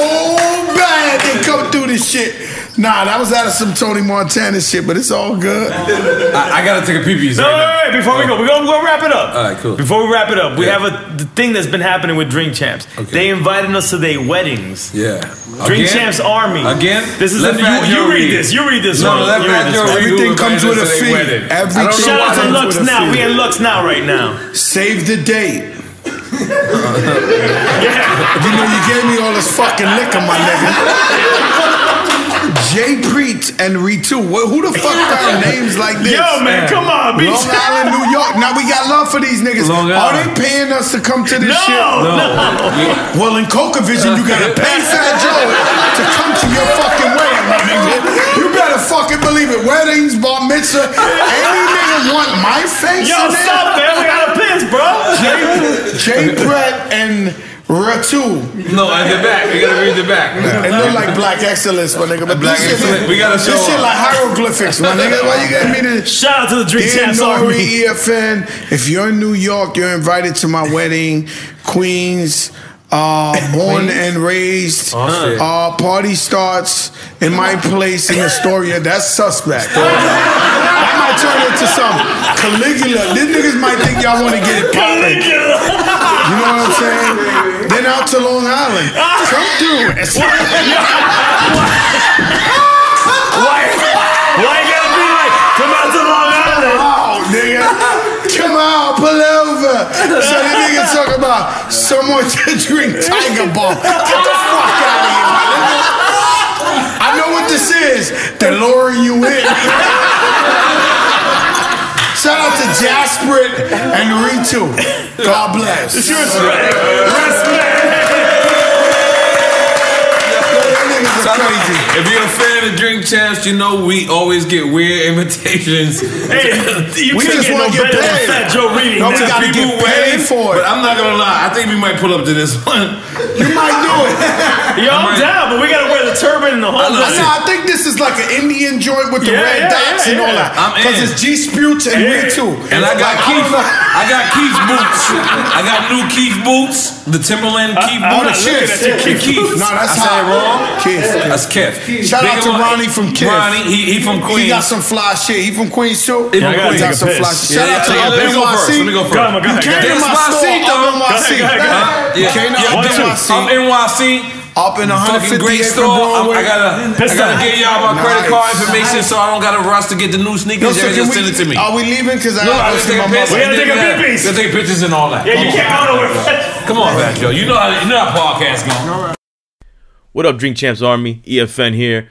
bad they come through this shit. Nah, that was out of some Tony Montana shit, but it's all good. I gotta take a pee-pee. No, before we go, we're gonna wrap it up. All right, cool. Before we wrap it up, we have the thing that's been happening with Drink Champs. Okay. They invited us to their weddings. Yeah. Drink Champs Army. Again? This is you read this. You read this. No, everything comes with a fee. Everything. Shout out to Lux Now. We in Lux Now right now. Save the date. You know, you gave me all this fucking liquor, my nigga. Jay Preet and Ritu. Who the fuck found names like this? Yo, man, come on, bitch. Long Island, New York. Now we got love for these niggas. Are they paying us to come to this shit? No. Well, in Coca Vision, you gotta pay Fat Joe to come to your fucking wedding, my nigga. You better fucking believe it. Weddings, bar mitzvah, any nigga want my face Yo, in there? stop, man. We got a piss, bro. Jay Preet and Ratu. No, in the back. We gotta read the back. It look like black excellence, my nigga. But Black excellence. We gotta show this shit like hieroglyphics, my nigga. Why you getting me to? Shout out to the Drink Champs Army. N.O.R.E, EFN. If you're in New York, you're invited to my wedding. Queens, Born and raised. Party starts in my place in Astoria. That's suspect. That might turn into some Caligula. These niggas might think y'all want to get it poppin'. You know what I'm saying? Then out to Long Island. Come through. Why you gotta be like, come out to Long Island? Oh, nigga. Come out, pull over. So the niggas talk about someone to drink Tiger Bomb. Get the fuck out of here, my nigga. I know what this is. They're luring you in. Shout out to Jasprit and Ritu. God bless. Respect. Crazy. If you're a fan of Drink Champs, you know we always get weird invitations. Hey, we just want to get paid. Fat Joe reading. No, we got to get paid for it. But I'm not gonna lie, I think we might pull up to this one. You might do it. Yo, I'm down, but we gotta wear the turban and the whole thing. I think this is like an Indian joint with the red dots and all that. Because it's G-Sputes and Ritu. And I got Keith. I got Keith's boots. I got new Keith boots. The Timberland Keith boots. Keith. No, that's I said it wrong. Keith. That's Keith. Shout out to Ronnie from Keith. Ronnie, he from Queens. He got some fly shit. He from Queens too. He got some fly shit. Shout out to Let me go first. You came to my store up in NYC. Up in 158th Broadway. I gotta get y'all my credit card information so I don't gotta rush to get the new sneakers. Just send it to me. Are we leaving? Because I gotta take a picture. We gotta take a picture. Gotta take pictures and all that. Yeah, you can't go nowhere. Come on, Fat Joe. You know how podcast going. What up, Drink Champs Army? EFN here.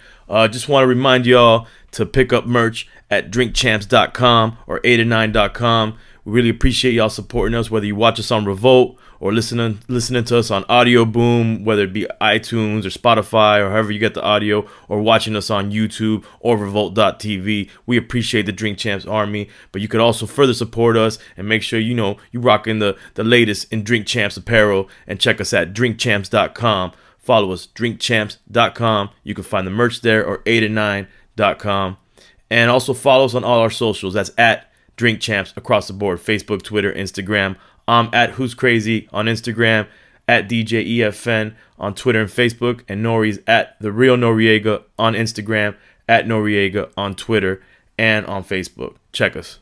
Just want to remind y'all to pick up merch at drinkchamps.com or 8or9.com. We really appreciate y'all supporting us, whether you watch us on Revolt or listening to us on Audio Boom, whether it be iTunes or Spotify or however you get the audio, or watching us on YouTube or Revolt.tv. We appreciate the Drink Champs Army, but you could also further support us and make sure you rocking the latest in Drink Champs apparel, and check us at drinkchamps.com. Follow us, drinkchamps.com. You can find the merch there, or 8or9.com. And also follow us on all our socials. That's at Drink Champs across the board: Facebook, Twitter, Instagram. I'm at Who's Crazy on Instagram, at DJ EFN on Twitter and Facebook, and N.O.R.E's at The Real Noriega on Instagram, at Noriega on Twitter and on Facebook. Check us.